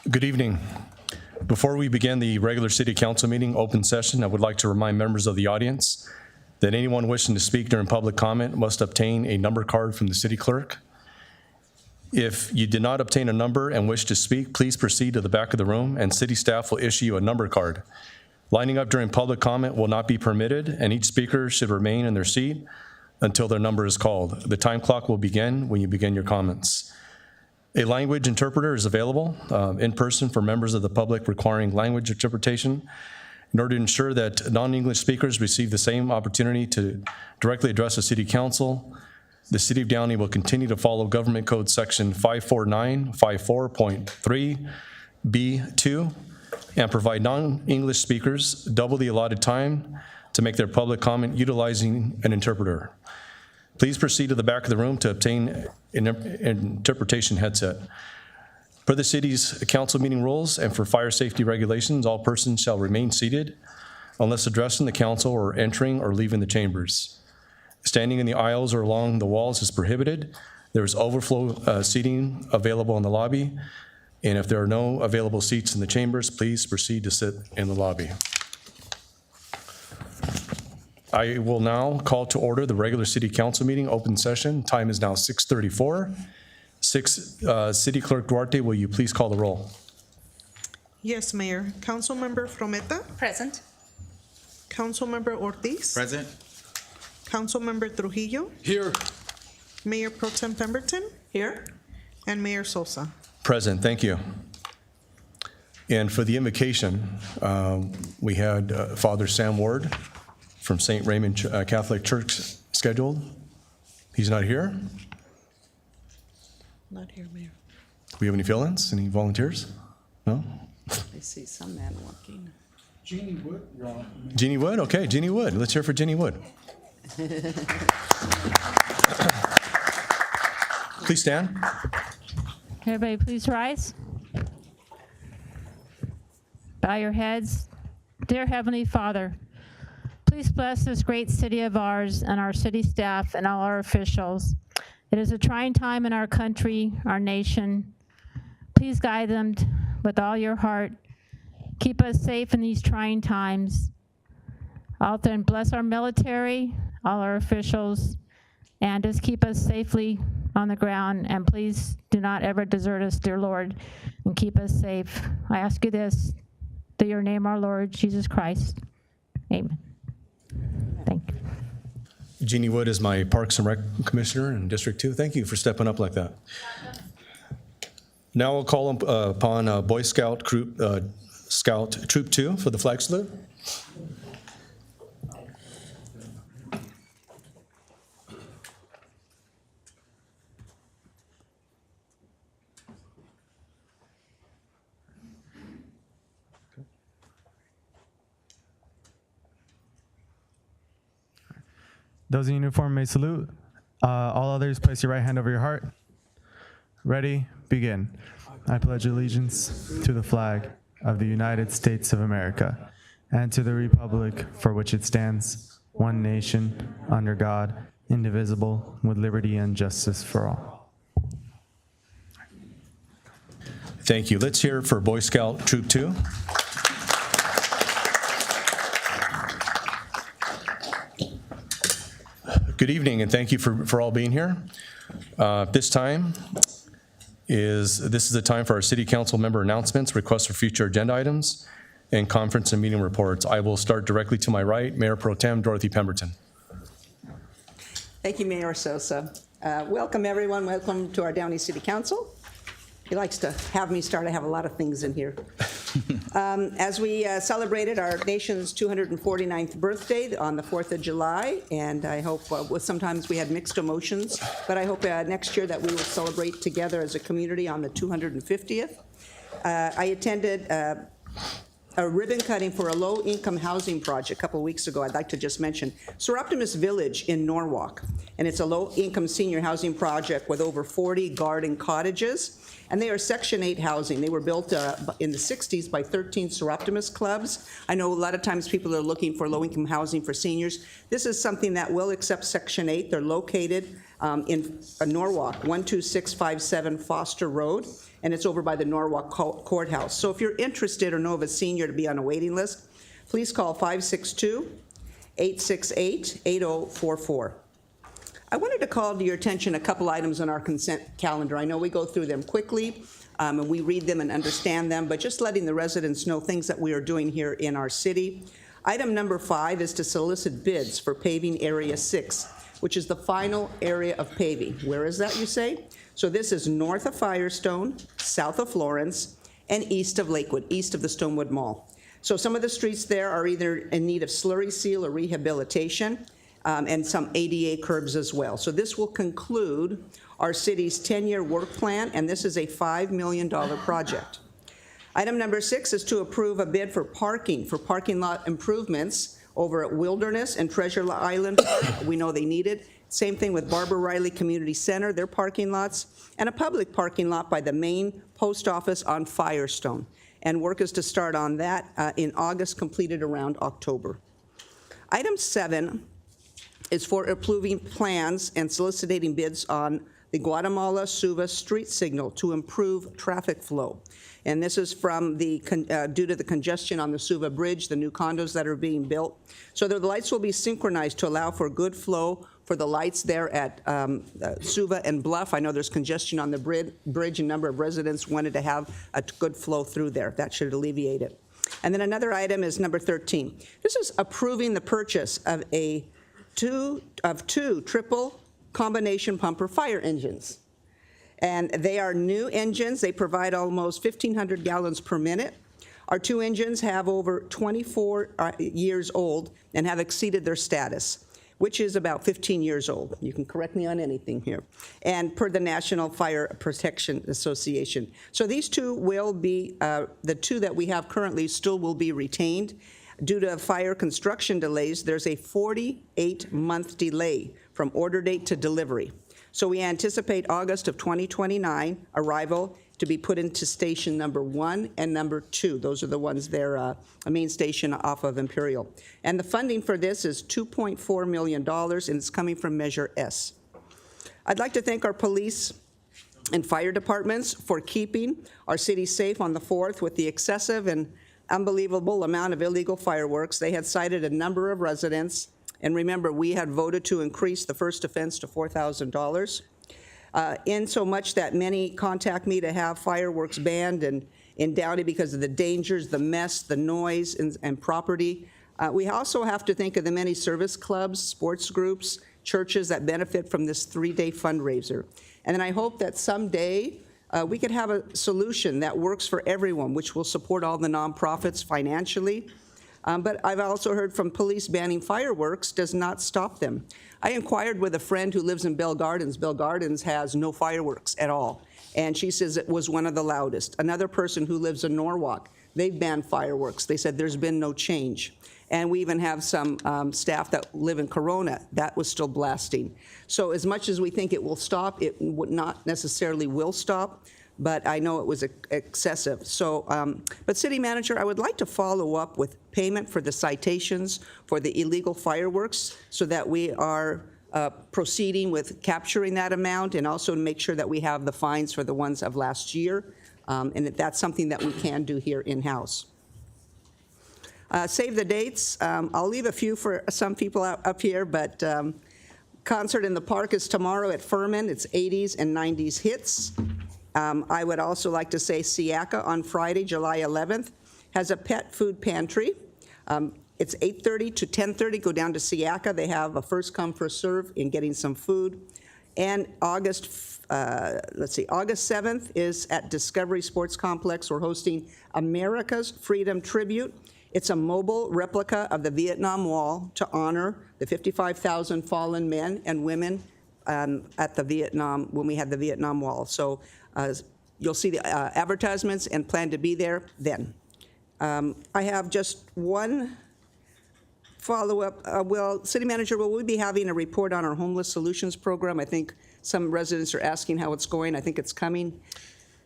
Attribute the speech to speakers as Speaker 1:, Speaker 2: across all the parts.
Speaker 1: Good evening. Before we begin the regular City Council meeting open session, I would like to remind members of the audience that anyone wishing to speak during public comment must obtain a number card from the city clerk. If you did not obtain a number and wish to speak, please proceed to the back of the room and city staff will issue you a number card. Lining up during public comment will not be permitted, and each speaker should remain in their seat until their number is called. The time clock will begin when you begin your comments. A language interpreter is available in person for members of the public requiring language interpretation. In order to ensure that non-English speakers receive the same opportunity to directly address the City Council, the City of Downey will continue to follow Government Code Section 54954.3B2 and provide non-English speakers double the allotted time to make their public comment utilizing an interpreter. Please proceed to the back of the room to obtain an interpretation headset. Per the city's council meeting rules and for fire safety regulations, all persons shall remain seated unless addressing the council or entering or leaving the chambers. Standing in the aisles or along the walls is prohibited. There is overflow seating available in the lobby. And if there are no available seats in the chambers, please proceed to sit in the lobby. I will now call to order the regular City Council meeting open session. Time is now 6:34. City Clerk Duarte, will you please call the roll?
Speaker 2: Yes, Mayor. Councilmember Frometa?
Speaker 3: Present.
Speaker 2: Councilmember Ortiz?
Speaker 4: Present.
Speaker 2: Councilmember Trujillo?
Speaker 4: Here.
Speaker 2: Mayor Pro Tem Pemberton?
Speaker 3: Here.
Speaker 2: And Mayor Sosa.
Speaker 1: Present, thank you. And for the invocation, we had Father Sam Ward from St. Raymond Catholic Church scheduled. He's not here.
Speaker 2: Not here, Mayor.
Speaker 1: Do we have any fill-ins? Any volunteers? No?
Speaker 3: I see some man walking.
Speaker 4: Jeannie Wood, Your Honor.
Speaker 1: Jeannie Wood? Okay, Jeannie Wood. Let's hear for Jeannie Wood. Please stand.
Speaker 5: Everybody, please rise. Bow your heads. Dear Heavenly Father, please bless this great city of ours and our city staff and all our officials. It is a trying time in our country, our nation. Please guide them with all your heart. Keep us safe in these trying times. Out there and bless our military, all our officials, and just keep us safely on the ground. And please do not ever desert us, dear Lord, and keep us safe. I ask you this, through your name, our Lord, Jesus Christ. Amen. Thank you.
Speaker 1: Jeannie Wood is my Parks and Rec Commissioner in District 2. Thank you for stepping up like that. Now I'll call upon Boy Scout Troop 2 for the flag salute.
Speaker 6: Those in uniform may salute. All others, place your right hand over your heart. Ready, begin. I pledge allegiance to the flag of the United States of America and to the republic for which it stands, one nation, under God, indivisible, with liberty and justice for all.
Speaker 1: Thank you. Let's hear it for Boy Scout Troop 2. Good evening, and thank you for all being here. This is the time for our City Council member announcements, requests for future agenda items, and conference and meeting reports. I will start directly to my right, Mayor Pro Tem Dorothy Pemberton.
Speaker 3: Thank you, Mayor Sosa. Welcome, everyone. Welcome to our Downey City Council. He likes to have me start. I have a lot of things in here. As we celebrated our nation's 249th birthday on the 4th of July, and I hope sometimes we had mixed emotions, but I hope next year that we will celebrate together as a community on the 250th. I attended a ribbon cutting for a low-income housing project a couple of weeks ago. I'd like to just mention Seroptimus Village in Norwalk, and it's a low-income senior housing project with over 40 garden cottages. And they are Section 8 housing. They were built in the 60s by 13 Seroptimus clubs. I know a lot of times people are looking for low-income housing for seniors. This is something that will accept Section 8. They're located in Norwalk, 12657 Foster Road, and it's over by the Norwalk Courthouse. So if you're interested or know of a senior to be on a waiting list, please call 562-868-8044. I wanted to call to your attention a couple items on our consent calendar. I know we go through them quickly, and we read them and understand them, but just letting the residents know things that we are doing here in our city. Item number 5 is to solicit bids for paving Area 6, which is the final area of paving. Where is that, you say? So this is north of Firestone, south of Florence, and east of Lakewood, east of the Stonewood Mall. So some of the streets there are either in need of slurry seal or rehabilitation, and some ADA curbs as well. So this will conclude our city's 10-year work plan, and this is a $5 million project. Item number 6 is to approve a bid for parking lot improvements over at Wilderness and Treasure Island Park. We know they need it. Same thing with Barbara Riley Community Center, their parking lots, and a public parking lot by the main post office on Firestone. And work is to start on that in August, completed around October. Item 7 is for approving plans and soliciting bids on the Guatemala-Suva street signal to improve traffic flow. And this is from the due to the congestion on the Suva Bridge, the new condos that are being built. So the lights will be synchronized to allow for good flow for the lights there at Suva and Bluff. I know there's congestion on the bridge. A number of residents wanted to have a good flow through there. That should alleviate it. And then another item is number 13. This is approving the purchase of two triple combination pumper fire engines. And they are new engines. They provide almost 1,500 gallons per minute. Our 2 engines have over 24 years old and have exceeded their status, which is about 15 years old. You can correct me on anything here. And per the National Fire Protection Association. So these 2 will be, the 2 that we have currently still will be retained. Due to fire construction delays, there's a 48-month delay from order date to delivery. So we anticipate August of 2029 arrival to be put into station number 1 and number 2. Those are the ones there, a main station off of Imperial. And the funding for this is $2.4 million, and it's coming from Measure S. I'd like to thank our police and fire departments for keeping our city safe on the 4th with the excessive and unbelievable amount of illegal fireworks. They had cited a number of residents. And remember, we had voted to increase the first offense to $4,000. In so much that many contact me to have fireworks banned in Downey because of the dangers, the mess, the noise, and property. We also have to think of the many service clubs, sports groups, churches that benefit from this 3-day fundraiser. And then I hope that someday we could have a solution that works for everyone, which will support all the nonprofits financially. But I've also heard from police banning fireworks does not stop them. I inquired with a friend who lives in Bell Gardens. Bell Gardens has no fireworks at all, and she says it was one of the loudest. Another person who lives in Norwalk, they've banned fireworks. They said there's been no change. And we even have some staff that live in Corona that was still blasting. So as much as we think it will stop, it would not necessarily will stop. But I know it was excessive. So, but City Manager, I would like to follow up with payment for the citations for the illegal fireworks so that we are proceeding with capturing that amount and also to make sure that we have the fines for the ones of last year, and that that's something that we can do here in-house. Save the dates. I'll leave a few for some people up here, but concert in the park is tomorrow at Furman. It's 80s and 90s hits. I would also like to say Siaka on Friday, July 11th, has a pet food pantry. It's 8:30 to 10:30. Go down to Siaka. They have a first come, first serve in getting some food. And August 7th is at Discovery Sports Complex. We're hosting America's Freedom Tribute. It's a mobile replica of the Vietnam Wall to honor the 55,000 fallen men and women at the Vietnam, when we had the Vietnam Wall. So you'll see the advertisements and plan to be there then. I have just one follow-up. Well, City Manager, will we be having a report on our Homeless Solutions Program? I think some residents are asking how it's going. I think it's coming.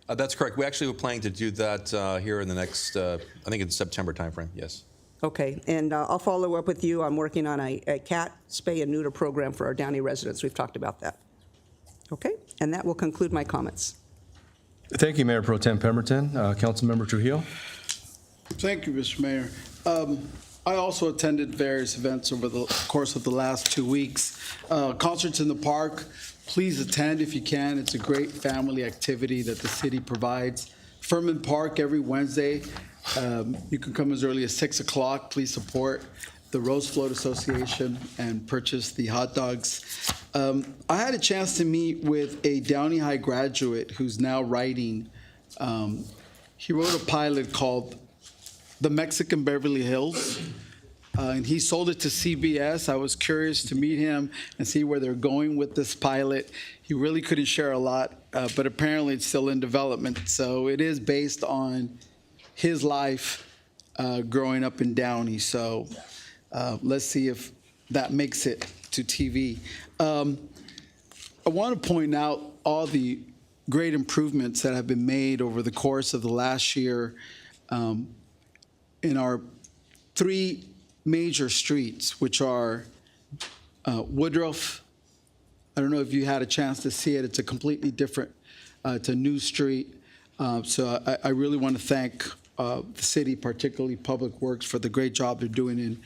Speaker 7: That's correct. We actually were planning to do that here in the next, I think in September timeframe, yes.
Speaker 3: Okay, and I'll follow up with you. I'm working on a cat spay and neuter program for our Downey residents. We've talked about that. Okay, and that will conclude my comments.
Speaker 1: Thank you, Mayor Pro Tem Pemberton. Councilmember Trujillo?
Speaker 4: Thank you, Mr. Mayor. I also attended various events over the course of the last 2 weeks. Concerts in the park, please attend if you can. It's a great family activity that the city provides. Furman Park every Wednesday. You can come as early as 6 o'clock. Please support the Rose Float Association and purchase the hot dogs. I had a chance to meet with a Downey High graduate who's now writing. He wrote a pilot called The Mexican Beverly Hills, and he sold it to CBS. I was curious to meet him and see where they're going with this pilot. He really couldn't share a lot, but apparently it's still in development. So it is based on his life growing up in Downey. So let's see if that makes it to TV. I want to point out all the great improvements that have been made over the course of the last year in our 3 major streets, which are Woodruff. I don't know if you had a chance to see it. It's a completely different, it's a new street. So I really want to thank the city, particularly Public Works, for the great job they're doing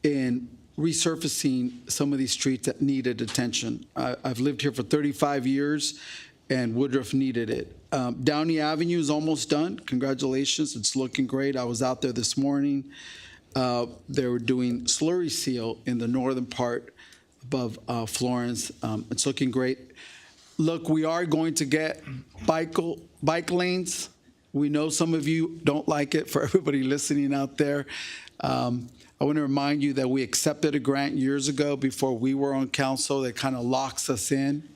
Speaker 4: in resurfacing some of these streets that needed attention. I've lived here for 35 years, and Woodruff needed it. Downey Avenue is almost done. Congratulations, it's looking great. I was out there this morning. They were doing slurry seal in the northern part above Florence. It's looking great. Look, we are going to get bike lanes. We know some of you don't like it. For everybody listening out there, I want to remind you that we accepted a grant years ago before we were on council that kind of locks us in.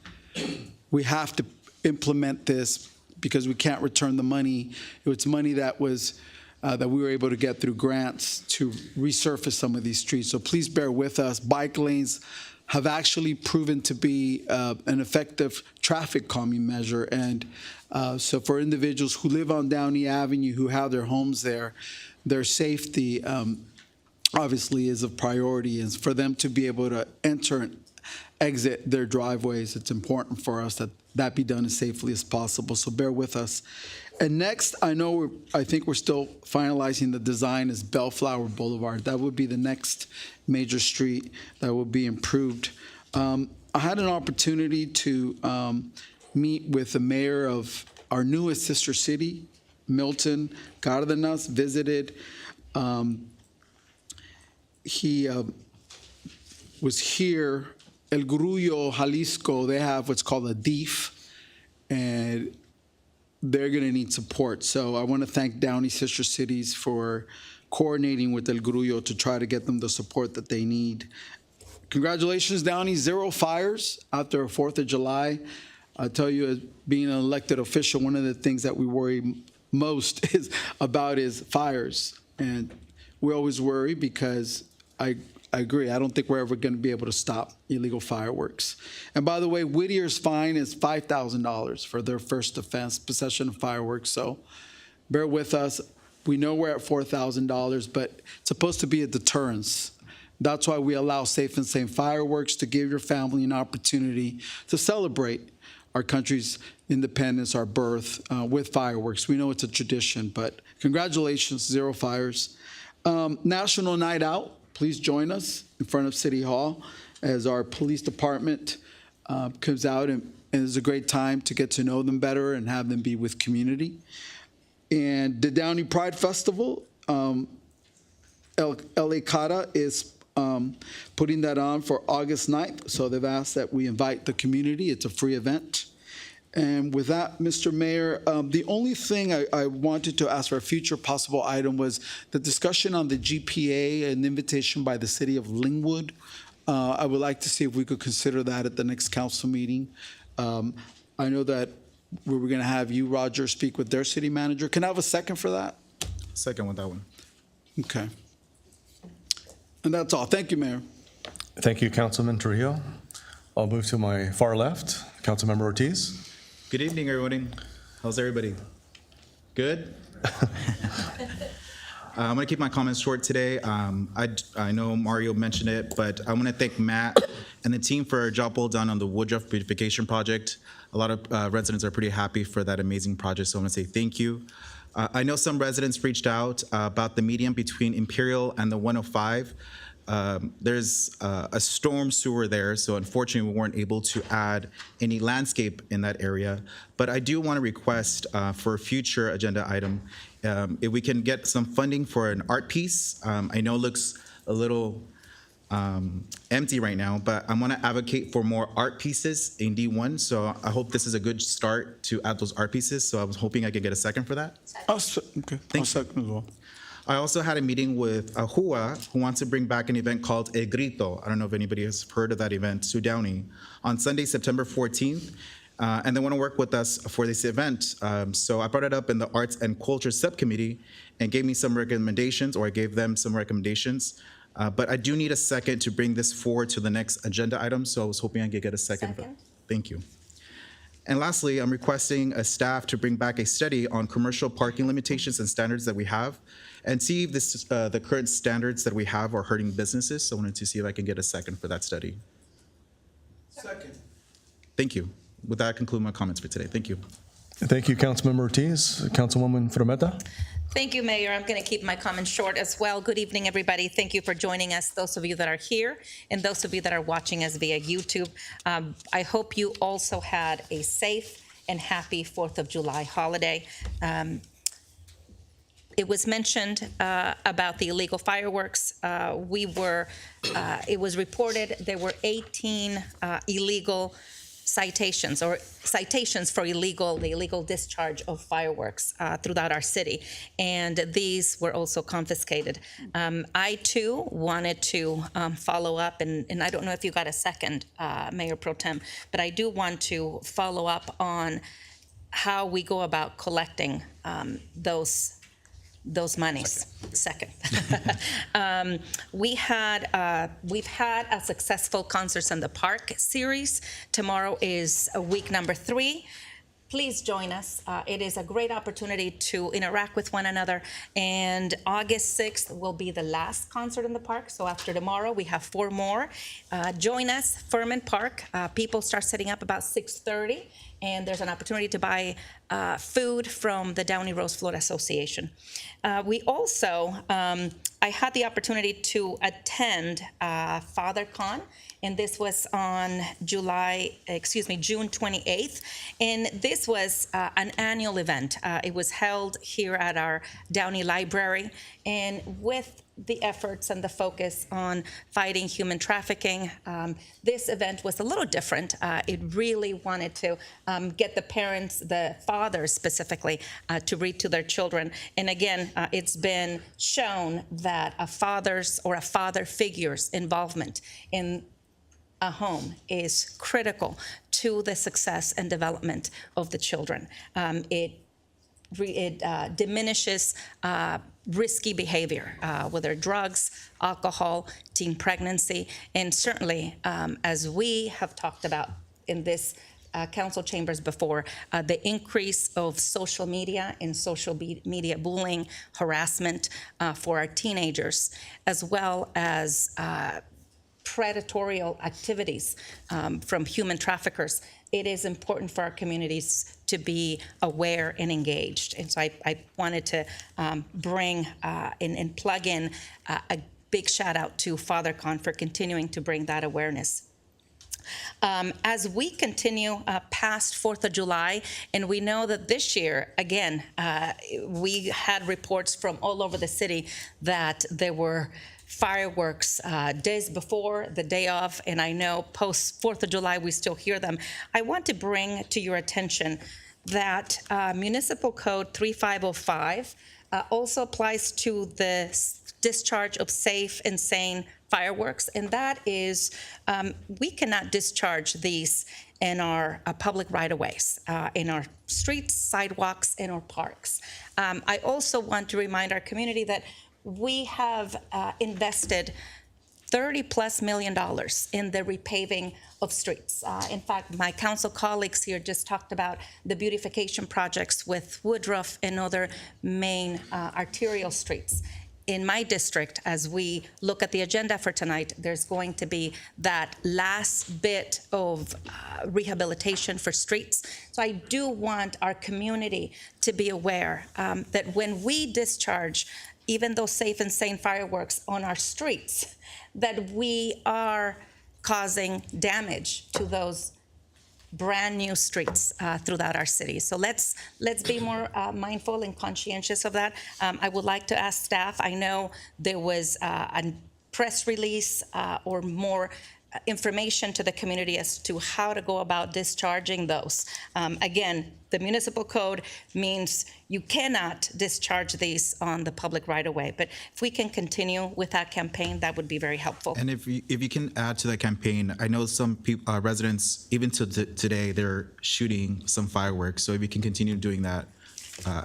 Speaker 4: We have to implement this because we can't return the money. It's money that was that we were able to get through grants to resurface some of these streets. So please bear with us. Bike lanes have actually proven to be an effective traffic calming measure. And so for individuals who live on Downey Avenue, who have their homes there, their safety obviously is a priority. And for them to be able to enter and exit their driveways, it's important for us that that be done as safely as possible. So bear with us. And next, I think we're still finalizing the design, is Bellflower Boulevard. That would be the next major street that will be improved. I had an opportunity to meet with the mayor of our newest sister city, Milton Cárdenas, visited. He was here. El Grullo, Jalisco, they have what's called a DEEF, and they're going to need support. So I want to thank Downey Sister Cities for coordinating with El Grullo to try to get them the support that they need. Congratulations, Downey. 0 fires after 4th of July. I tell you, as being an elected official, one of the things that we worry most is fires. And we always worry because I agree. I don't think we're ever going to be able to stop illegal fireworks. And by the way, Whittier's fine is $5,000 for their first offense, possession of fireworks. So bear with us. We know we're at $4,000, but it's supposed to be a deterrence. That's why we allow safe and sane fireworks, to give your family an opportunity to celebrate our country's independence, our birth, with fireworks. We know it's a tradition, but congratulations, 0 fires. National Night Out. Please join us in front of City Hall as our police department comes out, and it's a great time to get to know them better and have them be with community. And the Downey Pride Festival, LA Cara is putting that on for August 9th, so they've asked that we invite the community. It's a free event. And with that, Mr. Mayor, the only thing I wanted to ask for a future possible item was the discussion on the GPA, an invitation by the city of Lynwood. I would like to see if we could consider that at the next council meeting. I know that we were going to have you, Roger, speak with their city manager. Can I have a second for that?
Speaker 8: Second with that one.
Speaker 4: Okay. And that's all. Thank you, Mayor.
Speaker 1: Thank you, Councilman Trujillo. I'll move to my far left, Councilmember Ortiz.
Speaker 8: Good evening, everybody. How's everybody? Good? I'm going to keep my comments short today. I know Mario mentioned it, but I want to thank Matt and the team for a job well done on the Woodruff beautification project. A lot of residents are pretty happy for that amazing project, so I want to say thank you. I know some residents reached out about the median between Imperial and the 105. There's a storm sewer there, so unfortunately we weren't able to add any landscape in that area. But I do want to request for a future agenda item, if we can get some funding for an art piece. I know it looks a little empty right now, but I want to advocate for more art pieces in D1. So I hope this is a good start to add those art pieces. So I was hoping I could get a second for that.
Speaker 4: Okay, I'll second as well.
Speaker 8: I also had a meeting with AHUA, who wants to bring back an event called El Grito. I don't know if anybody has heard of that event, to Downey, on Sunday, September 14th. And they want to work with us for this event. So I brought it up in the Arts and Culture Subcommittee and gave me some recommendations, or I gave them some recommendations. But I do need a second to bring this forward to the next agenda item, so I was hoping I could get a second. Thank you. And lastly, I'm requesting a staff to bring back a study on commercial parking limitations and standards that we have, and see if this, the current standards that we have are hurting businesses. So I wanted to see if I can get a second for that study.
Speaker 4: Second.
Speaker 8: Thank you. With that, I conclude my comments for today. Thank you.
Speaker 1: Thank you, Councilmember Ortiz. Councilwoman Frometa?
Speaker 9: Thank you, Mayor. I'm going to keep my comments short as well. Good evening, everybody. Thank you for joining us, those of you that are here and those of you that are watching us via YouTube. I hope you also had a safe and happy 4th of July holiday. It was mentioned about the illegal fireworks. It was reported there were 18 illegal citations for the illegal discharge of fireworks throughout our city, and these were also confiscated. I too wanted to follow up, and I don't know if you got a second, Mayor Pro Tem, but I do want to follow up on how we go about collecting those monies. Second. We've had a successful Concerts in the Park series. Tomorrow is week number 3. Please join us. It is a great opportunity to interact with one another. And August 6th will be the last concert in the park. So after tomorrow, we have 4 more. Join us, Furman Park. People start setting up about 6:30. And there's an opportunity to buy food from the Downey Rose Float Association. We also, I had the opportunity to attend FatherCon, and this was on June 28th. And this was an annual event. It was held here at our Downey Library, and with the efforts and the focus on fighting human trafficking. This event was a little different. It really wanted to get the parents, the fathers specifically, to read to their children. And again, it's been shown that a father's or a father figure's involvement in a home is critical to the success and development of the children. It diminishes risky behavior, whether drugs, alcohol, teen pregnancy, and certainly, as we have talked about in this council chambers before, the increase of social media and social media bullying, harassment for our teenagers, as well as predatory activities from human traffickers. It is important for our communities to be aware and engaged. And so I wanted to bring and plug in a big shout out to FatherCon for continuing to bring that awareness. As we continue past 4th of July, and we know that this year, again, we had reports from all over the city that there were fireworks days before, the day of, and I know post 4th of July we still hear them. I want to bring to your attention that Municipal Code 3505 also applies to the discharge of safe and sane fireworks, and that is we cannot discharge these in our public right-of-ways, in our streets, sidewalks, and our parks. I also want to remind our community that we have invested $30+ million in the repaving of streets. In fact, my council colleagues here just talked about the beautification projects with Woodruff and other main arterial streets. in my district, as we look at the agenda for tonight, there's going to be that last bit of rehabilitation for streets. So I do want our community to be aware that when we discharge even those safe and sane fireworks on our streets, that we are causing damage to those brand new streets throughout our city. So let's be more mindful and conscientious of that. I would like to ask staff, I know there was a press release or more information to the community as to how to go about discharging those. Again, the municipal code means you cannot discharge these on the public right away. But if we can continue with that campaign, that would be very helpful.
Speaker 8: And if you can add to that campaign, I know some people, residents, even to today, they're shooting some fireworks. So if you can continue doing that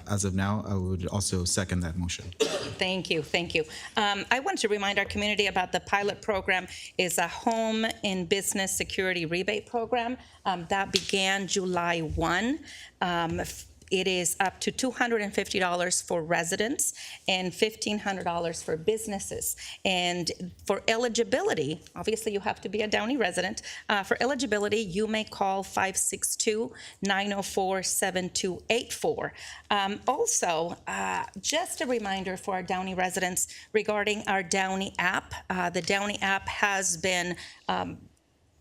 Speaker 8: as of now, I would also second that motion.
Speaker 9: Thank you, thank you. I want to remind our community about the pilot program is a home and business security rebate program that began July 1. It is up to $250 for residents and $1,500 for businesses. And for eligibility, obviously you have to be a Downey resident. For eligibility, you may call 562-904-7284. Also, just a reminder for our Downey residents regarding our Downey app. The Downey app has been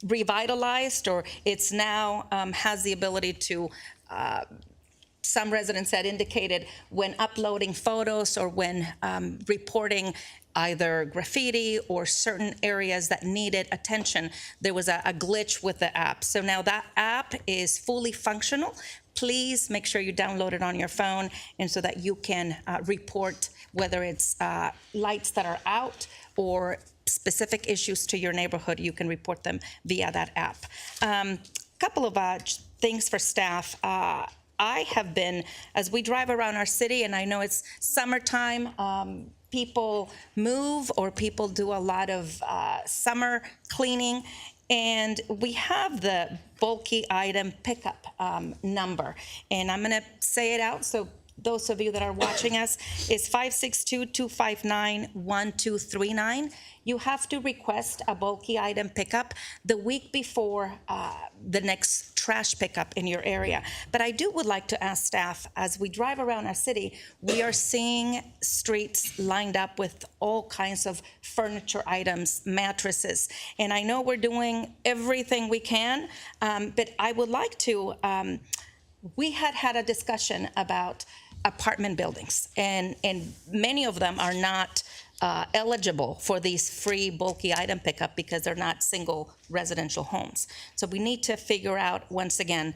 Speaker 9: revitalized, or it's now has the ability to some residents had indicated when uploading photos or when reporting either graffiti or certain areas that needed attention, there was a glitch with the app. So now that app is fully functional. Please make sure you download it on your phone, and so that you can report whether it's lights that are out or specific issues to your neighborhood. You can report them via that app. Couple of things for staff. I have been, as we drive around our city, and I know it's summertime, people move or people do a lot of summer cleaning, and we have the bulky item pickup number. And I'm gonna say it out, so those of you that are watching us, is 562-259-1239. You have to request a bulky item pickup the week before the next trash pickup in your area. But I would like to ask staff, as we drive around our city, we are seeing streets lined up with all kinds of furniture items, mattresses. And I know we're doing everything we can, but I would like to, we had a discussion about apartment buildings, and many of them are not eligible for these free bulky item pickup because they're not single residential homes. So we need to figure out, once again,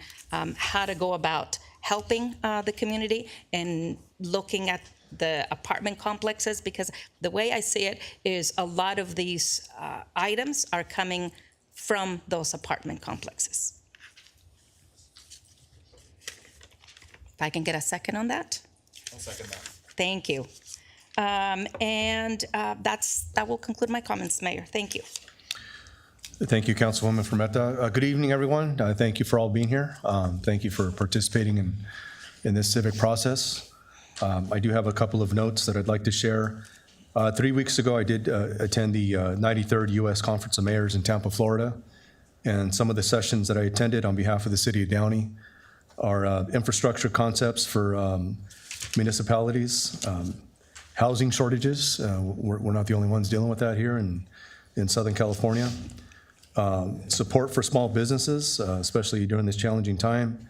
Speaker 9: how to go about helping the community and looking at the apartment complexes, because the way I see it is a lot of these items are coming from those apartment complexes. If I can get a second on that?
Speaker 8: I'll second that.
Speaker 9: Thank you. That will conclude my comments, Mayor. Thank you.
Speaker 1: Thank you, Councilwoman Fermetta. Good evening, everyone. Thank you for all being here. Thank you for participating in this civic process. I do have a couple of notes that I'd like to share. 3 weeks ago, I did attend the 93rd U.S. Conference of Mayors in Tampa, Florida. And some of the sessions that I attended on behalf of the city of Downey are infrastructure concepts for municipalities, housing shortages. We're not the only ones dealing with that here in Southern California. Support for small businesses, especially during this challenging time.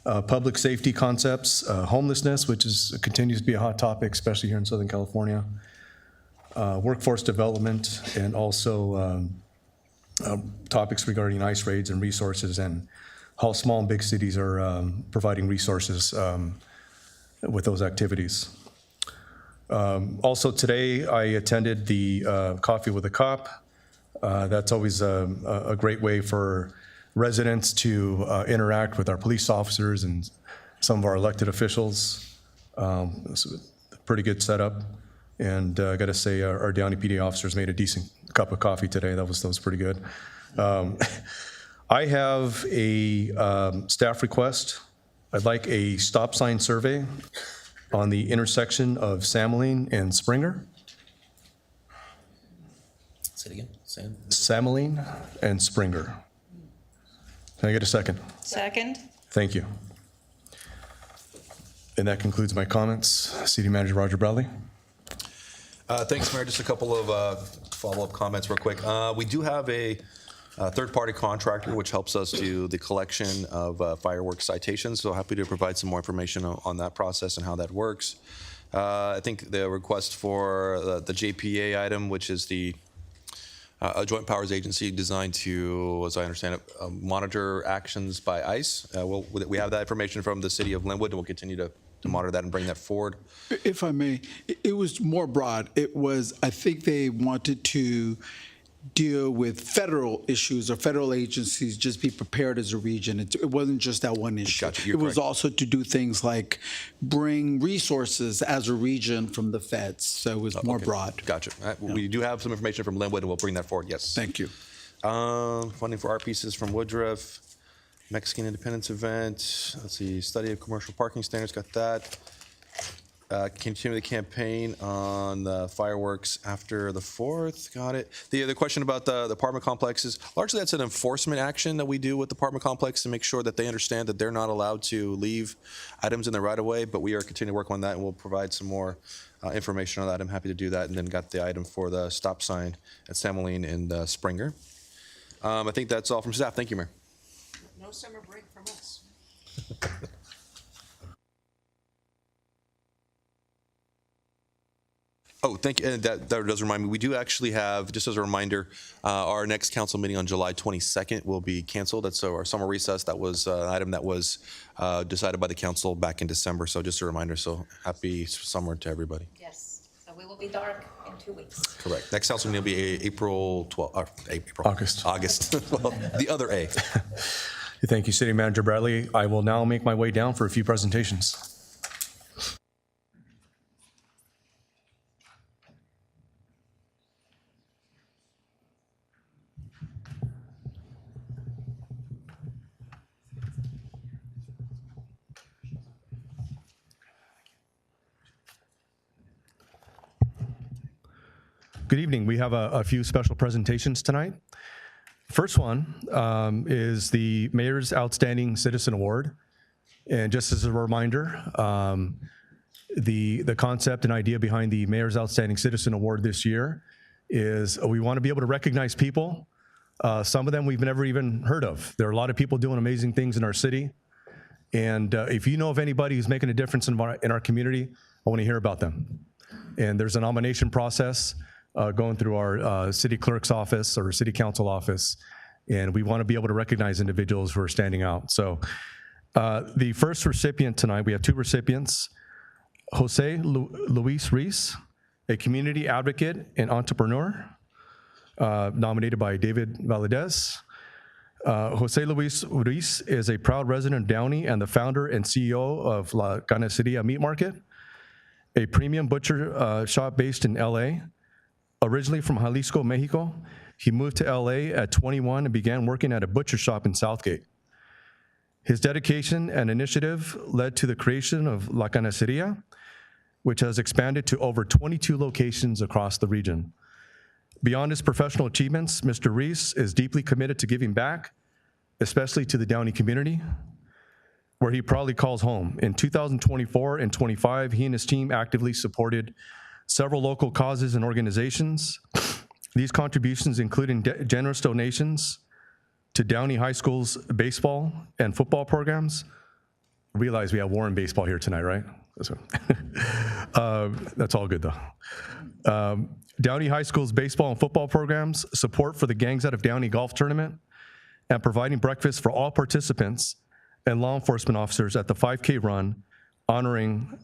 Speaker 1: Public safety concepts, homelessness, which continues to be a hot topic, especially here in Southern California. Workforce development, and also topics regarding ICE raids and resources, and how small and big cities are providing resources with those activities. Also today, I attended the Coffee with a Cop. That's always a great way for residents to interact with our police officers and some of our elected officials. It's a pretty good setup. And I got to say, our Downey PD officers made a decent cup of coffee today. That was pretty good. I have a staff request. I'd like a stop sign survey on the intersection of Samline and Springer.
Speaker 10: Say it again.
Speaker 1: Sameline and Springer. Can I get a second?
Speaker 9: Second.
Speaker 1: Thank you. And that concludes my comments. City Manager Roger Bradley.
Speaker 7: Thanks, Mayor. Just a couple of follow-up comments real quick. We do have a third-party contractor which helps us do the collection of fireworks citations, so happy to provide some more information on that process and how that works. I think the request for the JPA item, which is the a joint powers agency designed to, as I understand it, monitor actions by ICE. We have that information from the city of Linwood, and we'll continue to monitor that and bring that forward.
Speaker 4: If I may, it was more broad. It was, I think they wanted to deal with federal issues or federal agencies, just be prepared as a region. It wasn't just that one issue.
Speaker 7: Gotcha, you're
Speaker 4: it was
Speaker 7: correct.
Speaker 4: also to do things like bring resources as a region from the feds. So it was more
Speaker 7: Okay.
Speaker 4: broad.
Speaker 7: Gotcha. All right. We do have some information from Linwood, and we'll bring that forward, yes.
Speaker 4: Thank you.
Speaker 7: Funding for art pieces from Woodruff, Mexican Independence event. Let's see, study of commercial parking standards, got that. Continue the campaign on the fireworks after the 4th, got it. The other question about the apartment complexes, largely that's an enforcement action that we do with the apartment complex to make sure that they understand that they're not allowed to leave items in the right of way, but we are continuing to work on that, and we'll provide some more information on that. I'm happy to do that, and then got the item for the stop sign at Sameline and Springer. I think that's all from staff. Thank you, Mayor.
Speaker 3: No summer break from us.
Speaker 7: Oh, thank you. And that does remind me, we do actually have, just as a reminder, our next council meeting on July 22nd will be canceled. That's our summer recess. That was an item that was decided by the council back in December. So just a reminder. So happy summer to everybody.
Speaker 9: Yes. So we will be dark in 2 weeks.
Speaker 7: Correct. Next council meeting will be April 12th.
Speaker 1: August.
Speaker 7: August. Well, the other A.
Speaker 1: Thank you, City Manager Bradley. I will now make my way down for a few presentations. Good evening. We have a few special presentations tonight. First one is the Mayor's Outstanding Citizen Award. And just as a reminder, the concept and idea behind the Mayor's Outstanding Citizen Award this year is we want to be able to recognize people. Some of them we've never even heard of. There are a lot of people doing amazing things in our city. And if you know of anybody who's making a difference in our community, I want to hear about them. And there's a nomination process going through our city clerk's office or city council office. And we want to be able to recognize individuals who are standing out. So the first recipient tonight, we have two recipients. Jose Luis Ruiz, a community advocate and entrepreneur, nominated by David Valadez. Jose Luis Ruiz is a proud resident of Downey and the founder and CEO of La Carniceria Meat Market, a premium butcher shop based in LA. Originally from Jalisco, Mexico, he moved to LA at 21 and began working at a butcher shop in Southgate. His dedication and initiative led to the creation of La Carniceria, which has expanded to over 22 locations across the region. Beyond his professional achievements, Mr. Ruiz is deeply committed to giving back, especially to the Downey community, where he proudly calls home. In 2024 and 25, he and his team actively supported several local causes and organizations. These contributions included generous donations to Downey High School's baseball and football programs. I realize we have Warren baseball here tonight, right? That's all good though. Downey High School's baseball and football programs, support for the Gangs Out of Downey golf tournament, and providing breakfast for all participants and law enforcement officers at the 5K run, honoring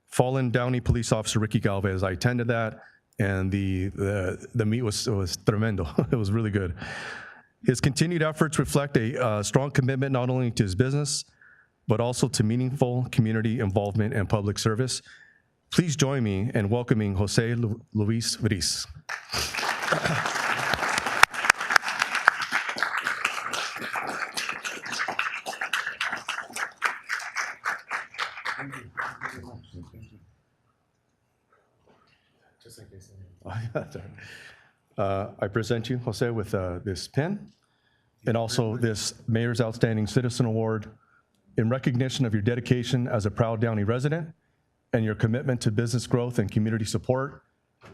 Speaker 1: fallen Downey police officer Ricky Galvez. I attended that, and the meet was tremendo. It was really good. His continued efforts reflect a strong commitment not only to his business, but also to meaningful community involvement and public service. Please join me in welcoming Jose Luis Ruiz. I present you, Jose, with this pin and also this Mayor's Outstanding Citizen Award in recognition of your dedication as a proud Downey resident and your commitment to business growth and community support.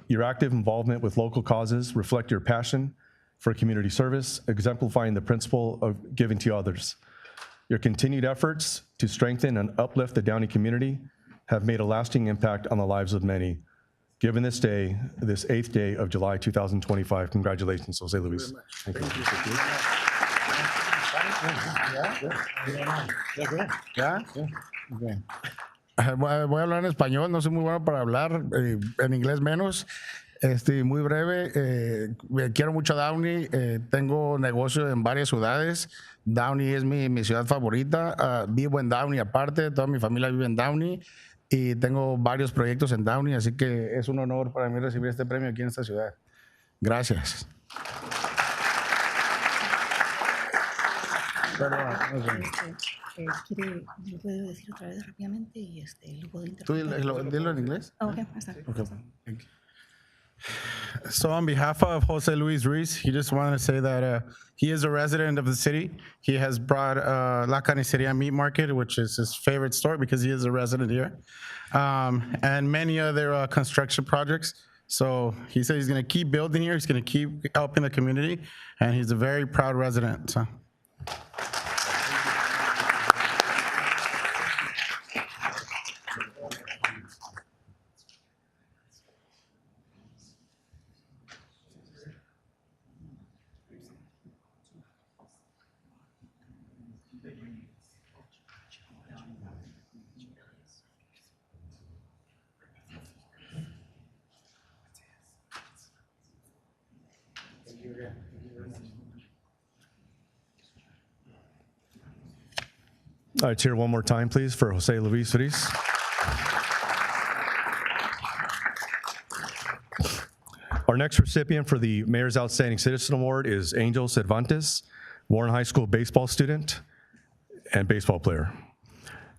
Speaker 1: Your active involvement with local causes reflect your passion for community service, exemplifying the principle of giving to others. Your continued efforts to strengthen and uplift the Downey community have made a lasting impact on the lives of many. Given this day, this 8th day of July 2025, congratulations, Jose Luis. Thank you.
Speaker 10: ¿Ya? Okay. Voy a hablar en español, no soy muy bueno para hablar, en inglés menos. Muy breve, quiero mucho a Downey, tengo negocio en varias ciudades. Downey es mi ciudad favorita, vivo en Downey aparte, toda mi familia vive en Downey y tengo varios proyectos en Downey, así que es un honor para mí recibir este premio aquí en esta ciudad. Gracias.
Speaker 11: ¿Lo puedo decir otra vez rápidamente y lo puedo
Speaker 10: ¿Tú
Speaker 11: interpretar?
Speaker 10: dilo en inglés?
Speaker 11: Okay, está bien.
Speaker 10: Okay. Thank you. So on behalf of Jose Luis Ruiz, he just wanted to say that he is a resident of the city. He has brought La Carniceria Meat Market, which is his favorite store because he is a resident here, and many other construction projects. So he said he's going to keep building here. He's going to keep helping the community, and he's a very proud resident. So.
Speaker 1: All right, cheer one more time, please, for Jose Luis Ruiz. Our next recipient for the Mayor's Outstanding Citizen Award is Angel Cervantes, Warren High School baseball student and baseball player.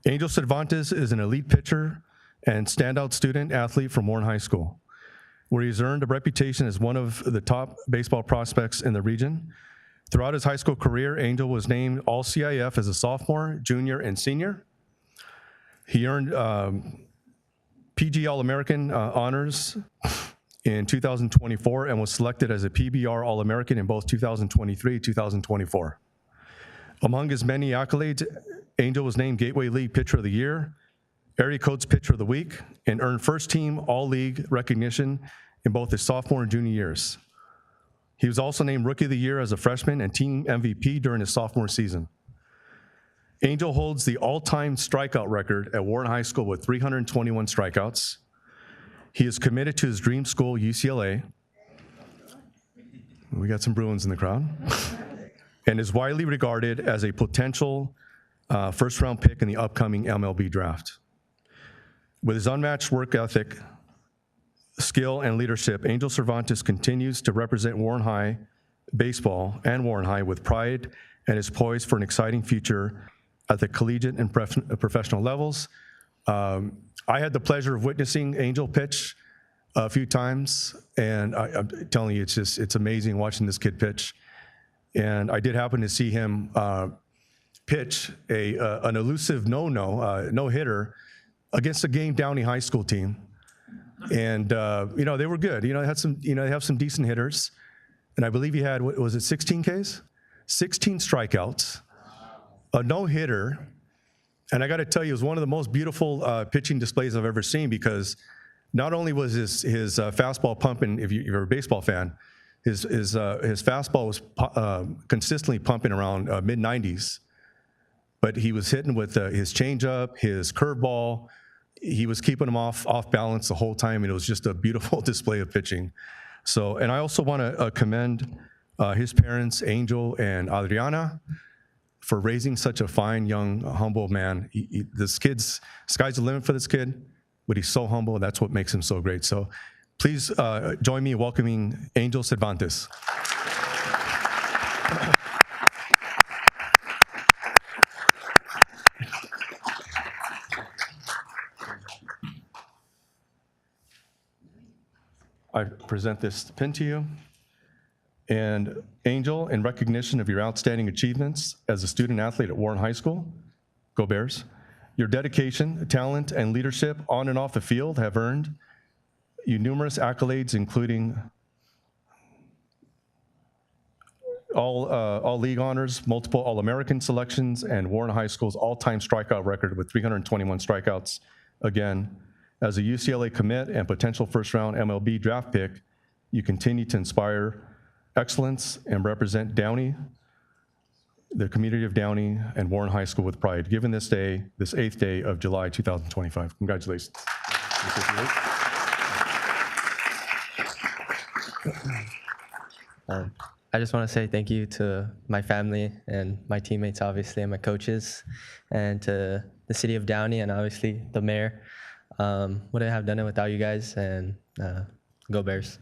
Speaker 1: Angel Cervantes is an elite pitcher and standout student athlete from Warren High School, where he's earned a reputation as one of the top baseball prospects in the region. Throughout his high school career, Angel was named All-CIF as a sophomore, junior, and senior. He earned PG All-American honors in 2024 and was selected as a PBR All-American in both 2023 and 2024. Among his many accolades, Angel was named Gateway League Pitcher of the Year, Area Codes Pitcher of the Week, and earned first-team All-League recognition in both his sophomore and junior years. He was also named Rookie of the Year as a freshman and team MVP during his sophomore season. Angel holds the all-time strikeout record at Warren High School with 321 strikeouts. He is committed to his dream school, UCLA. We got some Bruins in the crowd. And is widely regarded as a potential first-round pick in the upcoming MLB draft. With his unmatched work ethic, skill, and leadership, Angel Cervantes continues to represent Warren High baseball and Warren High with pride and is poised for an exciting future at the collegiate and professional levels. I had the pleasure of witnessing Angel pitch a few times, and I'm telling you, it's amazing watching this kid pitch. And I did happen to see him pitch an elusive no-hitter against a game Downey High School team. And they were good. They had some. They have some decent hitters, and I believe he had, what was it, 16 Ks, 16 strikeouts, a no-hitter, and I got to tell you, it was one of the most beautiful pitching displays I've ever seen because not only was his fastball pumping. If you're a baseball fan, his fastball was consistently pumping around mid-90s, but he was hitting with his changeup, his curveball. He was keeping him off balance the whole time, and it was just a beautiful display of pitching. So, and I also want to commend his parents, Angel and Adriana, for raising such a fine, young, humble man. Sky's the limit for this kid, but he's so humble, and that's what makes him so great. So please join me in welcoming Angel Cervantes. I present this pin to you. And Angel, in recognition of your outstanding achievements as a student athlete at Warren High School, go Bears, your dedication, talent, and leadership on and off the field have earned you numerous accolades, including all league honors, multiple All-American selections, and Warren High School's all-time strikeout record with 321 strikeouts. Again, as a UCLA commit and potential first-round MLB draft pick, you continue to inspire excellence and represent Downey, the community of Downey, and Warren High School with pride, given this day, this 8th day of July 2025. Congratulations.
Speaker 12: I just want to say thank you to my family and my teammates, obviously, and my coaches, and to the city of Downey, and obviously the mayor. Wouldn't have done it without you guys, and go Bears.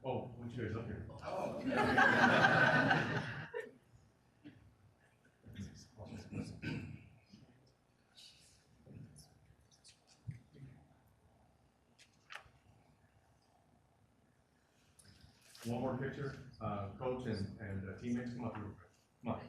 Speaker 1: Oh, want you guys up here. One more picture, coach and teammates, come up real quick. Come on.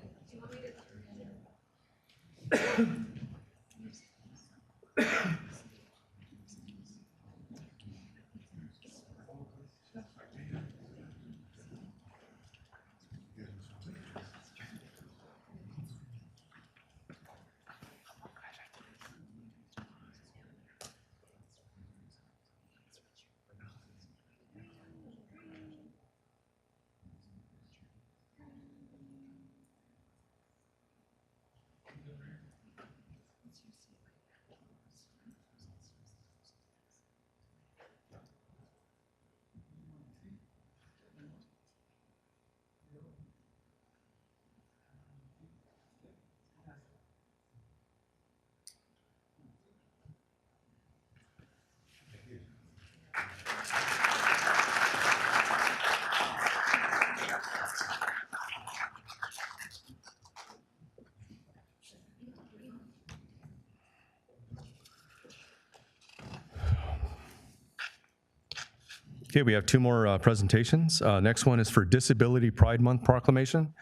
Speaker 1: Okay, we have two more presentations. Next one is for Disability Pride Month proclamation.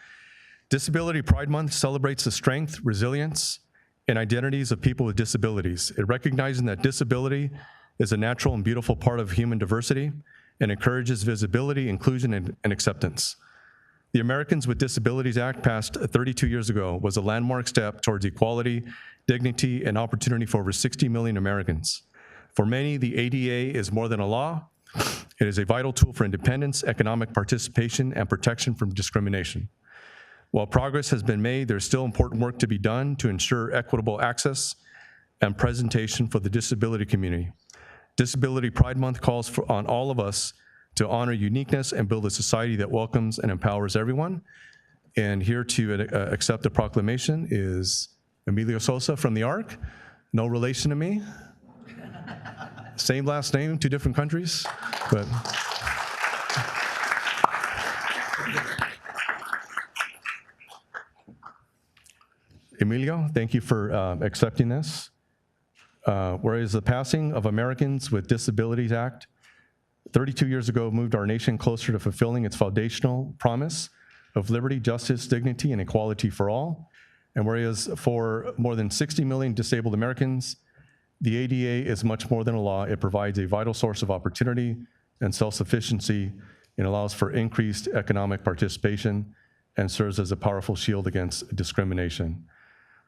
Speaker 1: Disability Pride Month celebrates the strength, resilience, and identities of people with disabilities. It recognizes that disability is a natural and beautiful part of human diversity and encourages visibility, inclusion, and acceptance. The Americans with Disabilities Act, passed 32 years ago, was a landmark step towards equality, dignity, and opportunity for over 60 million Americans. For many, the ADA is more than a law. It is a vital tool for independence, economic participation, and protection from discrimination. While progress has been made, there's still important work to be done to ensure equitable access and presentation for the disability community. Disability Pride Month calls on all of us to honor uniqueness and build a society that welcomes and empowers everyone. And here to accept the proclamation is Emilio Sosa from the ARC. No relation to me. Same last name, two different countries, but. Emilio, thank you for accepting this. Whereas the passing of Americans with Disabilities Act 32 years ago moved our nation closer to fulfilling its foundational promise of liberty, justice, dignity, and equality for all. And whereas for more than 60 million disabled Americans, the ADA is much more than a law. It provides a vital source of opportunity and self-sufficiency and allows for increased economic participation and serves as a powerful shield against discrimination.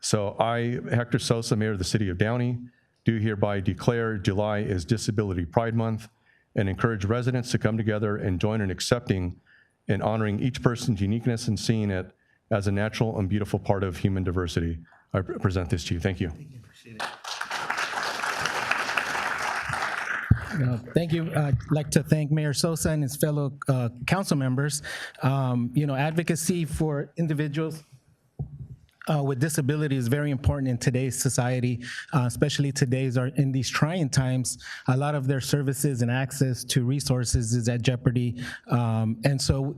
Speaker 1: So I, Hector Sosa, Mayor of the City of Downey, do hereby declare July is Disability Pride Month and encourage residents to come together and join in accepting and honoring each person's uniqueness and seeing it as a natural and beautiful part of human diversity. I present this to you. Thank you.
Speaker 13: Thank you. I'd like to thank Mayor Sosa and his fellow council members. Advocacy for individuals with disability is very important in today's society, especially in these trying times. A lot of their services and access to resources is at jeopardy. And so,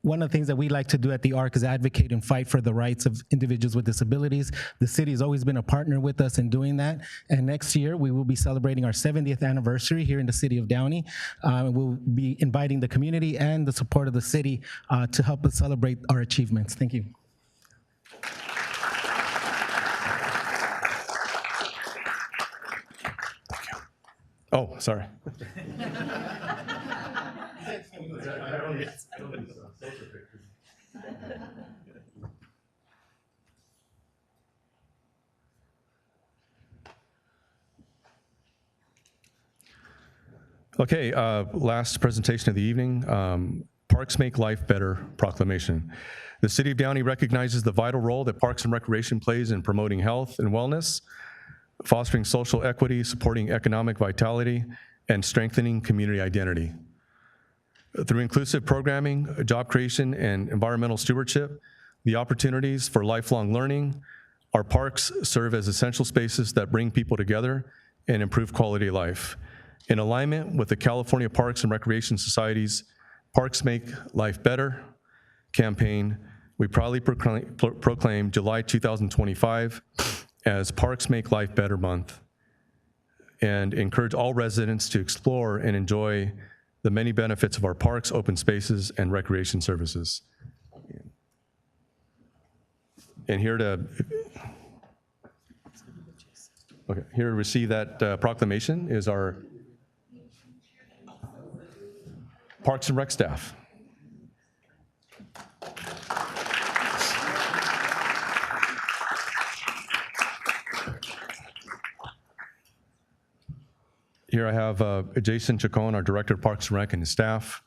Speaker 13: one of the things that we like to do at the ARC is advocate and fight for the rights of individuals with disabilities. The city has always been a partner with us in doing that. And next year, we will be celebrating our 70th anniversary here in the city of Downey. We'll be inviting the community and the support of the city to help us celebrate our achievements. Thank you.
Speaker 1: Oh, sorry. Okay, last presentation of the evening, Parks Make Life Better Proclamation. The City of Downey recognizes the vital role that Parks and Recreation plays in promoting health and wellness, fostering social equity, supporting economic vitality, and strengthening community identity. Through inclusive programming, job creation, and environmental stewardship, the opportunities for lifelong learning, our parks serve as essential spaces that bring people together and improve quality of life. In alignment with the California Parks and Recreation Society's Parks Make Life Better campaign, we proudly proclaim July 2025 as Parks Make Life Better Month and encourage all residents to explore and enjoy the many benefits of our parks, open spaces, and recreation services. And here to receive that proclamation is our Parks and Rec staff. Here I have Jason Chacon, our Director of Parks and Rec, and his staff.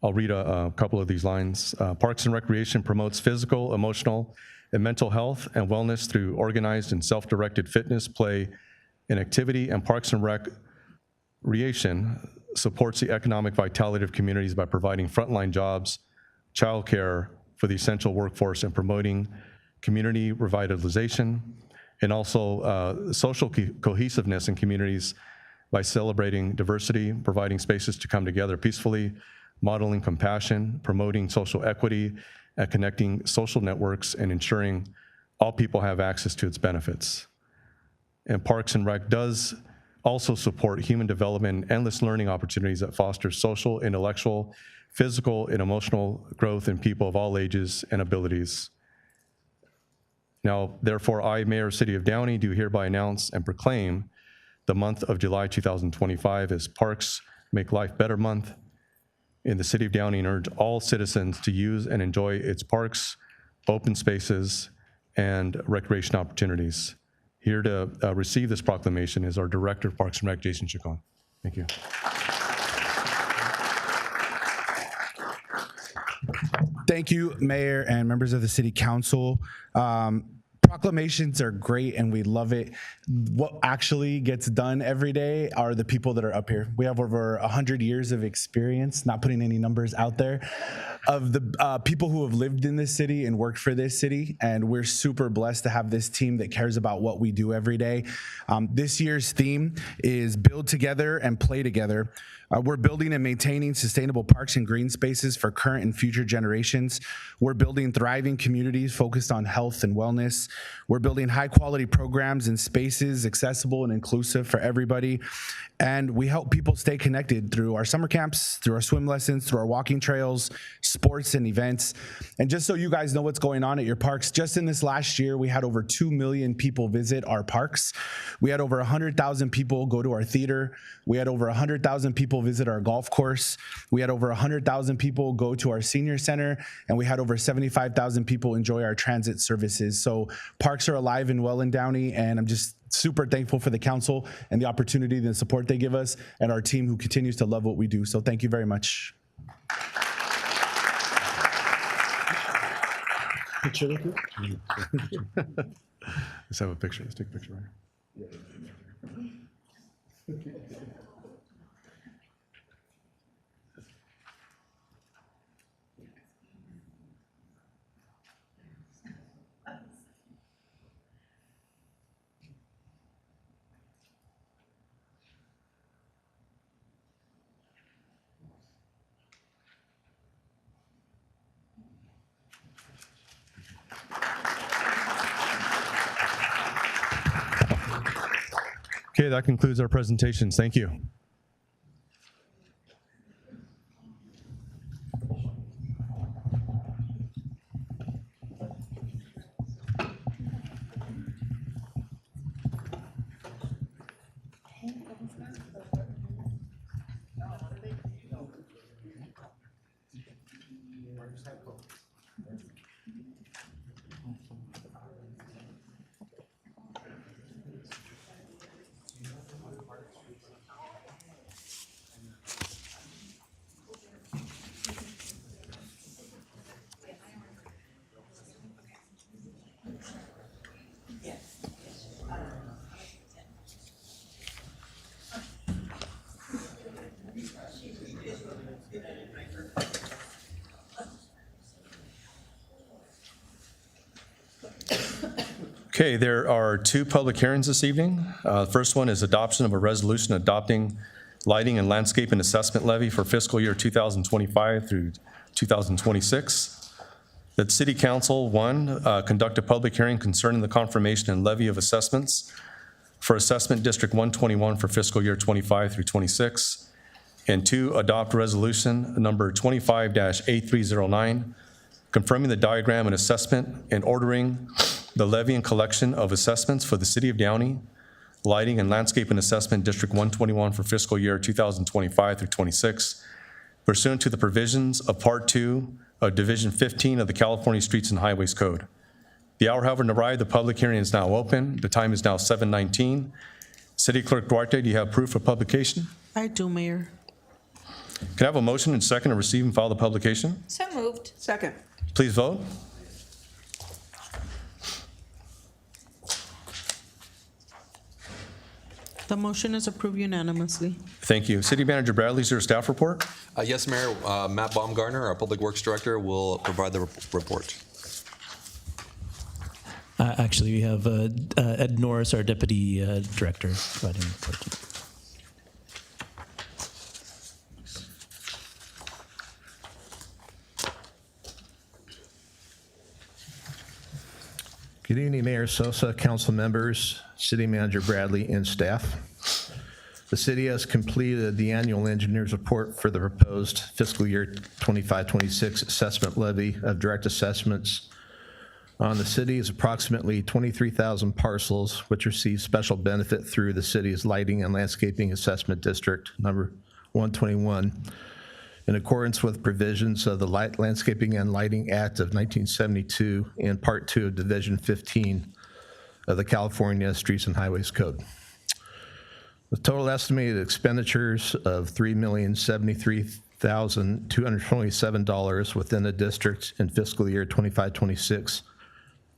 Speaker 1: I'll read a couple of these lines. Parks and Recreation promotes physical, emotional, and mental health and wellness through organized and self-directed fitness, play, and activity, and Parks and Recreation supports the economic vitality of communities by providing frontline jobs, childcare for the essential workforce, and promoting community revitalization, and also social cohesiveness in communities by celebrating diversity, providing spaces to come together peacefully, modeling compassion, promoting social equity, and connecting social networks, and ensuring all people have access to its benefits. And Parks and Rec does also support human development and endless learning opportunities that foster social, intellectual, physical, and emotional growth in people of all ages and abilities. Now, therefore, I, Mayor, City of Downey, do hereby announce and proclaim the month of July 2025 as Parks Make Life Better Month in the City of Downey, and urge all citizens to use and enjoy its parks, open spaces, and recreation opportunities. Here to receive this proclamation is our Director of Parks and Rec, Jason Chacon. Thank you.
Speaker 14: Thank you, Mayor and members of the City Council. Proclamations are great and we love it. What actually gets done every day are the people that are up here. We have over 100 years of experience, not putting any numbers out there, of the people who have lived in this city and worked for this city. And we're super blessed to have this team that cares about what we do every day. This year's theme is Build Together and Play Together. We're building and maintaining sustainable parks and green spaces for current and future generations. We're building thriving communities focused on health and wellness. We're building high quality programs and spaces accessible and inclusive for everybody. And we help people stay connected through our summer camps, through our swim lessons, through our walking trails, sports and events. And just so you guys know what's going on at your parks, just in this last year, we had over 2 million people visit our parks. We had over 100,000 people go to our theater. We had over 100,000 people visit our golf course. We had over 100,000 people go to our senior center, and we had over 75,000 people enjoy our transit services. So parks are alive and well in Downey, and I'm just super thankful for the council and the opportunity and the support they give us, and our team who continues to love what we do. So thank you very much.
Speaker 1: Picture with you? Let's have a picture. Let's take a picture right here. Okay, that concludes our presentations. Thank you. Okay, there are two public hearings this evening. The first one is adoption of a resolution adopting lighting and landscaping assessment levy for fiscal year 2025 through 2026. That City Council, one, conduct a public hearing concerning the confirmation and levy of assessments for Assessment District 121 for fiscal year 25 through 26. And two, adopt resolution number 25-8309, confirming the diagram and assessment and ordering the levy and collection of assessments for the City of Downey, Lighting and Landscape and Assessment District 121 for fiscal year 2025 through 26, pursuant to the provisions of Part 2 of Division 15 of the California Streets and Highways Code. The hour, however, to arrive, the public hearing is now open. The time is now 7:19. City Clerk Duarte, do you have proof of publication?
Speaker 2: I do, Mayor.
Speaker 1: Can I have a motion and second to receive and file the publication?
Speaker 9: So moved.
Speaker 3: Second.
Speaker 1: Please vote.
Speaker 2: The motion is approved unanimously.
Speaker 1: Thank you. City Manager Bradley, is there a staff report?
Speaker 15: Yes, Mayor. Matt Baumgartner, our Public Works Director, will provide the report.
Speaker 16: Actually, we have Ed Norris, our Deputy Director, providing the report.
Speaker 17: Good evening, Mayor Sosa, council members, City Manager Bradley, and staff. The city has completed the annual engineer's report for the proposed fiscal year 25-26 assessment levy of direct assessments on the city's approximately 23,000 parcels, which receive special benefit through the city's Lighting and Landscaping Assessment District number 121. In accordance with provisions of the Landscaping and Lighting Act of 1972 and Part 2 of Division 15 of the California Streets and Highways Code. The total estimated expenditures of $3,073,227 within the district in fiscal year 25-26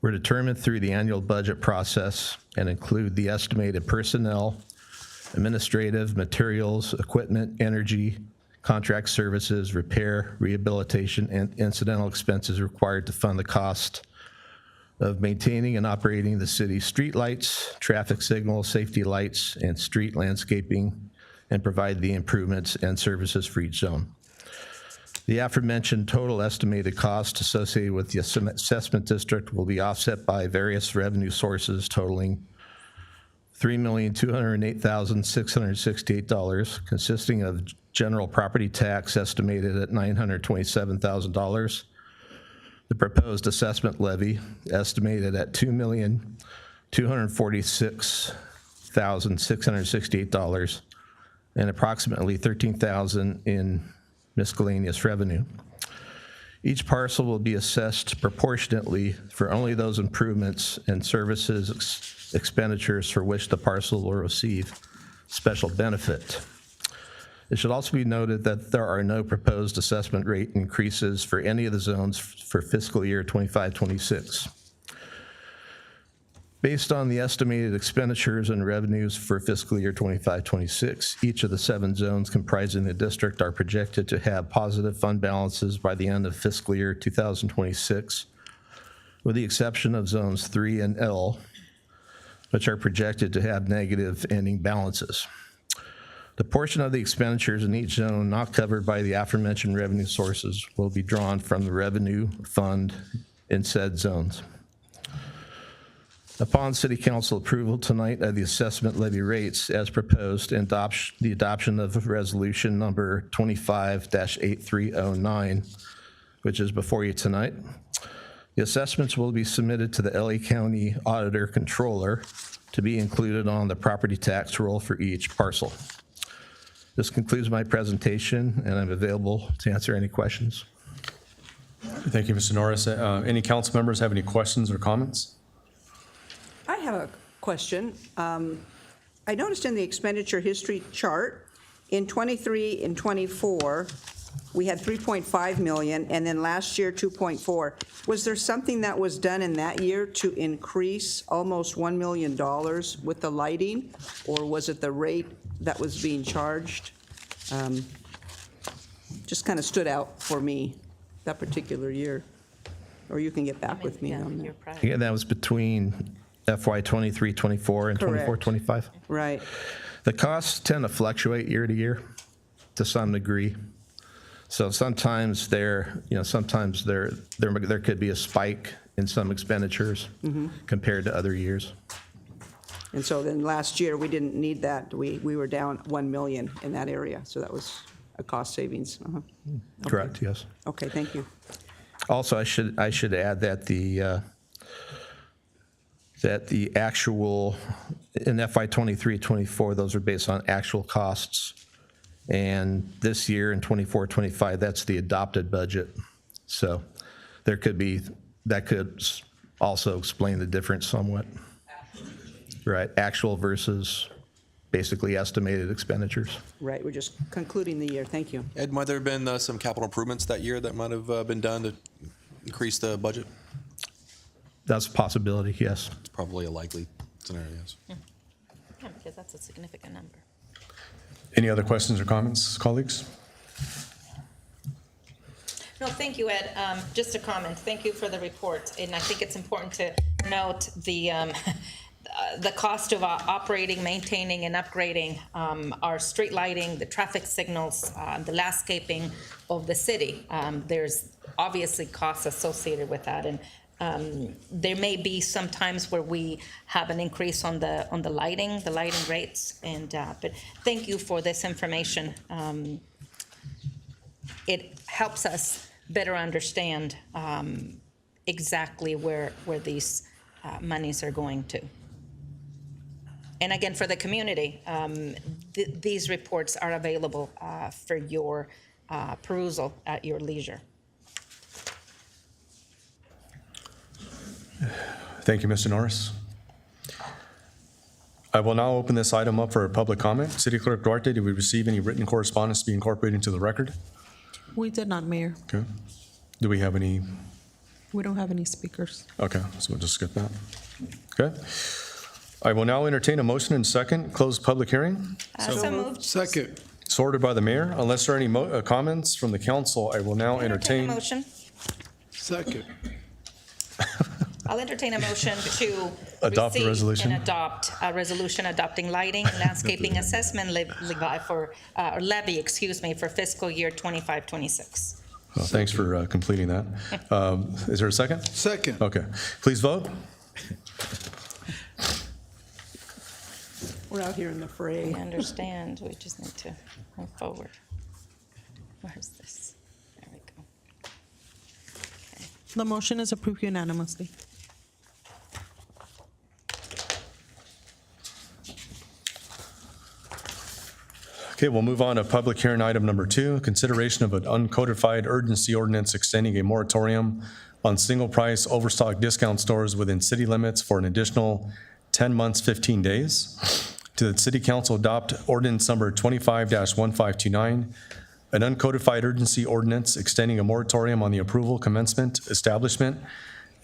Speaker 17: were determined through the annual budget process and include the estimated personnel, administrative, materials, equipment, energy, contract services, repair, rehabilitation, and incidental expenses required to fund the cost of maintaining and operating the city's street lights, traffic signals, safety lights, and street landscaping, and provide the improvements and services for each zone. The aforementioned total estimated cost associated with the assessment district will be offset by various revenue sources totaling $3,208,668, consisting of general property tax estimated at $927,000, the proposed assessment levy estimated at $2,246,668, and approximately $13,000 in miscellaneous revenue. Each parcel will be assessed proportionately for only those improvements and services expenditures for which the parcel will receive special benefit. It should also be noted that there are no proposed assessment rate increases for any of the zones for fiscal year 25-26. Based on the estimated expenditures and revenues for fiscal year 25-26, each of the 7 zones comprising the district are projected to have positive fund balances by the end of fiscal year 2026, with the exception of zones 3 and L, which are projected to have negative ending balances. The portion of the expenditures in each zone not covered by the aforementioned revenue sources will be drawn from the revenue fund in said zones. Upon City Council approval tonight of the assessment levy rates as proposed and the adoption of Resolution Number 25-8309, which is before you tonight, the assessments will be submitted to the LA County Auditor Controller to be included on the property tax roll for each parcel. This concludes my presentation, and I'm available to answer any questions.
Speaker 1: Thank you, Mr. Norris. Any council members have any questions or comments?
Speaker 3: I have a question. I noticed in the expenditure history chart, in 23 and 24, we had 3.5 million, and then last year, 2.4. Was there something that was done in that year to increase almost $1 million with the lighting, or was it the rate that was being charged? Just kind of stood out for me that particular year. Or you can get back with me on that.
Speaker 17: Yeah, that was between FY 23-24 and
Speaker 3: Correct.
Speaker 17: 24-25.
Speaker 3: Right.
Speaker 17: The costs tend to fluctuate year to year to some degree. So sometimes there could be a spike in some expenditures compared to other years.
Speaker 3: And so then last year, we didn't need that. We were down 1 million in that area, so that was a cost savings.
Speaker 17: Correct, yes.
Speaker 3: Okay, thank you.
Speaker 17: Also, I should add that the actual, in FY 23-24, those are based on actual costs. And this year in 24-25, that's the adopted budget. So that could also explain the difference somewhat. Right, actual versus basically estimated expenditures.
Speaker 3: Right, we're just concluding the year. Thank you.
Speaker 15: Ed, might there have been some capital improvements that year that might have been done to increase the budget?
Speaker 17: That's a possibility, yes.
Speaker 15: It's probably a likely scenario, yes.
Speaker 9: Yeah, because that's a significant number.
Speaker 1: Any other questions or comments, colleagues?
Speaker 9: No, thank you, Ed. Just a comment. Thank you for the report. And I think it's important to note the cost of operating, maintaining, and upgrading our street lighting, the traffic signals, the landscaping of the city. There's obviously costs associated with that, and there may be some times where we have an increase on the lighting rates. And but thank you for this information. It helps us better understand exactly where these monies are going to. And again, for the community, these reports are available for your perusal at your leisure.
Speaker 1: Thank you, Mr. Norris. I will now open this item up for public comment. City Clerk Duarte, did we receive any written correspondence to be incorporated into the record?
Speaker 2: We did not, Mayor.
Speaker 1: Okay. Do we have any?
Speaker 2: We don't have any speakers.
Speaker 1: Okay, so we'll just skip that. Okay. I will now entertain a motion and second, close public hearing.
Speaker 9: So moved.
Speaker 4: Second.
Speaker 1: So ordered by the mayor. Unless there are any comments from the council, I will now
Speaker 9: Entertain
Speaker 1: entertain.
Speaker 9: a motion.
Speaker 4: Second.
Speaker 9: I'll entertain a motion to
Speaker 1: Adopt the
Speaker 9: receive
Speaker 1: resolution.
Speaker 9: and adopt a resolution adopting lighting and landscaping assessment levy, excuse me, for fiscal year 25-26.
Speaker 1: Well, thanks for completing that. Is there a second?
Speaker 4: Second.
Speaker 1: Okay. Please vote.
Speaker 3: We're out here in the fray.
Speaker 9: We understand. We just need to move forward. Where's this? There we go.
Speaker 2: The motion is approved unanimously.
Speaker 1: Okay, we'll move on to public hearing item number 2, consideration of an uncodified urgency ordinance extending a moratorium on single-price overstock discount stores within city limits for an additional 10 months, 15 days. To the City Council adopt ordinance number 25-1529, an uncodified urgency ordinance extending a moratorium on the approval, commencement, establishment,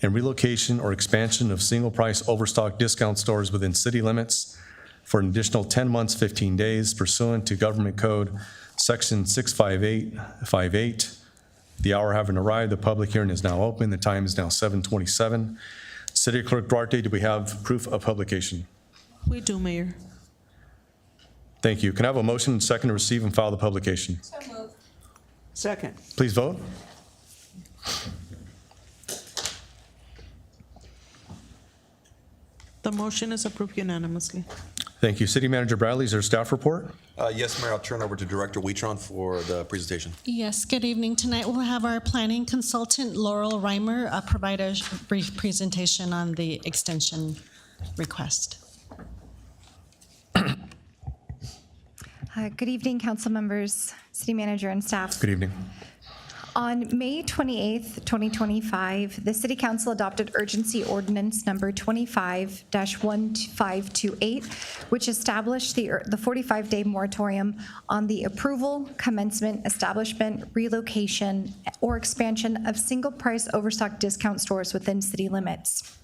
Speaker 1: and relocation or expansion of single-price overstock discount stores within city limits for an additional 10 months, 15 days pursuant to Government Code Section 65858. The hour having arrived, the public hearing is now open. The time is now 7:27. City Clerk Duarte, do we have proof of publication?
Speaker 2: We do, Mayor.
Speaker 1: Thank you. Can I have a motion and second to receive and file the publication?
Speaker 9: So moved.
Speaker 3: Second.
Speaker 1: Please vote.
Speaker 2: The motion is approved unanimously.
Speaker 1: Thank you. City Manager Bradley, is there a staff report?
Speaker 15: Yes, Mayor, I'll turn over to Director Wheatron for the presentation.
Speaker 18: Yes, good evening. Tonight we'll have our planning consultant, Laurel Reimer, provide a brief presentation on the extension request.
Speaker 19: Good evening, council members, city manager, and staff.
Speaker 1: Good evening.
Speaker 19: On May 28th, 2025, the City Council adopted urgency ordinance number 25-1528, which established the 45-day moratorium on the approval, commencement, establishment, relocation, or expansion of single-price overstock discount stores within city limits.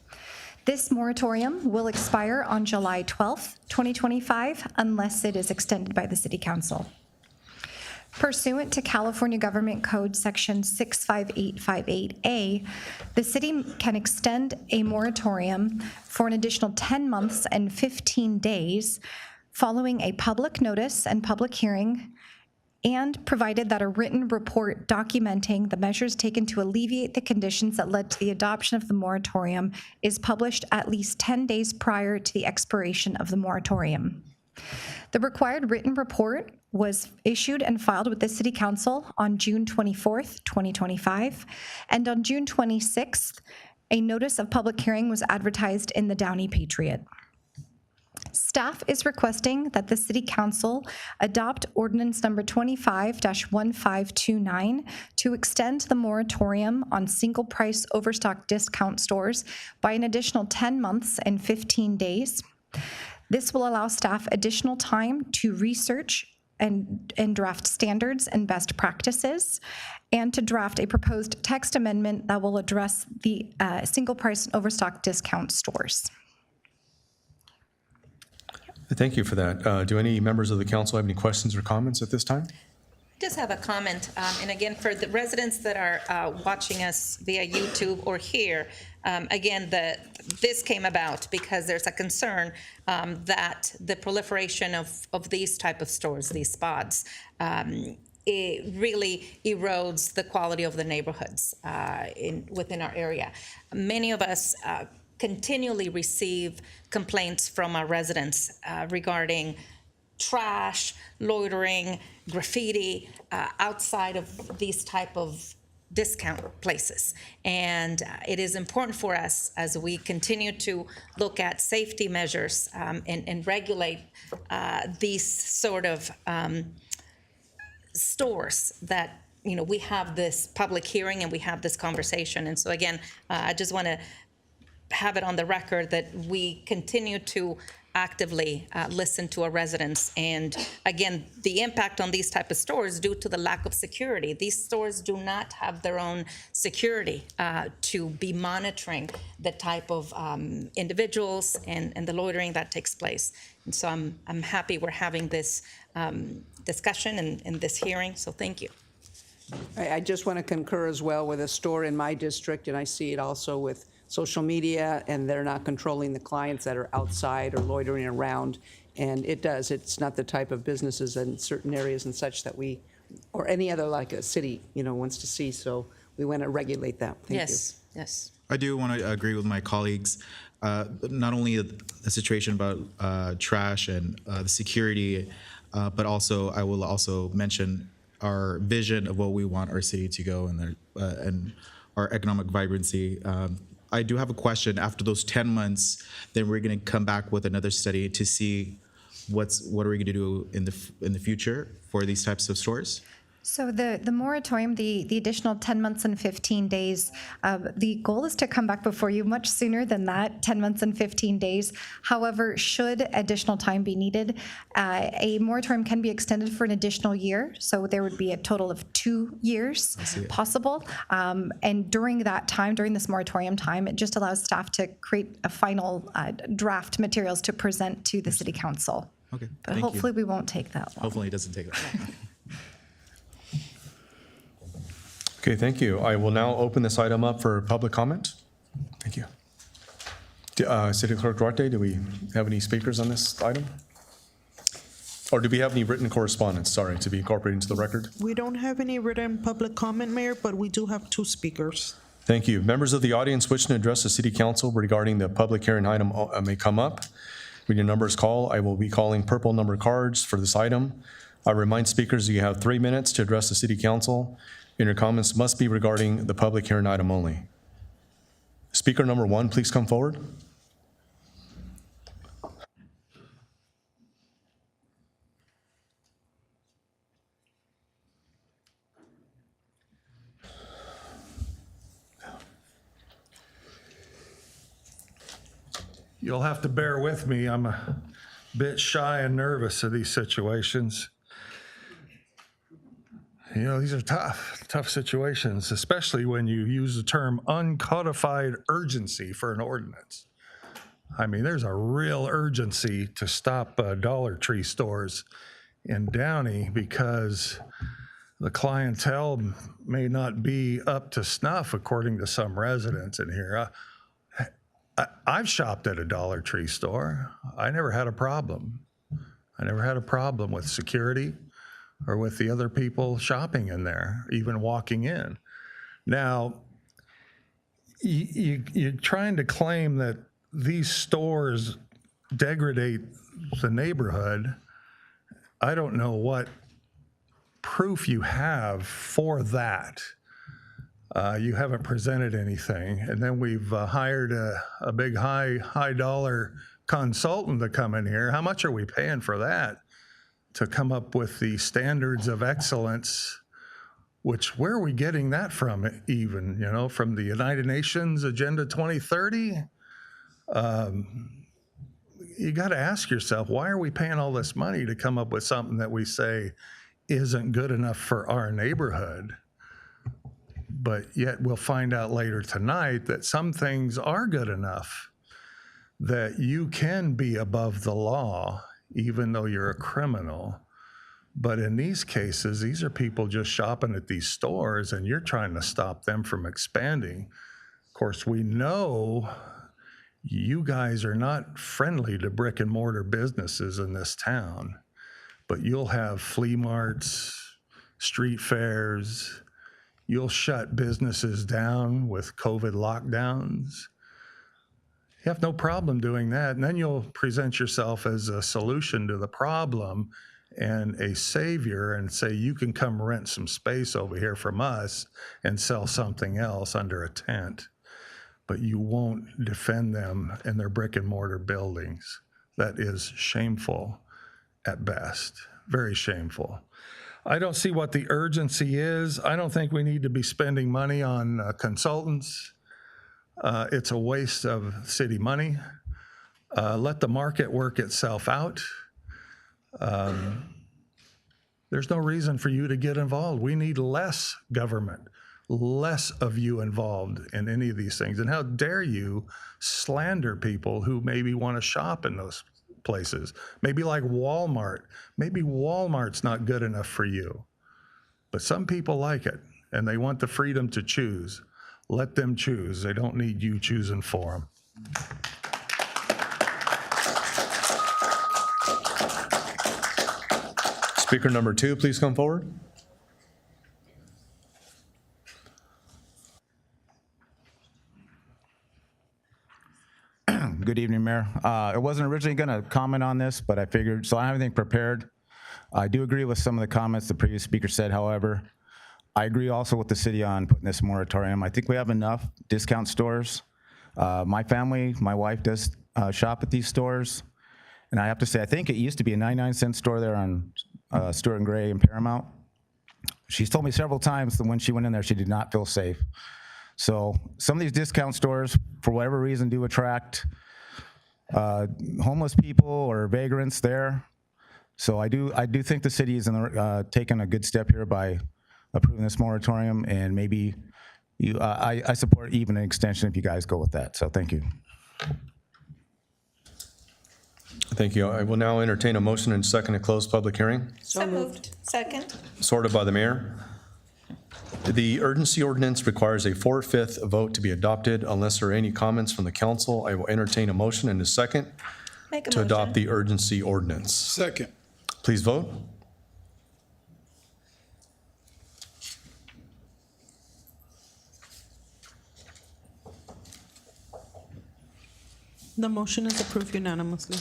Speaker 19: This moratorium will expire on July 12th, 2025, unless it is extended by the City Council. Pursuant to California Government Code Section 65858A, the city can extend a moratorium for an additional 10 months and 15 days following a public notice and public hearing, and provided that a written report documenting the measures taken to alleviate the conditions that led to the adoption of the moratorium is published at least 10 days prior to the expiration of the moratorium. The required written report was issued and filed with the City Council on June 24th, 2025, and on June 26th, a notice of public hearing was advertised in the Downey Patriot. Staff is requesting that the City Council adopt ordinance number 25-1529 to extend the moratorium on single-price overstock discount stores by an additional 10 months and 15 days. This will allow staff additional time to research and draft standards and best practices, and to draft a proposed text amendment that will address the single-price and overstock discount stores.
Speaker 1: Thank you for that. Do any members of the council have any questions or comments at this time?
Speaker 9: Just have a comment, and again, for the residents that are watching us via YouTube or here, again, this came about because there's a concern that the proliferation of these type of stores, these spots, it really erodes the quality of the neighborhoods within our area. Many of us continually receive complaints from our residents regarding trash, loitering, graffiti outside of these type of discount places. And it is important for us as we continue to look at safety measures and regulate these sort of stores that, you know, we have this public hearing and we have this conversation. And so again, I just want to have it on the record that we continue to actively listen to our residents. And again, the impact on these type of stores due to the lack of security. These stores do not have their own security to be monitoring the type of individuals and the loitering that takes place. And so I'm happy we're having this discussion and this hearing, so thank you.
Speaker 3: I just want to concur as well with a store in my district, and I see it also with social media, and they're not controlling the clients that are outside or loitering around. And it's not the type of businesses in certain areas and such that we, or any other like a city, wants to see. So we want to regulate that. Thank you.
Speaker 9: Yes.
Speaker 8: I do want to agree with my colleagues. Not only the situation about trash and the security, but also I will also mention our vision of what we want our city to go and our economic vibrancy. I do have a question. After those 10 months, then we're going to come back with another study to see what are we going to do in the future for these types of stores.
Speaker 19: So the moratorium, the additional 10 months and 15 days, the goal is to come back before you much sooner than that, 10 months and 15 days. However, should additional time be needed, a moratorium can be extended for an additional year. So there would be a total of 2 years possible. And during that time, during this moratorium time, it just allows staff to create a final draft materials to present to the City Council.
Speaker 8: Okay,
Speaker 19: but hopefully we won't take that long.
Speaker 8: Hopefully it doesn't take that long.
Speaker 1: Okay, thank you. I will now open this item up for public comment. Thank you. City Clerk Duarte, do we have any speakers on this item? Or do we have any written correspondence, sorry, to be incorporated into the record?
Speaker 2: We don't have any written public comment, Mayor, but we do have 2 speakers.
Speaker 1: Thank you. Members of the audience wishing to address the city council regarding the public hearing item may come up. When your number is called, I will be calling purple number cards for this item. I remind speakers you have 3 minutes to address the city council, and your comments must be regarding the public hearing item only. Speaker number 1, please come forward.
Speaker 20: You'll have to bear with me. I'm a bit shy and nervous of these situations. You know, these are tough situations, especially when you use the term uncodified urgency for an ordinance. I mean, there's a real urgency to stop Dollar Tree stores in Downey because the clientele may not be up to snuff, according to some residents in here. I've shopped at a Dollar Tree store. I never had a problem. I never had a problem with security or with the other people shopping in there, even walking in. Now, you're trying to claim that these stores degrade the neighborhood. I don't know what proof you have for that. You haven't presented anything. And then we've hired a big high dollar consultant to come in here. How much are we paying for that to come up with the standards of excellence? Which, where are we getting that from even, you know, from the United Nations Agenda 2030? You got to ask yourself, why are we paying all this money to come up with something that we say isn't good enough for our neighborhood? But yet we'll find out later tonight that some things are good enough that you can be above the law, even though you're a criminal. But in these cases, these are people just shopping at these stores, and you're trying to stop them from expanding. Of course, we know you guys are not friendly to brick and mortar businesses in this town, but you'll have flea marts, street fairs. You'll shut businesses down with COVID lockdowns. You have no problem doing that. And then you'll present yourself as a solution to the problem and a savior and say, you can come rent some space over here from us and sell something else under a tent. But you won't defend them in their brick and mortar buildings. That is shameful at best, very shameful. I don't see what the urgency is. I don't think we need to be spending money on consultants. It's a waste of city money. Let the market work itself out. There's no reason for you to get involved. We need less government, less of you involved in any of these things. And how dare you slander people who maybe want to shop in those places, maybe like Walmart. Maybe Walmart's not good enough for you, but some people like it and they want the freedom to choose. Let them choose. They don't need you choosing for them.
Speaker 1: Speaker number 2, please come forward.
Speaker 21: Good evening, Mayor. I wasn't originally going to comment on this, but I figured, so I don't have anything prepared. I do agree with some of the comments the previous speaker said. However, I agree also with the city on putting this moratorium. I think we have enough discount stores. My family, my wife does shop at these stores. And I have to say, I think it used to be a 99-cent store there on Stewart and Gray and Paramount. She's told me several times that when she went in there, she did not feel safe. So some of these discount stores, for whatever reason, do attract homeless people or vagrants there. So I do think the city is taking a good step here by approving this moratorium, and maybe I support even an extension if you guys go with that. So thank you.
Speaker 1: Thank you. I will now entertain a motion and second to close public hearing.
Speaker 11: So moved. Second.
Speaker 1: Sorted by the mayor. The urgency ordinance requires a 4/5 vote to be adopted. Unless there are any comments from the council, I will entertain a motion and a second to adopt the urgency ordinance.
Speaker 4: Second.
Speaker 1: Please vote.
Speaker 2: The motion is approved unanimously.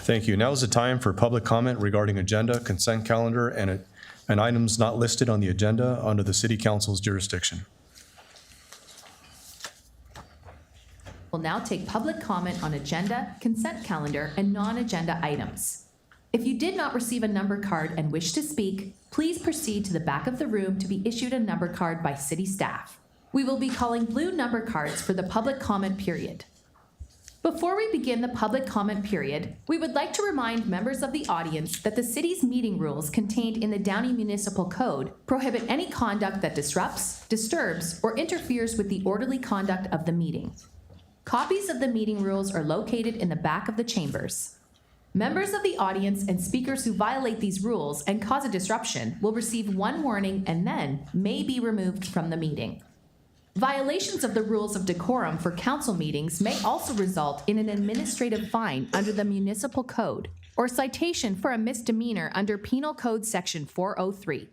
Speaker 1: Thank you. Now is the time for public comment regarding agenda, consent calendar, and items not listed on the agenda under the City Council's jurisdiction.
Speaker 5: We'll now take public comment on agenda, consent calendar, and non-agenda items. If you did not receive a number card and wish to speak, please proceed to the back of the room to be issued a number card by city staff. We will be calling blue number cards for the public comment period. Before we begin the public comment period, we would like to remind members of the audience that the city's meeting rules contained in the Downey Municipal Code prohibit any conduct that disrupts, disturbs, or interferes with the orderly conduct of the meeting. Copies of the meeting rules are located in the back of the chambers. Members of the audience and speakers who violate these rules and cause a disruption will receive one warning and then may be removed from the meeting. Violations of the rules of decorum for council meetings may also result in an administrative fine under the municipal code or citation for a misdemeanor under Penal Code Section 403.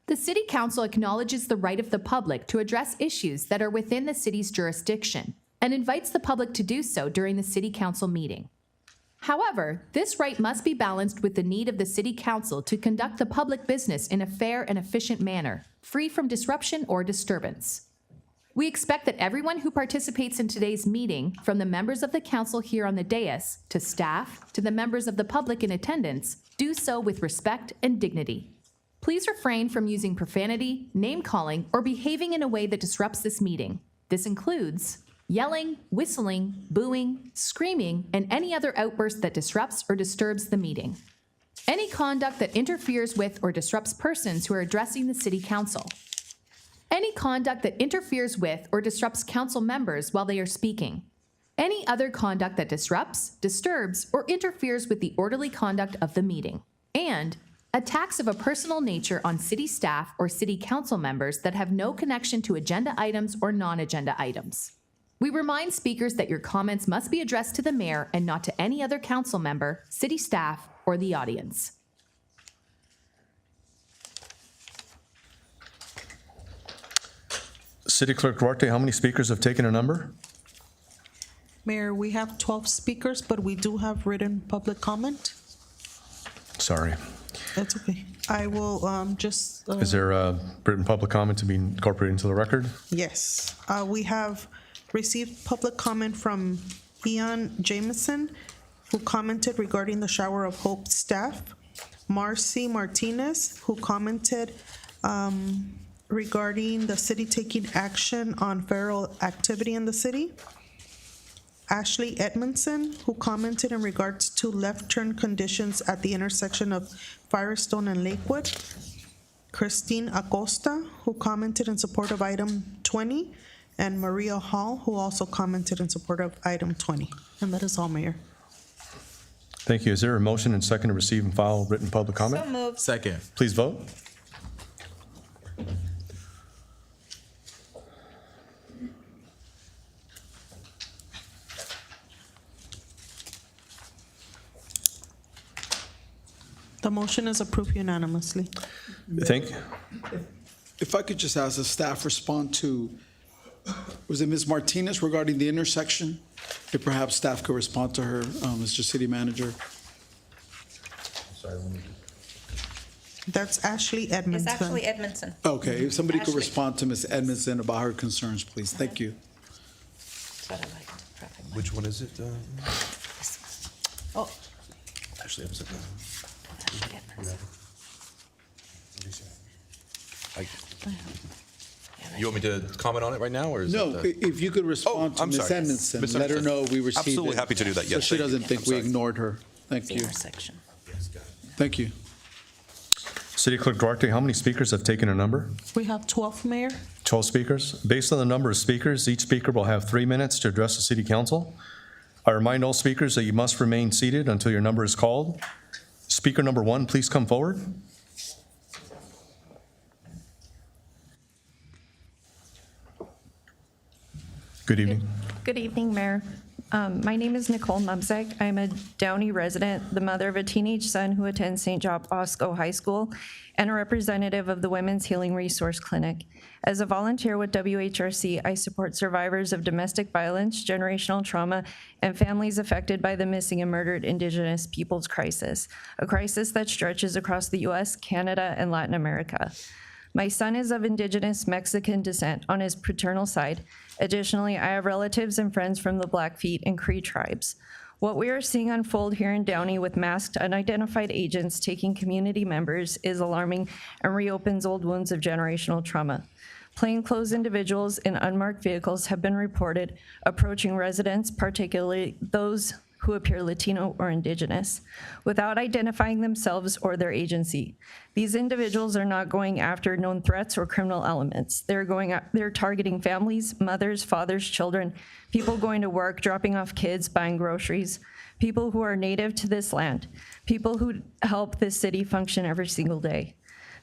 Speaker 5: The City Council acknowledges the right of the public to address issues that are within the city's jurisdiction and invites the public to do so during the City Council meeting. However, this right must be balanced with the need of the City Council to conduct the public business in a fair and efficient manner, free from disruption or disturbance. We expect that everyone who participates in today's meeting, from the members of the council here on the dais, to staff, to the members of the public in attendance, do so with respect and dignity. Please refrain from using profanity, name-calling, or behaving in a way that disrupts this meeting. This includes yelling, whistling, booing, screaming, and any other outburst that disrupts or disturbs the meeting. Any conduct that interferes with or disrupts persons who are addressing the City Council. Any conduct that interferes with or disrupts council members while they are speaking. Any other conduct that disrupts, disturbs, or interferes with the orderly conduct of the meeting. And attacks of a personal nature on city staff or city council members that have no connection to agenda items or non-agenda items. We remind speakers that your comments must be addressed to the mayor and not to any other council member, city staff, or the audience.
Speaker 1: City Clerk Duarte, how many speakers have taken a number?
Speaker 2: Mayor, we have 12 speakers, but we do have written public comment.
Speaker 1: Sorry.
Speaker 2: That's okay. I will just.
Speaker 1: Is there a written public comment to be incorporated into the record?
Speaker 2: Yes. We have received public comment from Ian Jameson, who commented regarding the Shower of Hope staff. Marcy Martinez, who commented regarding the city taking action on feral activity in the city. Ashley Edmondson, who commented in regards to left turn conditions at the intersection of Firestone and Lakewood. Christine Acosta, who commented in support of item 20. And Maria Hall, who also commented in support of item 20. And that is all, Mayor.
Speaker 1: Thank you. Is there a motion and second to receive and file written public comment?
Speaker 9: So moved.
Speaker 8: Second.
Speaker 1: Please vote.
Speaker 2: The motion is approved unanimously.
Speaker 1: Thank you.
Speaker 4: If I could just ask the staff respond to, was it Ms. Martinez regarding the intersection? If perhaps staff could respond to her, Mr. City Manager.
Speaker 1: Sorry.
Speaker 2: That's Ashley Edmondson.
Speaker 9: It's actually Edmondson.
Speaker 4: Okay, if somebody could
Speaker 9: Ashley.
Speaker 4: respond to Ms. Edmondson about her concerns, please. Thank you.
Speaker 9: That's what I liked. Perfect.
Speaker 7: Which one is it?
Speaker 2: Oh,
Speaker 7: Actually, I'm sorry. You want me to comment on it right now, or is
Speaker 4: No,
Speaker 7: it?
Speaker 4: if you could respond to
Speaker 7: I'm
Speaker 4: Ms.
Speaker 7: sorry.
Speaker 4: Edmondson,
Speaker 7: Ms.
Speaker 4: let her know
Speaker 7: Edmondson.
Speaker 4: we received it.
Speaker 7: Absolutely happy to do that,
Speaker 4: So
Speaker 7: yes,
Speaker 4: she
Speaker 7: thank you.
Speaker 4: doesn't think
Speaker 7: I'm
Speaker 4: we
Speaker 7: sorry.
Speaker 4: ignored her. Thank
Speaker 9: The
Speaker 4: you.
Speaker 9: intersection.
Speaker 4: Thank you.
Speaker 1: City Clerk Duarte, how many speakers have taken a number?
Speaker 2: we have 12, Mayor.
Speaker 1: 12 speakers. Based on the number of speakers, each speaker will have 3 minutes to address the City Council. I remind all speakers that you must remain seated until your number is called. Speaker number 1, please come forward.
Speaker 22: Good evening.
Speaker 19: Good evening, Mayor.
Speaker 6: My name is Nicole Mumsek. I'm a Downey resident, the mother of a teenage son who attends St. John Bosco High School, and a representative of the Women's Healing Resource Clinic. As a volunteer with WHRC, I support survivors of domestic violence, generational trauma, and families affected by the missing and murdered Indigenous peoples crisis, a crisis that stretches across the US, Canada, and Latin America. My son is of Indigenous Mexican descent on his paternal side. Additionally, I have relatives and friends from the Blackfeet and Cree tribes. What we are seeing unfold here in Downey with masked, unidentified agents taking community members is alarming and reopens old wounds of generational trauma. Plainclothes individuals in unmarked vehicles have been reported approaching residents, particularly those who appear Latino or Indigenous, without identifying themselves or their agency. These individuals are not going after known threats or criminal elements. They're targeting families, mothers, fathers, children, people going to work, dropping off kids, buying groceries, people who are native to this land, people who help this city function every single day.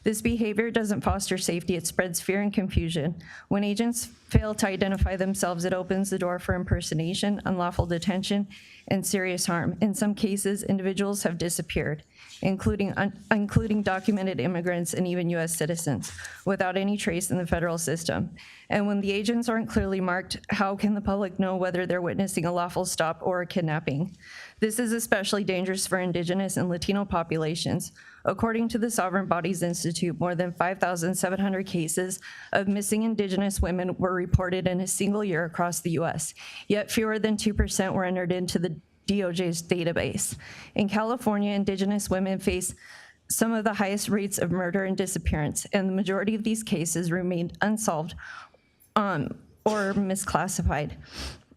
Speaker 6: This behavior doesn't foster safety, it spreads fear and confusion. When agents fail to identify themselves, it opens the door for impersonation, unlawful detention, and serious harm. In some cases, individuals have disappeared, including documented immigrants and even US citizens, without any trace in the federal system. And when the agents aren't clearly marked, how can the public know whether they're witnessing a lawful stop or a kidnapping? This is especially dangerous for Indigenous and Latino populations. According to the Sovereign Bodies Institute, more than 5,700 cases of missing Indigenous women were reported in a single year across the US, yet fewer than 2% were entered into the DOJ's database. In California, Indigenous women face some of the highest rates of murder and disappearance, and the majority of these cases remained unsolved or misclassified.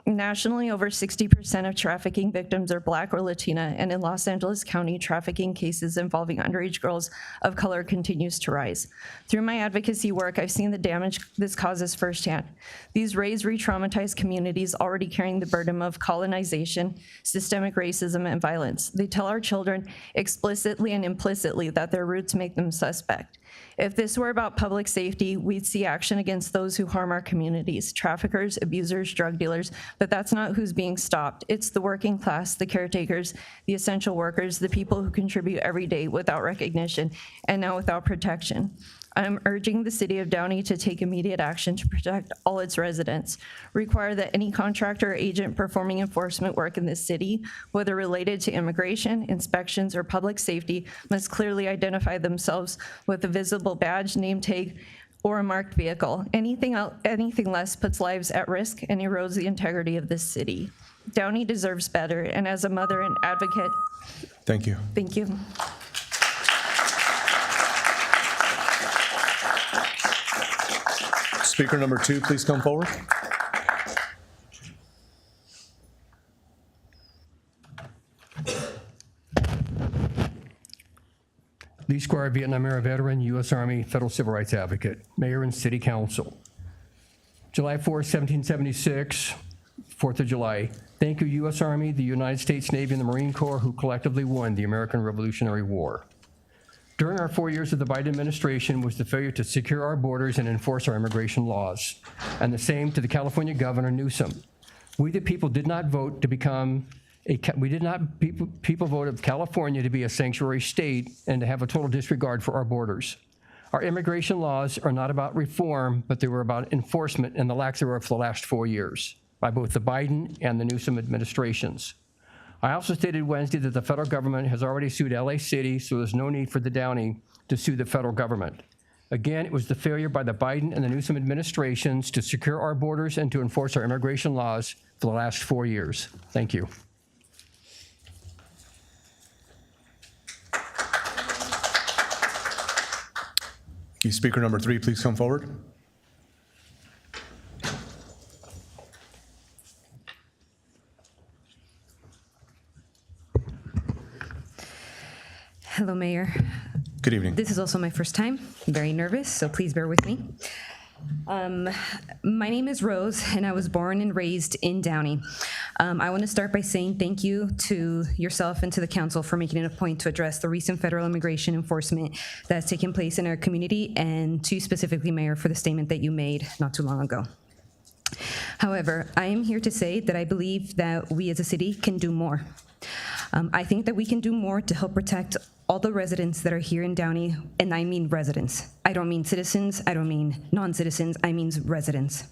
Speaker 6: Nationally, over 60% of trafficking victims are Black or Latina, and in Los Angeles County, trafficking cases involving underage girls of color continues to rise. Through my advocacy work, I've seen the damage this causes firsthand. These raids re-traumatize communities already carrying the burden of colonization, systemic racism, and violence. They tell our children explicitly and implicitly that their roots make them suspect. If this were about public safety, we'd see action against those who harm our communities, traffickers, abusers, drug dealers, but that's not who's being stopped. It's the working class, the caretakers, the essential workers, the people who contribute every day without recognition and now without protection. I'm urging the City of Downey to take immediate action to protect all its residents, require that any contractor or agent performing enforcement work in this city, whether related to immigration, inspections, or public safety, must clearly identify themselves with a visible badge, name tag, or a marked vehicle. Anything less puts lives at risk and erodes the integrity of this city. Downey deserves better, and as a mother and advocate,
Speaker 1: Thank you.
Speaker 6: thank you.
Speaker 1: Speaker number 2, please come forward.
Speaker 22: Lee Squire, Vietnam era veteran, U.S. Army, federal civil rights advocate, mayor and city council. July 4, 1776, 4th of July. Thank you, U.S. Army, the United States Navy, and the Marine Corps, who collectively won the American Revolutionary War. During our 4 years of the Biden administration was the failure to secure our borders and enforce our immigration laws, and the same to the California Governor Newsom. We the people did not vote to become people voted California to be a sanctuary state and to have a total disregard for our borders. Our immigration laws are not about reform, but they were about enforcement and the lack thereof for the last 4 years by both the Biden and the Newsom administrations. I also stated Wednesday that the federal government has already sued LA City, so there's no need for the Downey to sue the federal government. Again, it was the failure by the Biden and the Newsom administrations to secure our borders and to enforce our immigration laws for the last 4 years. Thank you.
Speaker 1: Speaker number 3, please come forward.
Speaker 23: Hello, Mayor.
Speaker 1: Good evening.
Speaker 23: This is also my first time. I'm very nervous, so please bear with me. My name is Rose, and I was born and raised in Downey. I want to start by saying thank you to yourself and to the council for making it a point to address the recent federal immigration enforcement that has taken place in our community, and to you specifically, Mayor, for the statement that you made not too long ago. However, I am here to say that I believe that we as a city can do more. I think that we can do more to help protect all the residents that are here in Downey, and I mean residents. I don't mean citizens, I don't mean non-citizens, I mean residents.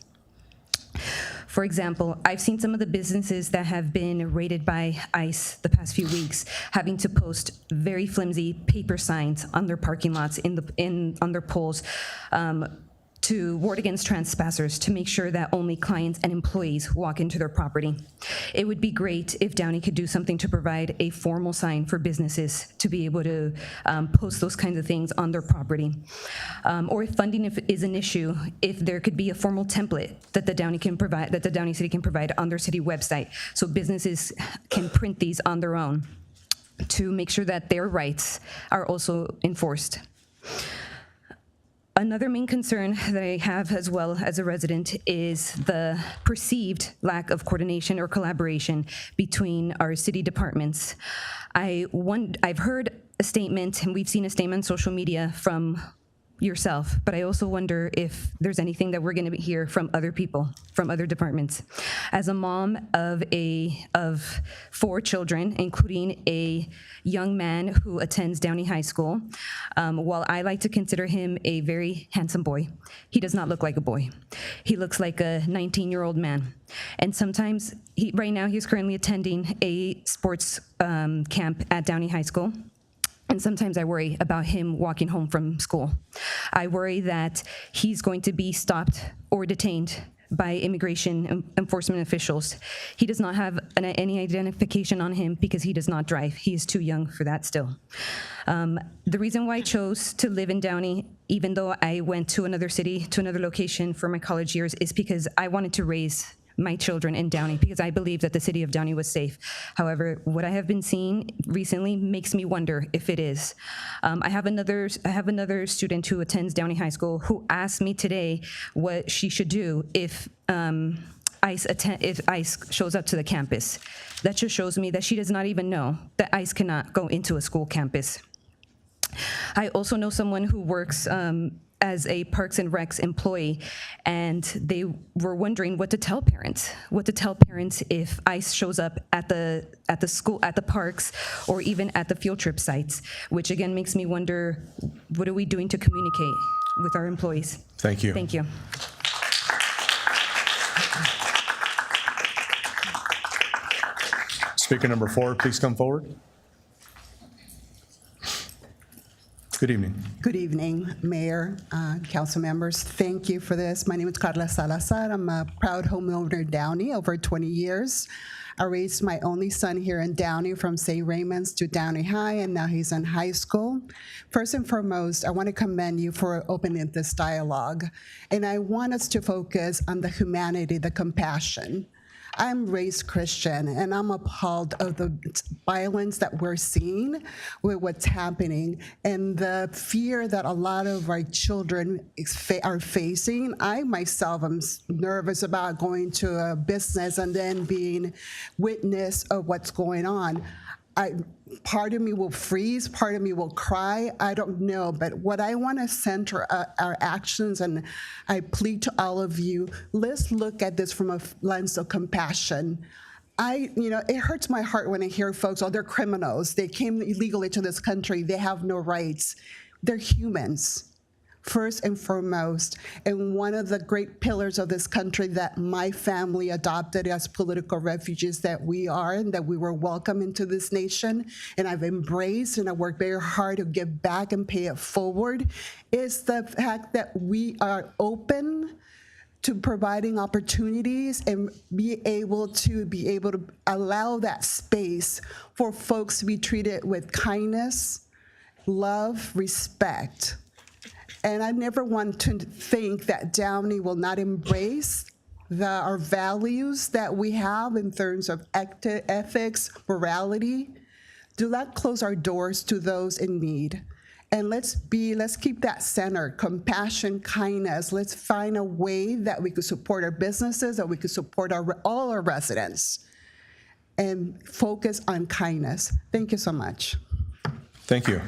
Speaker 23: For example, I've seen some of the businesses that have been raided by ICE the past few weeks having to post very flimsy paper signs on their parking lots, on their poles, to ward against trespassers, to make sure that only clients and employees walk into their property. It would be great if Downey could do something to provide a formal sign for businesses to be able to post those kinds of things on their property. Or if funding is an issue, if there could be a formal template that the Downey can provide, that the Downey City can provide on their city website, so businesses can print these on their own to make sure that their rights are also enforced. Another main concern that I have as well as a resident is the perceived lack of coordination or collaboration between our city departments. I've heard a statement, and we've seen a statement on social media from yourself, but I also wonder if there's anything that we're going to hear from other people, from other departments. As a mom of 4 children, including a young man who attends Downey High School, while I like to consider him a very handsome boy, he does not look like a boy. He looks like a 19-year-old man. And sometimes, right now he's currently attending a sports camp at Downey High School. And sometimes I worry about him walking home from school. I worry that he's going to be stopped or detained by immigration enforcement officials. He does not have any identification on him because he does not drive. He is too young for that still. The reason why I chose to live in Downey, even though I went to another city, to another location for my college years, is because I wanted to raise my children in Downey, because I believe that the city of Downey was safe. However, what I have been seeing recently makes me wonder if it is. I have another student who attends Downey High School who asked me today what she should do if ICE shows up to the campus. That just shows me that she does not even know that ICE cannot go into a school campus. I also know someone who works as a Parks and Recs employee, and they were wondering what to tell parents if ICE shows up at the school, at the parks, or even at the field trip sites, which again makes me wonder, what are we doing to communicate with our employees?
Speaker 1: Thank you.
Speaker 23: Thank you.
Speaker 1: Speaker number 4, please come forward. Good evening.
Speaker 10: Good evening, Mayor, council members. Thank you for this. My name is Carla Salazar. I'm a proud homeowner in Downey over 20 years. I raised my only son here in Downey from St. Raymond's to Downey High, and now he's in high school. First and foremost, I want to commend you for opening this dialogue, and I want us to focus on the humanity, the compassion. I'm raised Christian, and I'm appalled of the violence that we're seeing with what's happening and the fear that a lot of our children are facing. I myself am nervous about going to a business and then being witness of what's going on. Part of me will freeze, part of me will cry, I don't know, but what I want to center our actions, and I plead to all of you, let's look at this from a lens of compassion. It hurts my heart when I hear folks, oh, they're criminals, they came illegally to this country, they have no rights. They're humans, first and foremost, and one of the great pillars of this country that my family adopted as political refugees that we are, and that we were welcome into this nation, and I've embraced and I worked very hard to give back and pay it forward, is the fact that we are open to providing opportunities and be able to allow that space for folks to be treated with kindness, love, respect. And I never want to think that Downey will not embrace our values that we have in terms of ethics, morality. Do not close our doors to those in need. And let's keep that center, compassion, kindness. Let's find a way that we could support our businesses, that we could support all our residents, and focus on kindness. Thank you so much.
Speaker 1: Thank you.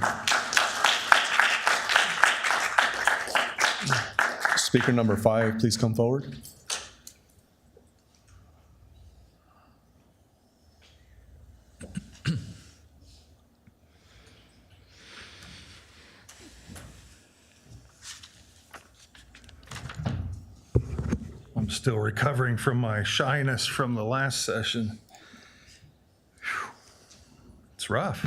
Speaker 1: Speaker number 5, please come forward.
Speaker 20: still recovering from my shyness from the last session. Whew. It's rough.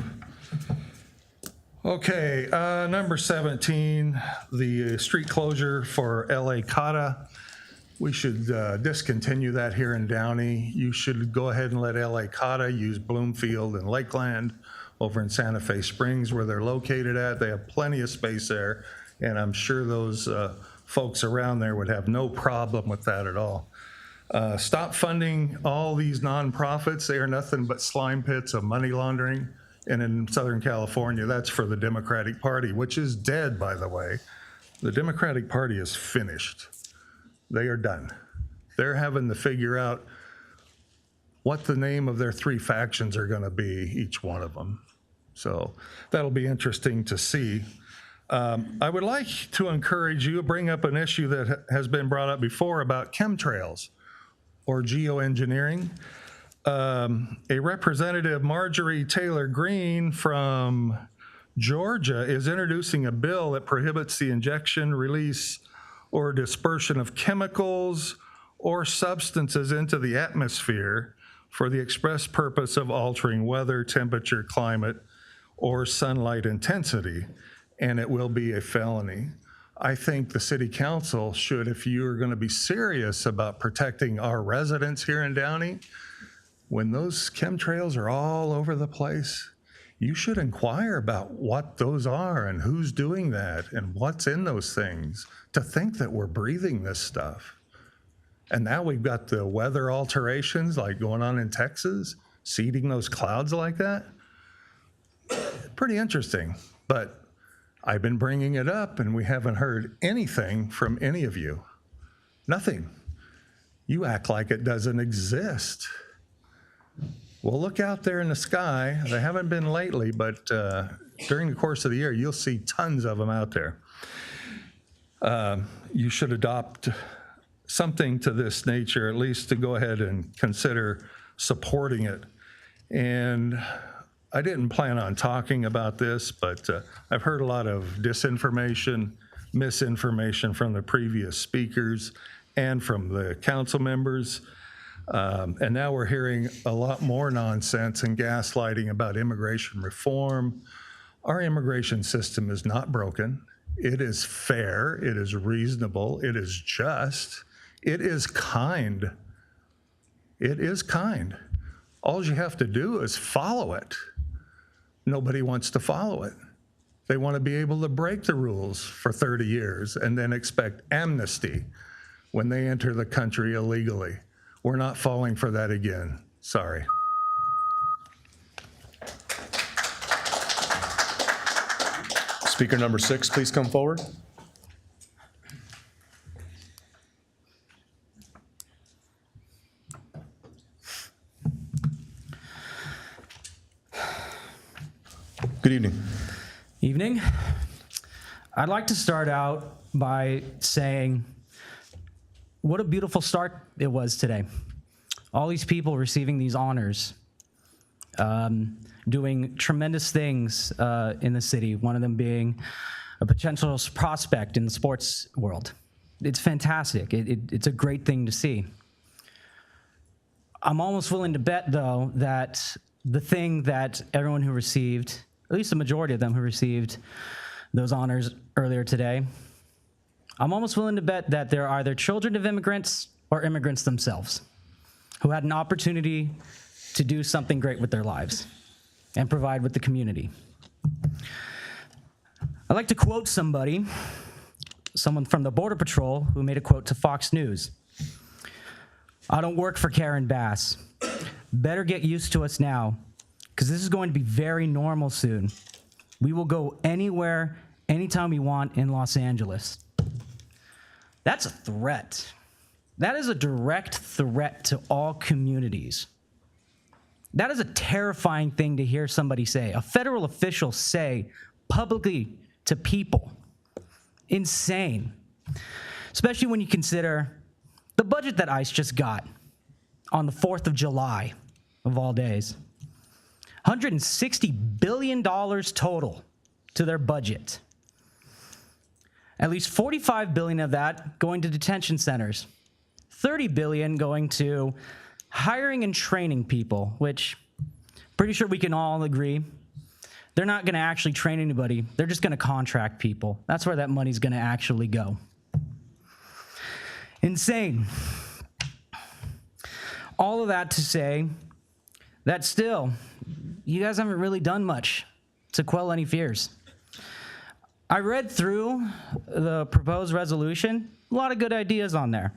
Speaker 20: Okay, number 17, the street closure for LA Cata. We should discontinue that here in Downey. You should go ahead and let LA Cata use Bloomfield and Lakeland over in Santa Fe Springs where they're located at. They have plenty of space there, and I'm sure those folks around there would have no problem with that at all. Stop funding all these nonprofits. They are nothing but slime pits of money laundering. And in Southern California, that's for the Democratic Party, which is dead, by the way. The Democratic Party is finished. They are done. They're having to figure out what the name of their three factions are going to be, each one of them. So that'll be interesting to see. I would like to encourage you to bring up an issue that has been brought up before about chemtrails or geoengineering. A representative, Marjorie Taylor Greene from Georgia, is introducing a bill that prohibits the injection, release, or dispersion of chemicals or substances into the atmosphere for the express purpose of altering weather, temperature, climate, or sunlight intensity, and it will be a felony. I think the city council should, if you are going to be serious about protecting our residents here in Downey, when those chemtrails are all over the place, you should inquire about what those are and who's doing that and what's in those things to think that we're breathing this stuff. And now we've got the weather alterations like going on in Texas, seeding those clouds like that. Pretty interesting, but I've been bringing it up and we haven't heard anything from any of you. Nothing. You act like it doesn't exist. Well, look out there in the sky. They haven't been lately, but during the course of the year, you'll see tons of them out there. You should adopt something to this nature, at least to go ahead and consider supporting it. And I didn't plan on talking about this, but I've heard a lot of disinformation, misinformation from the previous speakers and from the council members. And now we're hearing a lot more nonsense and gaslighting about immigration reform. Our immigration system is not broken. It is fair. It is reasonable. It is just. It is kind. It is kind. All you have to do is follow it. Nobody wants to follow it. They want to be able to break the rules for 30 years and then expect amnesty when they enter the country illegally. We're not falling for that again. Sorry.
Speaker 1: Speaker number 6, please come forward. Good evening.
Speaker 12: Evening. I'd like to start out by saying what a beautiful start it was today. All these people receiving these honors, doing tremendous things in the city, one of them being a potential prospect in the sports world. It's fantastic. It's a great thing to see. I'm almost willing to bet, though, that the thing that everyone who received, at least the majority of them who received those honors earlier today, I'm almost willing to bet that they're either children of immigrants or immigrants themselves who had an opportunity to do something great with their lives and provide with the community. I'd like to quote someone from the Border Patrol who made a quote to Fox News. "I don't work for Karen Bass. Better get used to us now, because this is going to be very normal soon. We will go anywhere, anytime we want in Los Angeles." That's a threat. That is a direct threat to all communities. That is a terrifying thing to hear somebody say, a federal official say publicly to people. Insane. Especially when you consider the budget that ICE just got on the 4th of July, of all days. $160 billion total to their budget. At least $45 billion of that going to detention centers. $30 billion going to hiring and training people, which pretty sure we can all agree they're not going to actually train anybody. They're just going to contract people. That's where that money's going to actually go. Insane. All of that to say that still, you guys haven't really done much to quell any fears. I read through the proposed resolution, a lot of good ideas on there.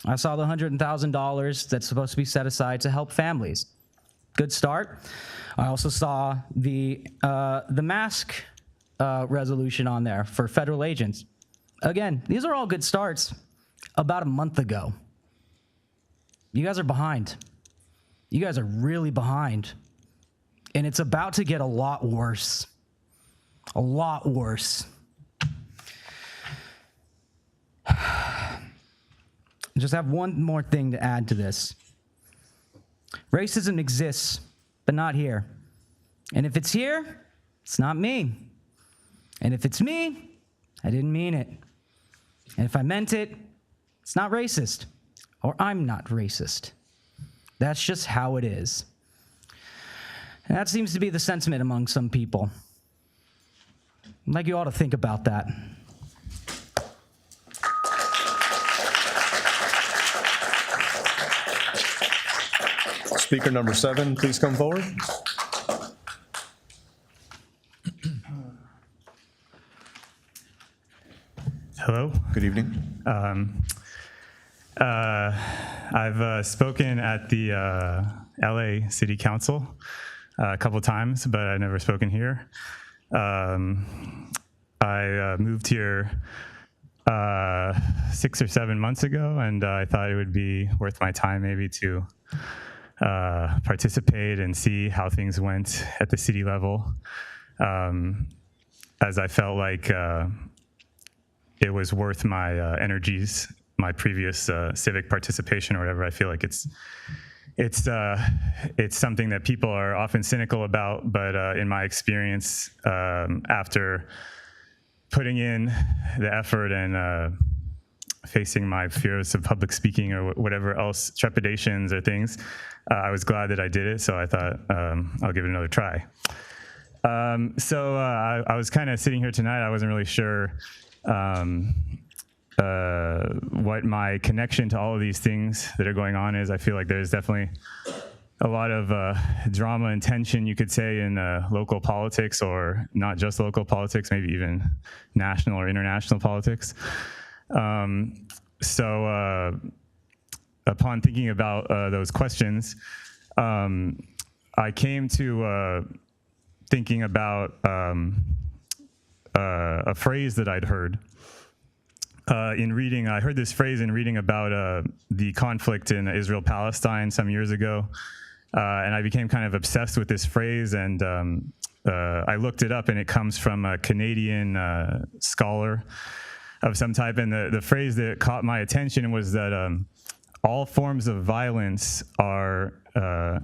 Speaker 12: I saw the $100,000 that's supposed to be set aside to help families. Good start. I also saw the mask resolution on there for federal agents. Again, these are all good starts about a month ago. You guys are behind. You guys are really behind. And it's about to get a lot worse. A lot worse. Just have one more thing to add to this. Racism exists, but not here. And if it's here, it's not me. And if it's me, I didn't mean it. And if I meant it, it's not racist. Or I'm not racist. That's just how it is. And that seems to be the sentiment among some people. I'd like you all to think about that.
Speaker 1: Speaker number 7, please come forward.
Speaker 13: Hello.
Speaker 1: Good evening.
Speaker 13: I've spoken at the LA City Council a couple times, but I've never spoken here. I moved here 6 or 7 months ago, and I thought it would be worth my time maybe to participate and see how things went at the city level, as I felt like it was worth my energies, my previous civic participation or whatever. I feel like it's something that people are often cynical about, but in my experience, after putting in the effort and facing my fears of public speaking or whatever else, trepidations or things, I was glad that I did it, so I thought I'll give it another try. I was kind of sitting here tonight, I wasn't really sure what my connection to all of these things that are going on is. I feel like there's definitely a lot of drama and tension, you could say, in local politics, or not just local politics, maybe even national or international politics. Upon thinking about those questions, I came to thinking about a phrase that I'd heard in reading. I heard this phrase in reading about the conflict in Israel-Palestine some years ago, and I became kind of obsessed with this phrase, and I looked it up, and it comes from a Canadian scholar of some type, and the phrase that caught my attention was that all forms of violence are,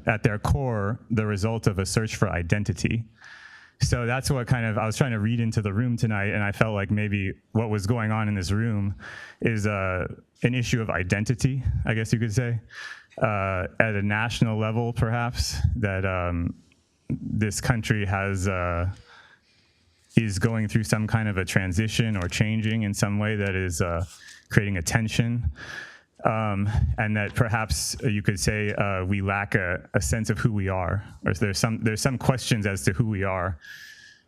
Speaker 13: at their core, the result of a search for identity. So that's what I was trying to read into the room tonight, and I felt like maybe what was going on in this room is an issue of identity, I guess you could say, at a national level, perhaps, that this country is going through some kind of a transition or changing in some way that is creating a tension. And that perhaps you could say we lack a sense of who we are, or there's some questions as to who we are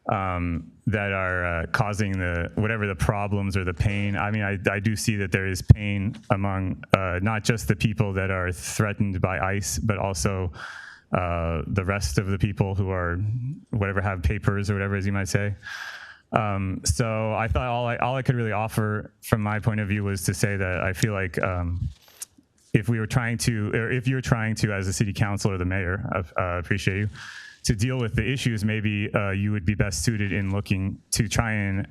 Speaker 13: that are causing whatever the problems or the pain. I mean, I do see that there is pain among not just the people that are threatened by ICE, but also the rest of the people who are have papers or whatever, as you might say. So I thought all I could really offer from my point of view was to say that I feel like if you're trying to, as a city council or the mayor, I appreciate you, to deal with the issues, maybe you would be best suited in looking to try and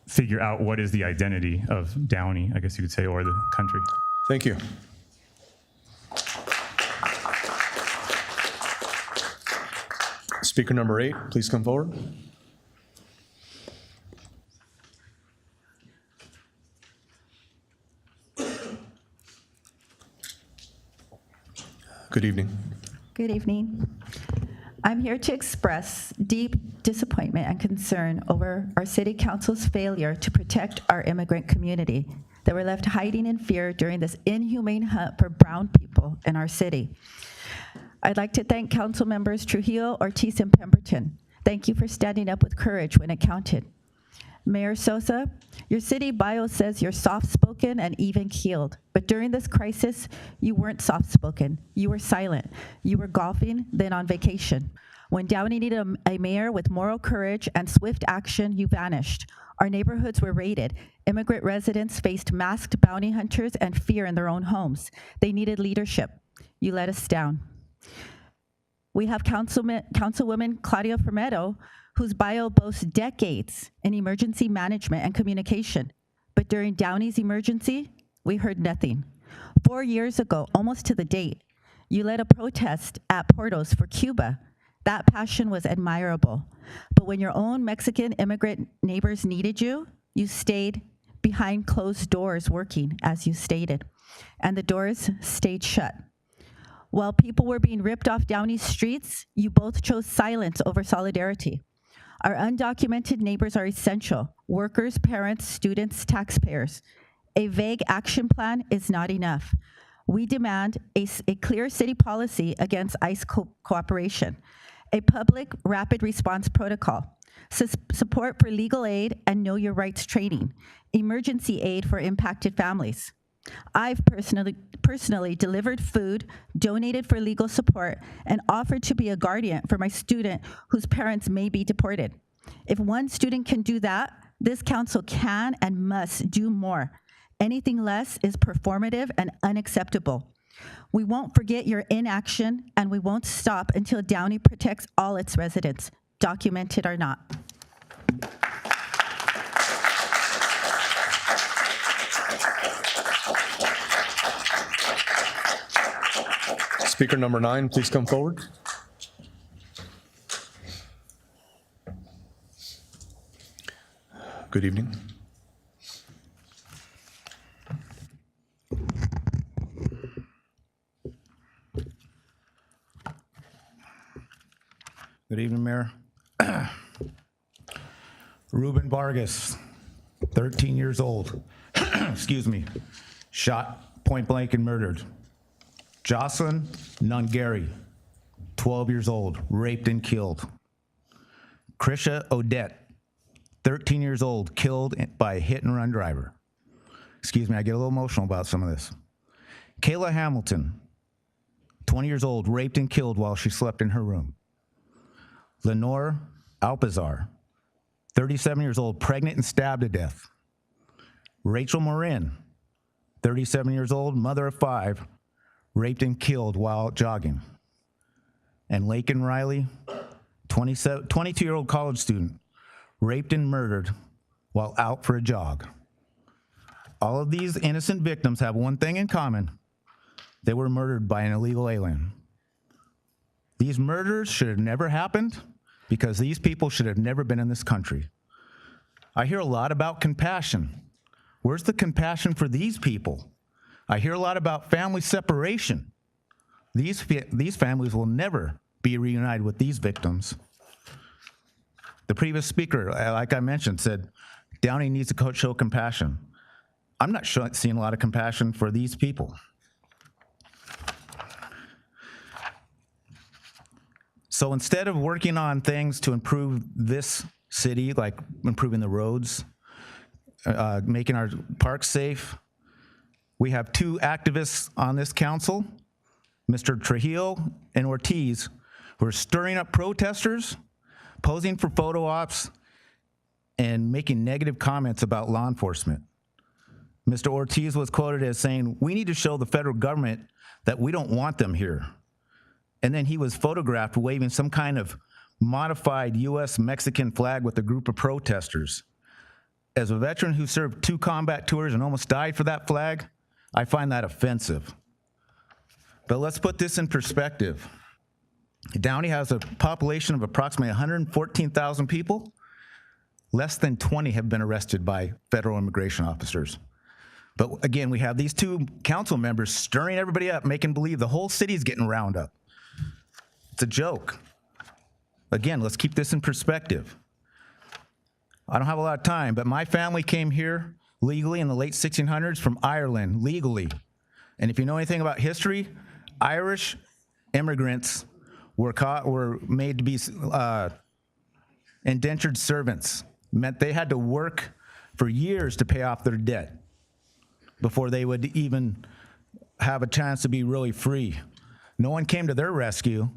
Speaker 13: figure out what is the identity of Downey, I guess you could say, or the country.
Speaker 1: Thank you. Speaker number 8, please come forward. Good evening.
Speaker 14: Good evening. I'm here to express deep disappointment and concern over our City Council's failure to protect our immigrant community that were left hiding in fear during this inhumane hunt for brown people in our city. I'd like to thank Council members Trujillo, Ortiz, and Pemberton. Thank you for standing up with courage when it counted. Mayor Sosa, your city bio says you're soft-spoken and even-keeled, but during this crisis, you weren't soft-spoken. You were silent. You were golfing, then on vacation. When Downey needed a mayor with moral courage and swift action, you vanished. Our neighborhoods were raided. Immigrant residents faced masked bounty hunters and fear in their own homes. They needed leadership. You let us down. We have Councilwoman Claudia Fermetto, whose bio boasts decades in emergency management and communication. But during Downey's emergency, we heard nothing. 4 years ago, almost to the date, you led a protest at Portos for Cuba. That passion was admirable. But when your own Mexican immigrant neighbors needed you, you stayed behind closed doors working, as you stated. And the doors stayed shut. While people were being ripped off Downey's streets, you both chose silence over solidarity. Our undocumented neighbors are essential: workers, parents, students, taxpayers. A vague action plan is not enough. We demand a clear city policy against ICE cooperation, a public rapid response protocol, support for legal aid and know your rights training, emergency aid for impacted families. I've personally delivered food, donated for legal support, and offered to be a guardian for my student whose parents may be deported. If one student can do that, this council can and must do more. Anything less is performative and unacceptable. We won't forget your inaction, and we won't stop until Downey protects all its residents, documented or not.
Speaker 1: Speaker number 9, please come forward. Good evening.
Speaker 21: Good evening, Mayor. Ruben Vargas, 13 years old, excuse me, shot point blank and murdered. Jocelyn Nungary, 12 years old, raped and killed. Krisha Odette, 13 years old, killed by a hit and run driver. Excuse me, I get a little emotional about some of this. Kayla Hamilton, 20 years old, raped and killed while she slept in her room. Lenore Alpazar, 37 years old, pregnant and stabbed to death. Rachel Morin, 37 years old, mother of 5, raped and killed while out jogging. And Laken Riley, 22-year-old college student, raped and murdered while out for a jog. All of these innocent victims have one thing in common: they were murdered by an illegal alien. These murders should have never happened because these people should have never been in this country. I hear a lot about compassion. Where's the compassion for these people? I hear a lot about family separation. These families will never be reunited with these victims. The previous speaker, like I mentioned, said Downey needs to show compassion. I'm not seeing a lot of compassion for these people. So instead of working on things to improve this city, like improving the roads, making our parks safe, we have 2 activists on this council, Mr. Trujillo and Ortiz, who are stirring up protesters, posing for photo ops, and making negative comments about law enforcement. Mr. Ortiz was quoted as saying, "We need to show the federal government that we don't want them here." And then he was photographed waving some kind of modified US-Mexican flag with a group of protesters. As a veteran who served 2 combat tours and almost died for that flag, I find that offensive. But let's put this in perspective. Downey has a population of approximately 114,000 people. Less than 20 have been arrested by federal immigration officers. But again, we have these two council members stirring everybody up, making believe the whole city's getting round up. It's a joke. Again, let's keep this in perspective. I don't have a lot of time, but my family came here legally in the late 1600s from Ireland, legally. And if you know anything about history, Irish immigrants were made to be indentured servants. Meant they had to work for years to pay off their debt before they would even have a chance to be really free. No one came to their rescue.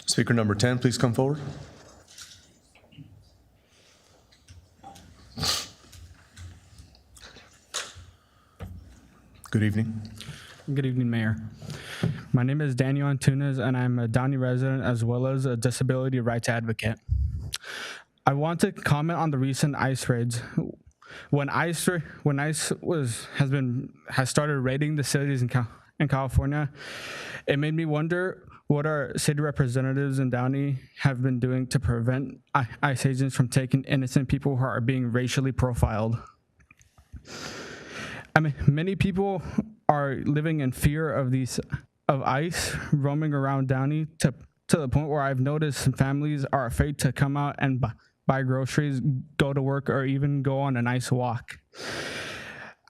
Speaker 1: Speaker number 10, please come forward. Good evening.
Speaker 15: Good evening, Mayor. My name is Daniel Antunes, and I'm a Downey resident as well as a disability rights advocate. I want to comment on the recent ICE raids. When ICE has started raiding the cities in California, it made me wonder what our city representatives in Downey have been doing to prevent ICE agents from taking innocent people who are being racially profiled. I mean, many people are living in fear of ICE roaming around Downey to the point where I've noticed some families are afraid to come out and buy groceries, go to work, or even go on a nice walk.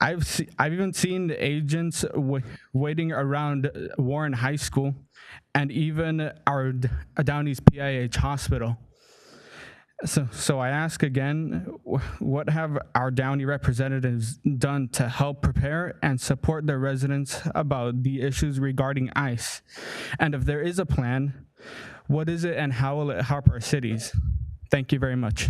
Speaker 15: I've even seen agents waiting around Warren High School and even our Downey's PIH hospital. So I ask again, what have our Downey representatives done to help prepare and support their residents about the issues regarding ICE? And if there is a plan, what is it and how will it help our cities? Thank you very much.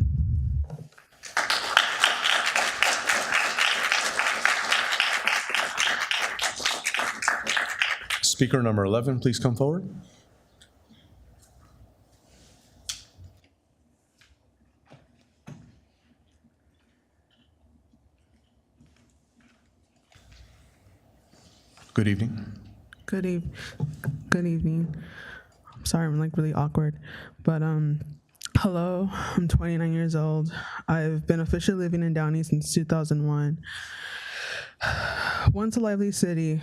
Speaker 1: Speaker number 11, please come forward. Good evening.
Speaker 16: Good evening. I'm sorry, I'm like really awkward, but hello, I'm 29 years old. I've been officially living in Downey since 2001. Once a lively city,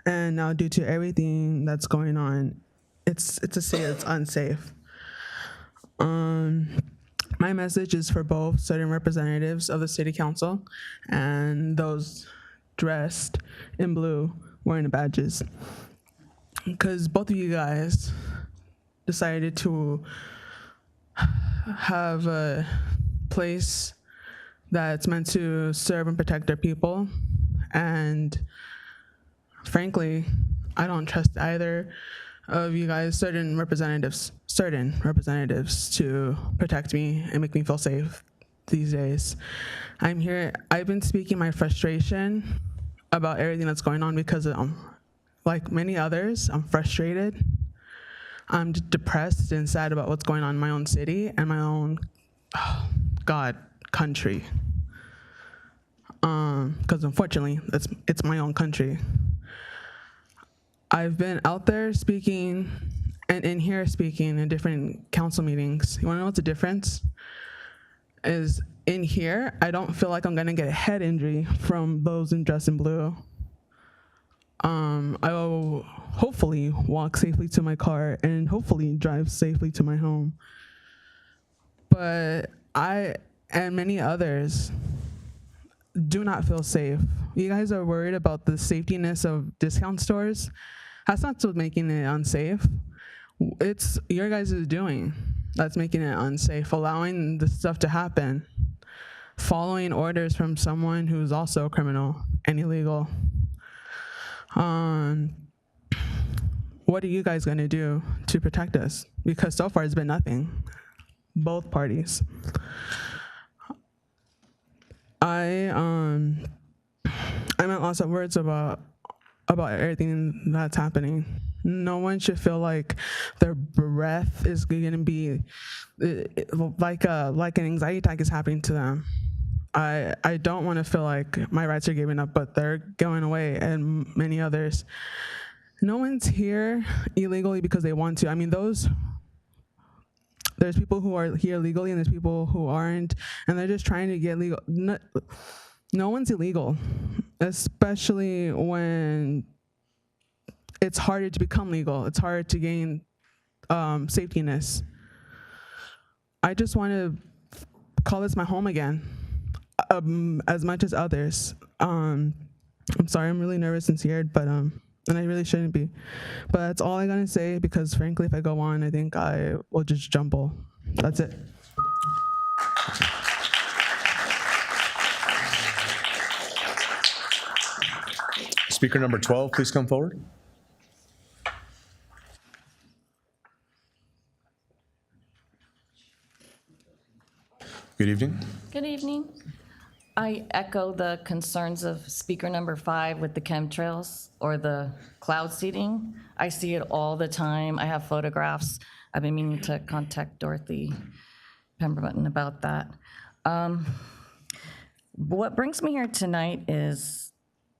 Speaker 16: and now due to everything that's going on, it's a city that's unsafe. My message is for both certain representatives of the city council and those dressed in blue wearing the badges, because both of you guys decided to have a place that's meant to serve and protect their people, and frankly, I don't trust either of you guys, certain representatives to protect me and make me feel safe these days. I'm here, I've been speaking my frustration about everything that's going on because like many others, I'm frustrated. I'm depressed and sad about what's going on in my own city and my own, country. Because unfortunately, it's my own country. I've been out there speaking and in here speaking in different council meetings. You wanna know what's the difference? Is in here, I don't feel like I'm gonna get a head injury from those dressed in blue. I will hopefully walk safely to my car and hopefully drive safely to my home. But I and many others do not feel safe. You guys are worried about the safetiness of discount stores. That's not what's making it unsafe. It's your guys' doing that's making it unsafe, allowing this stuff to happen, following orders from someone who's also a criminal and illegal. What are you guys gonna do to protect us? Because so far it's been nothing, both parties. I'm at loss of words about everything that's happening. No one should feel like their breath is gonna be like an anxiety attack is happening to them. I don't want to feel like my rights are giving up, but they're going away, and many others. no one's here illegally because they want to. I mean, there's people who are here legally and there's people who aren't, and they're just trying to get legal. No one's illegal, especially when it's harder to become legal. It's harder to gain safetiness. I just want to call this my home again, as much as others. I'm sorry, I'm really nervous and scared, but and I really shouldn't be. But that's all I gotta say, because frankly, if I go on, I think I will just jumble. That's it.
Speaker 1: Speaker number 12, please come forward. Good evening.
Speaker 3: Good evening. I echo the concerns of speaker number 5 with the chemtrails or the cloud seeding. I see it all the time. I have photographs. I've been meaning to contact Dorothy Pemberton about that. What brings me here tonight is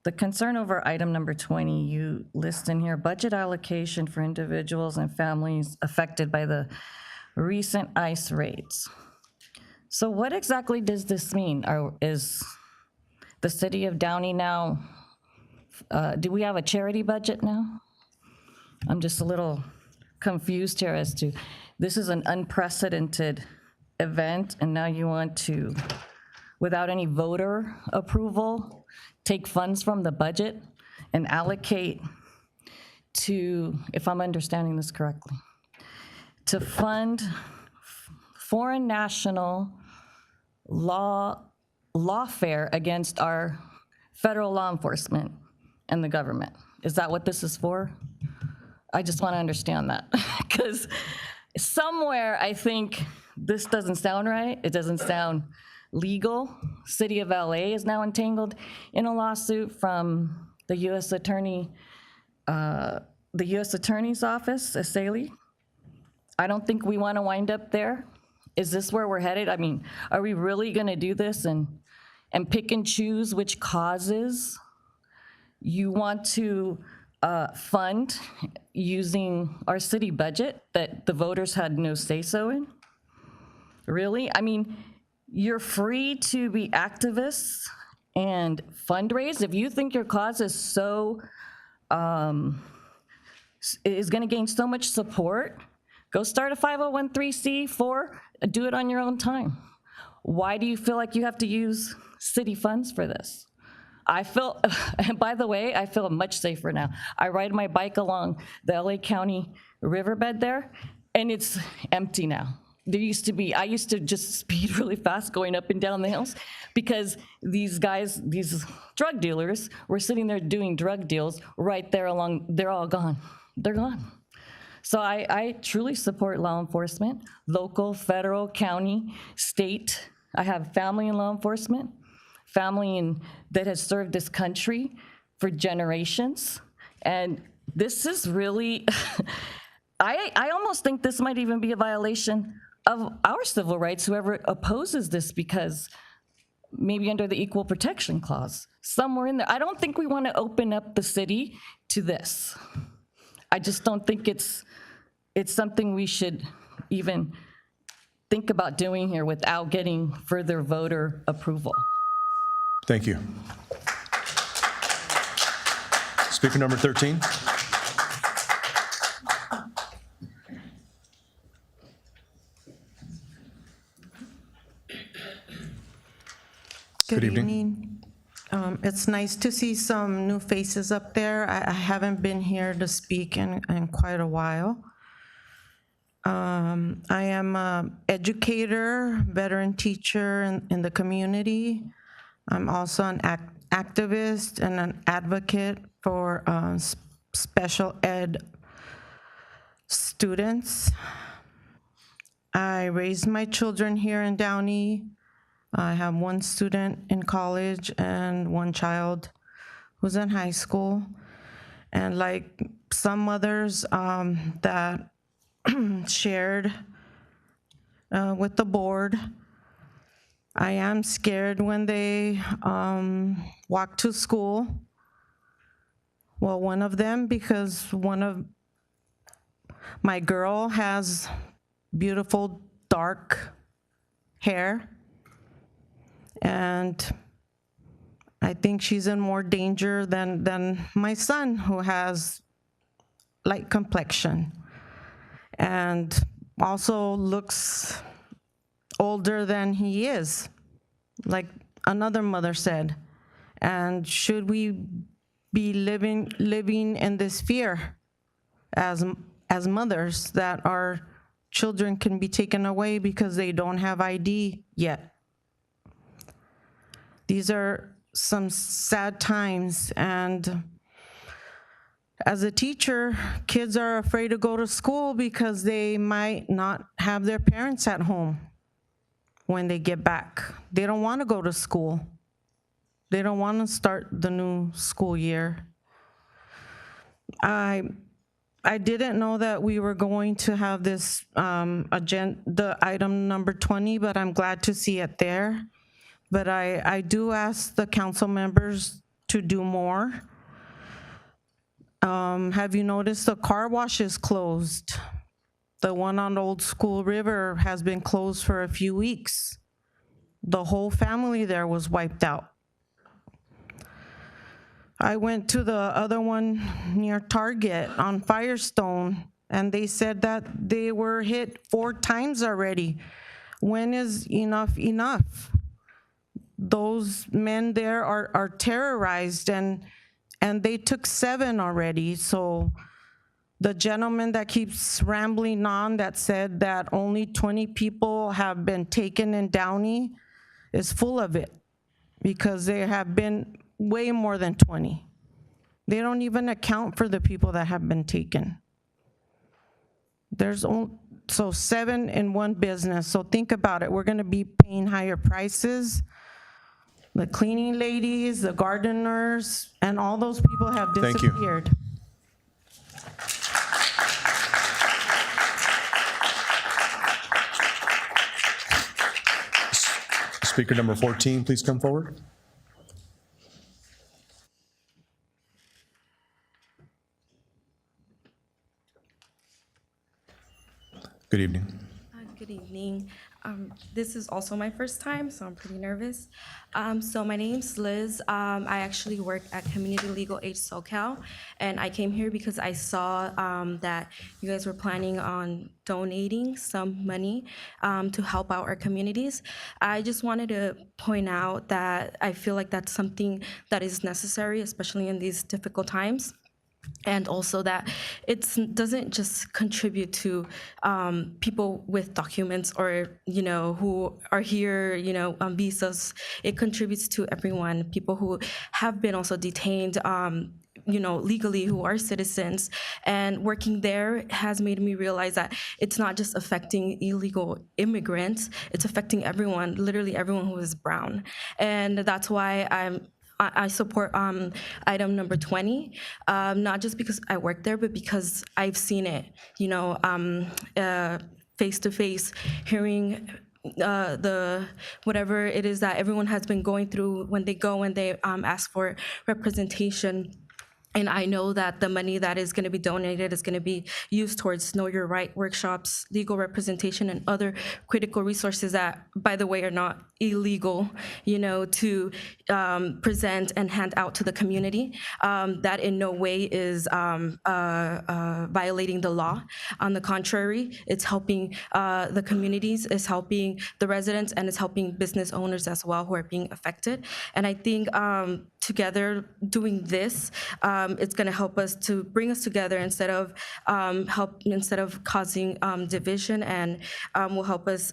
Speaker 3: the concern over item number 20. You list in here budget allocation for individuals and families affected by the recent ICE raids. So what exactly does this mean? Is the city of Downey now, do we have a charity budget now? I'm just a little confused here as to, this is an unprecedented event, and now you want to, without any voter approval, take funds from the budget and allocate to, if I'm understanding this correctly, to fund foreign national lawfare against our federal law enforcement and the government. Is that what this is for? I just want to understand that, because somewhere I think this doesn't sound right. It doesn't sound legal. City of LA is now entangled in a lawsuit from the U.S. Attorney, the U.S. Attorney's Office, Asaley. I don't think we want to wind up there. Is this where we're headed? I mean, are we really going to do this and pick and choose which causes you want to fund using our city budget that the voters had no say-so in? Really? I mean, you're free to be activists and fundraise. If you think your cause is so, is going to gain so much support, go start a 501(c)(4), do it on your own time. Why do you feel like you have to use city funds for this? I feel, and by the way, I feel much safer now. I ride my bike along the LA County riverbed there, and it's empty now. There used to be, I used to just speed really fast going up and down the hills because these guys, these drug dealers were sitting there doing drug deals right there along, they're all gone. They're gone. So I truly support law enforcement, local, federal, county, state. I have family in law enforcement, family that has served this country for generations. And this is really, I almost think this might even be a violation of our civil rights, whoever opposes this, because maybe under the Equal Protection Clause, somewhere in there. I don't think we want to open up the city to this. I just don't think it's something we should even think about doing here without getting further voter approval.
Speaker 1: Thank you. Speaker number 13.
Speaker 17: Good evening. It's nice to see some new faces up there. I haven't been here to speak in quite a while. I am an educator, veteran teacher in the community. I'm also an activist and an advocate for special ed students. I raised my children here in Downey. I have one student in college and one child who's in high school. And like some mothers that shared with the board, I am scared when they walk to school Well, one of them, because one of my girl has beautiful dark hair, and I think she's in more danger than my son, who has light complexion and also looks older than he is, like another mother said. And should we be living in this fear as mothers that our children can be taken away because they don't have ID yet? These are some sad times, and as a teacher, kids are afraid to go to school because they might not have their parents at home when they get back. They don't want to go to school. They don't want to start the new school year. I didn't know that we were going to have this agenda, item number 20, but I'm glad to see it there. But I do ask the council members to do more. Have you noticed the car wash is closed? The one on Old School River has been closed for a few weeks. The whole family there was wiped out. I went to the other one near Target on Firestone, and they said that they were hit 4 times already. When is enough enough? Those men there are terrorized, and they took 7 already. So the gentleman that keeps rambling on that said that only 20 people have been taken in Downey is full of it, because there have been way more than 20. They don't even account for the people that have been taken. There's only, so 7 in one business. So think about it. We're gonna be paying higher prices. The cleaning ladies, the gardeners, and all those people have
Speaker 1: Thank you.
Speaker 17: disappeared.
Speaker 1: Speaker number 14, please come forward. Good evening.
Speaker 5: Good evening. This is also my first time, so I'm pretty nervous. So my name's Liz. I actually work at Community Legal Aid SoCal, and I came here because I saw that you guys were planning on donating some money to help out our communities. I just wanted to point out that I feel like that's something that is necessary, especially in these difficult times. And also that it doesn't just contribute to people with documents or, you know, who are here, you know, on visas. It contributes to everyone, people who have been also detained, you know, legally, who are citizens. And working there has made me realize that it's not just affecting illegal immigrants, it's affecting everyone, literally everyone who is brown. And that's why I support item number 20, not just because I work there, but because I've seen it, you know, face to face, hearing the whatever it is that everyone has been going through when they go and they ask for representation. And I know that the money that is going to be donated is going to be used towards Know Your Right workshops, legal representation, and other critical resources that, by the way, are not illegal, you know, to present and hand out to the community. That in no way is violating the law. On the contrary, it's helping the communities, it's helping the residents, and it's helping business owners as well who are being affected. And I think together doing this, it's going to help us to bring us together instead of causing division, and will help us,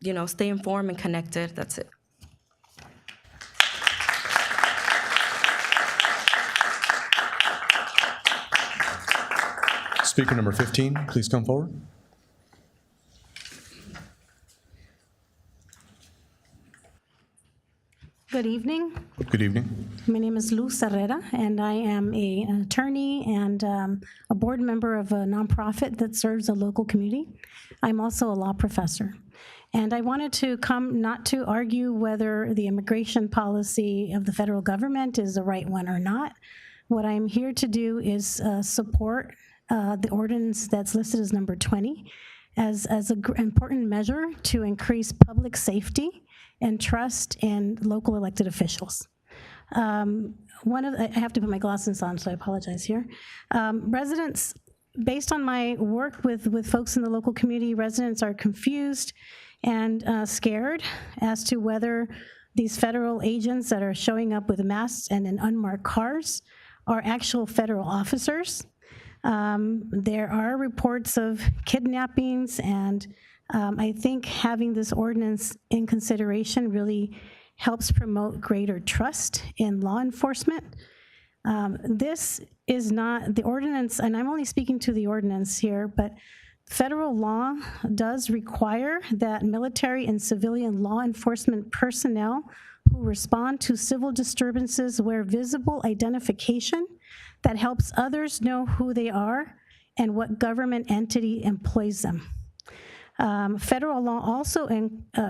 Speaker 5: you know, stay informed and connected. That's it.
Speaker 1: Speaker number 15, please come forward.
Speaker 11: Good evening.
Speaker 1: Good evening.
Speaker 11: My name is Luz Herrera, and I am an attorney and a board member of a nonprofit that serves a local community. I'm also a law professor. And I wanted to come not to argue whether the immigration policy of the federal government is the right one or not. What I'm here to do is support the ordinance that's listed as number 20 as an important measure to increase public safety and trust in local elected officials. I have to put my glasses on, so I apologize here. Residents, based on my work with folks in the local community, residents are confused and scared as to whether these federal agents that are showing up with masks and in unmarked cars are actual federal officers. There are reports of kidnappings, and I think having this ordinance in consideration really helps promote greater trust in law enforcement. This is not the ordinance, and I'm only speaking to the ordinance here, but federal law does require that military and civilian law enforcement personnel who respond to civil disturbances wear visible identification that helps others know who they are and what government entity employs them. Federal law also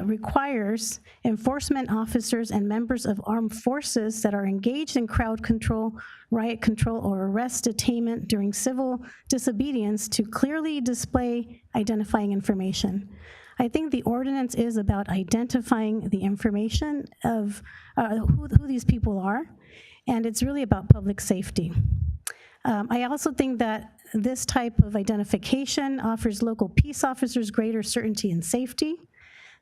Speaker 11: requires enforcement officers and members of armed forces that are engaged in crowd control, riot control, or arrest detainment during civil disobedience to clearly display identifying information. I think the ordinance is about identifying the information of who these people are, and it's really about public safety. I also think that this type of identification offers local peace officers greater certainty and safety.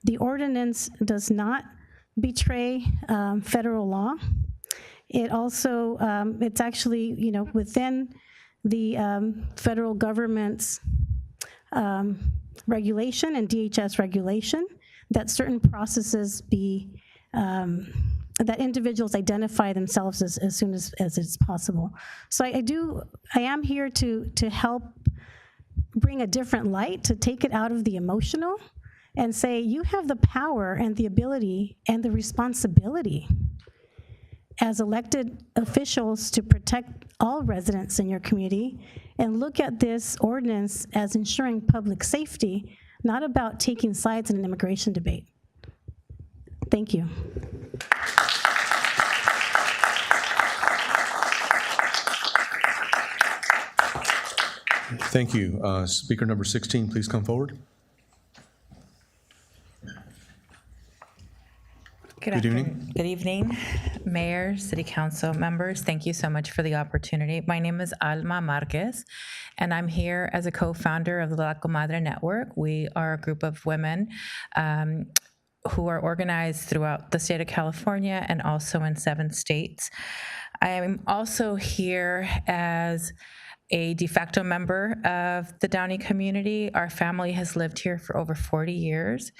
Speaker 11: The ordinance does not betray federal law. It also, it's actually, within the federal government's regulation and DHS regulation that certain processes be, that individuals identify themselves as soon as it's possible. So I am here to help bring a different light, to take it out of the emotional and say, you have the power and the ability and the responsibility as elected officials to protect all residents in your community, and look at this ordinance as ensuring public safety, not about taking sides in an immigration debate. Thank you.
Speaker 1: Thank you. Speaker number 16, please come forward. Good evening.
Speaker 7: Good evening, Mayor, City Council members. Thank you so much for the opportunity. My name is Alma Marquez, and I'm here as a co-founder of the La Comadre Network. We are a group of women who are organized throughout the state of California and also in 7 states. I am also here as a de facto member of the Downey community. Our family has lived here for over 40 years.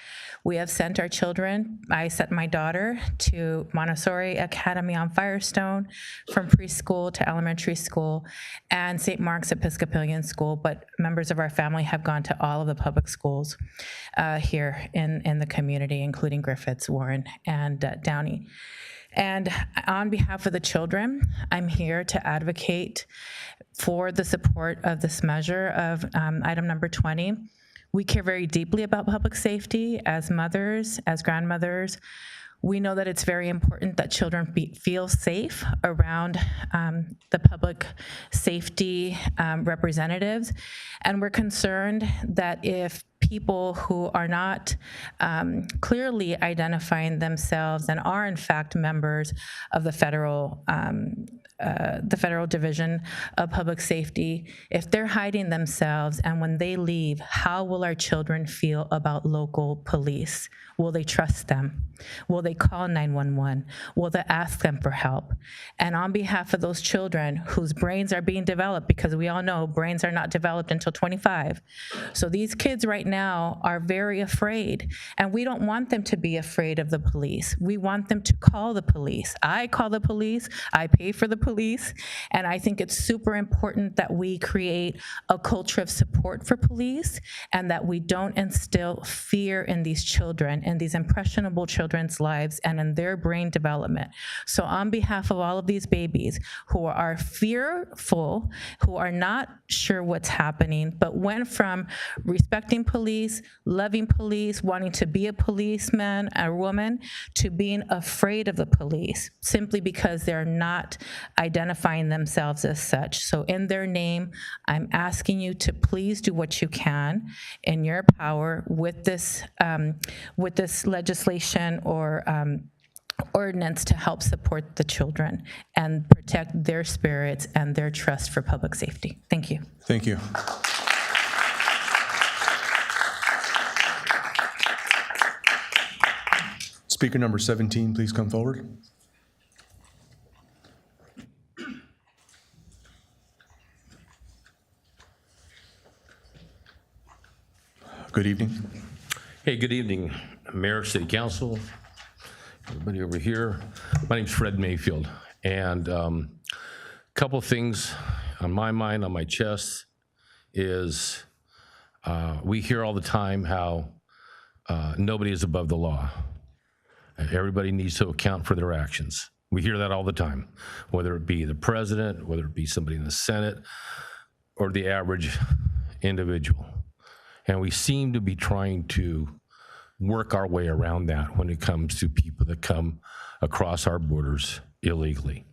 Speaker 7: We have sent our children, I sent my daughter to Montessori Academy on Firestone from preschool to elementary school and St. Mark's Episcopalian School, but members of our family have gone to all of the public schools here in the community, including Griffiths, Warren, and Downey. And on behalf of the children, I'm here to advocate for the support of this measure of item number 20. We care very deeply about public safety as mothers, as grandmothers. We know that it's very important that children feel safe around the public safety representatives. And we're concerned that if people who are not clearly identifying themselves and are in fact members of the Federal Division of Public Safety, if they're hiding themselves and when they leave, how will our children feel about local police? Will they trust them? Will they call 911? Will they ask them for help? And on behalf of those children whose brains are being developed, because we all know brains are not developed until 25. So these kids right now are very afraid, and we don't want them to be afraid of the police. We want them to call the police. I call the police, I pay for the police, and I think it's super important that we create a culture of support for police and that we don't instill fear in these children, in these impressionable children's lives and in their brain development. So on behalf of all of these babies who are fearful, who are not sure what's happening, but went from respecting police, loving police, wanting to be a policeman or woman, to being afraid of the police simply because they're not identifying themselves as such. So in their name, I'm asking you to please do what you can in your power with this legislation or ordinance to help support the children and protect their spirits and their trust for public safety. Thank you.
Speaker 1: Thank you. Speaker number 17, please come forward. Good evening.
Speaker 8: Hey, good evening, Mayor, City Council, everybody over here. My name's Fred Mayfield, and a couple things on my mind, on my chest, is we hear all the time how nobody is above the law. Everybody needs to account for their actions. We hear that all the time, whether it be the president, whether it be somebody in the Senate, or the average individual. And we seem to be trying to work our way around that when it comes to people that come across our borders illegally.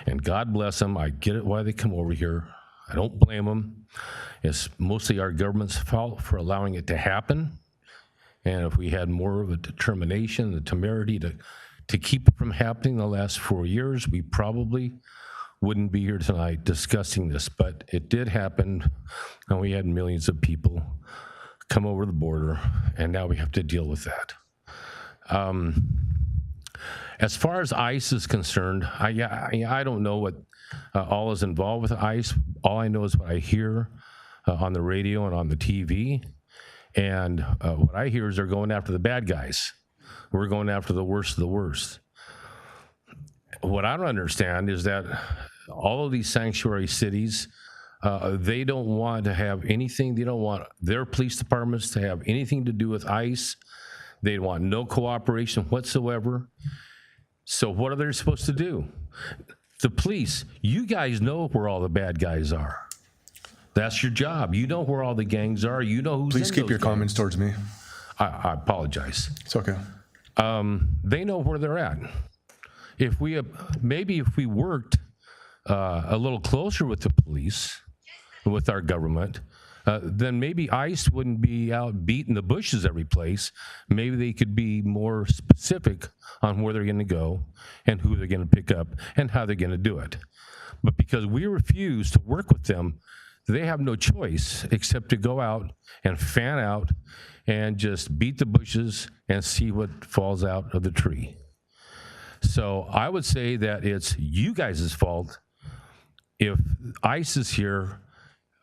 Speaker 8: And God bless them. I get it why they come over here. I don't blame them. It's mostly our government's fault for allowing it to happen. And if we had more of a determination, the temerity to keep it from happening the last 4 years, we probably wouldn't be here tonight discussing this. But it did happen, and we had millions of people come over the border, and now we have to deal with that. As far as ICE is concerned, I don't know what all is involved with ICE. All I know is what I hear on the radio and on the TV. And what I hear is they're going after the bad guys. We're going after the worst of the worst. What I don't understand is that all of these sanctuary cities, they don't want to have anything, they don't want their police departments to have anything to do with ICE. They want no cooperation whatsoever. So what are they supposed to do? The police, you guys know where all the bad guys are. That's your job. You know where all the gangs are. You know who's
Speaker 1: Please keep your comments towards me.
Speaker 8: I apologize.
Speaker 1: It's okay.
Speaker 8: They know where they're at. Maybe if we worked a little closer with the police, with our government, then maybe ICE wouldn't be out beating the bushes every place. Maybe they could be more specific on where they're going to go and who they're going to pick up and how they're going to do it. But because we refuse to work with them, they have no choice except to go out and fan out and just beat the bushes and see what falls out of the tree. So I would say that it's you guys' fault if ICE is here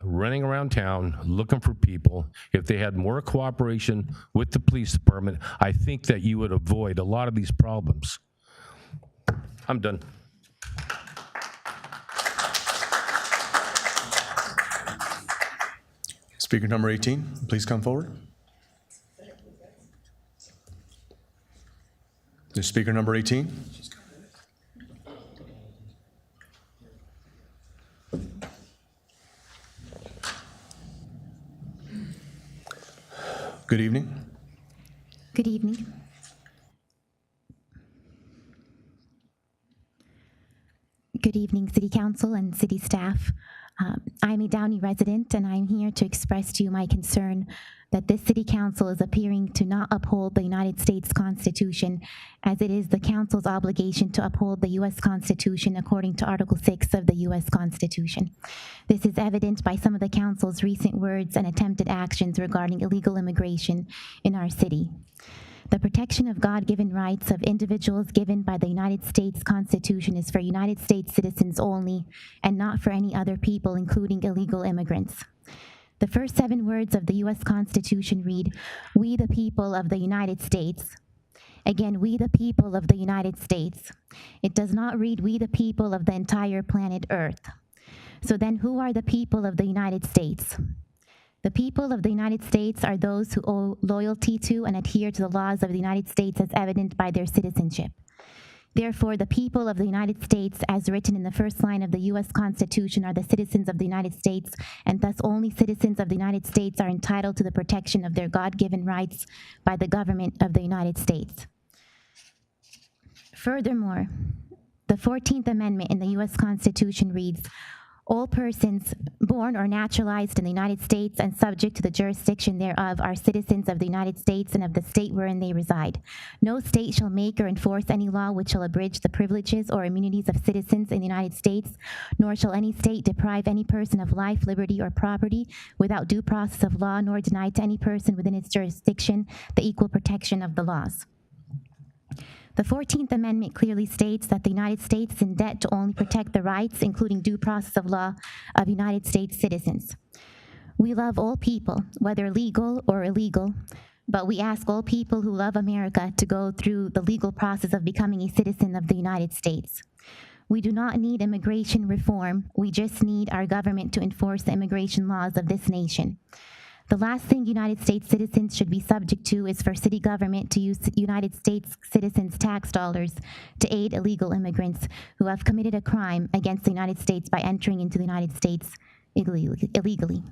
Speaker 8: running around town looking for people. If they had more cooperation with the police department, I think that you would avoid a lot of these problems. I'm done.
Speaker 1: Speaker number 18, please come forward. There's speaker number 18. Good evening.
Speaker 9: Good evening. Good evening, City Council and City staff. I'm a Downey resident, and I'm here to express to you my concern that this City Council is appearing to not uphold the United States Constitution, as it is the Council's obligation to uphold the U.S. Constitution according to Article 6 of the U.S. Constitution. This is evident by some of the Council's recent words and attempted actions regarding illegal immigration in our city. The protection of God-given rights of individuals given by the United States Constitution is for United States citizens only and not for any other people, including illegal immigrants. The first 7 words of the U.S. Constitution read, "We the people of the United States." Again, we the people of the United States. It does not read, "We the people of the entire planet Earth." So then who are the people of the United States? The people of the United States are those who owe loyalty to and adhere to the laws of the United States as evident by their citizenship. Therefore, the people of the United States, as written in the first line of the U.S. Constitution, are the citizens of the United States, and thus only citizens of the United States are entitled to the protection of their God-given rights by the government of the United States. Furthermore, The 14th Amendment in the U.S. Constitution reads, all persons born or naturalized in the United States and subject to the jurisdiction thereof are citizens of the United States and of the state wherein they reside. No state shall make or enforce any law which shall abridge the privileges or immunities of citizens in the United States, nor shall any state deprive any person of life, liberty, or property without due process of law, nor deny to any person within its jurisdiction the equal protection of the laws. The 14th Amendment clearly states that the United States is in debt to only protect the rights, including due process of law, of United States citizens. We love all people, whether legal or illegal, but we ask all people who love America to go through the legal process of becoming a citizen of the United States. We do not need immigration reform. We just need our government to enforce the immigration laws of this nation. The last thing United States citizens should be subject to is for city government to use United States citizens' tax dollars to aid illegal immigrants who have committed a crime against the United States by entering into the United States illegally.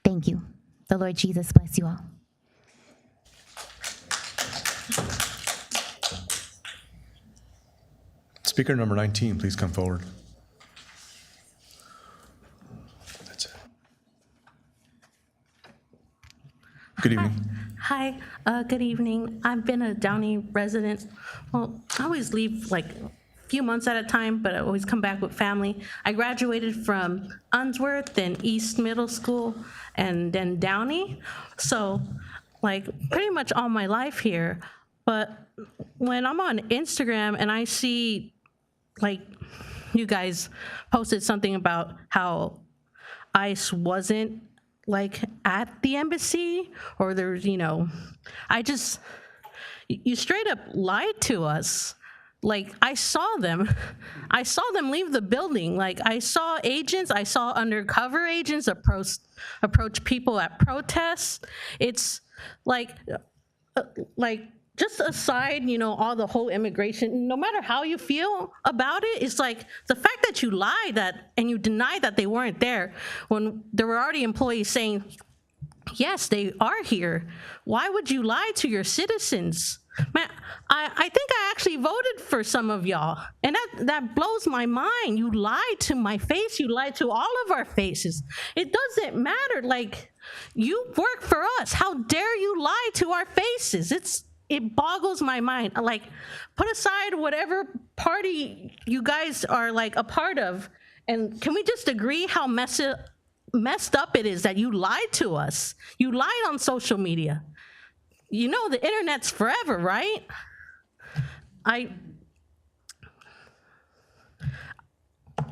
Speaker 9: Thank you. The Lord Jesus bless you all.
Speaker 1: Speaker number 19, please come forward. Good evening.
Speaker 2: Hi, good evening. I've been a Downey resident. Well, I always leave like a few months at a time, but I always come back with family. I graduated from Unsworth, then East Middle School, and then Downey. So like pretty much all my life here. But when I'm on Instagram and I see like you guys posted something about how ICE wasn't like at the embassy, or there's, you straight up lied to us. Like I saw them leave the building. Like I saw agents, I saw undercover agents approach people at protests. It's like just aside, all the whole immigration, no matter how you feel about it, it's like the fact that you lied and you denied that they weren't there when there were already employees saying, yes, they are here. Why would you lie to your citizens? Man, I think I actually voted for some of y'all, and that blows my mind. You lied to my face. You lied to all of our faces. It doesn't matter. Like, you work for us. How dare you lie to our faces? It boggles my mind. Like, put aside whatever party you guys are like a part of, and can we just agree how messed up it is that you lied to us? You lied on social media. The internet's forever, right?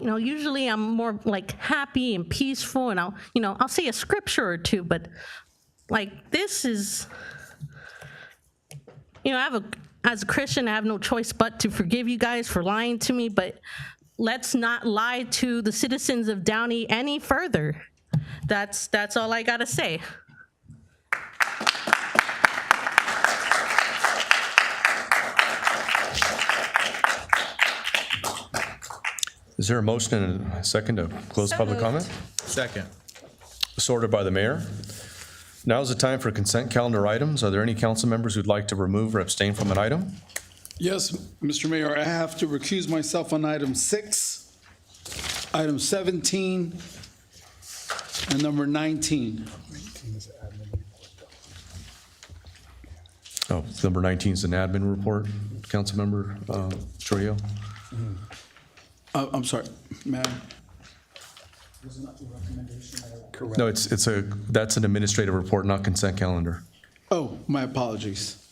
Speaker 2: Usually I'm more like happy and peaceful, and I'll say a scripture or two, but like this is, as a Christian, I have no choice but to forgive you guys for lying to me, but let's not lie to the citizens of Downey any further. That's all I gotta say.
Speaker 1: Is there a motion and a second to close public comment?
Speaker 4: Second.
Speaker 1: Sorted by the mayor. Now is the time for consent calendar items. Are there any council members who'd like to remove or abstain from an item?
Speaker 4: Yes, Mr. Mayor, I have to recuse myself on item 6, item 17, and number 19.
Speaker 1: Oh, number 19 is an admin report, Councilmember Trujillo.
Speaker 4: I'm sorry, ma'am.
Speaker 1: No, that's an administrative report, not consent calendar.
Speaker 4: Oh, my apologies.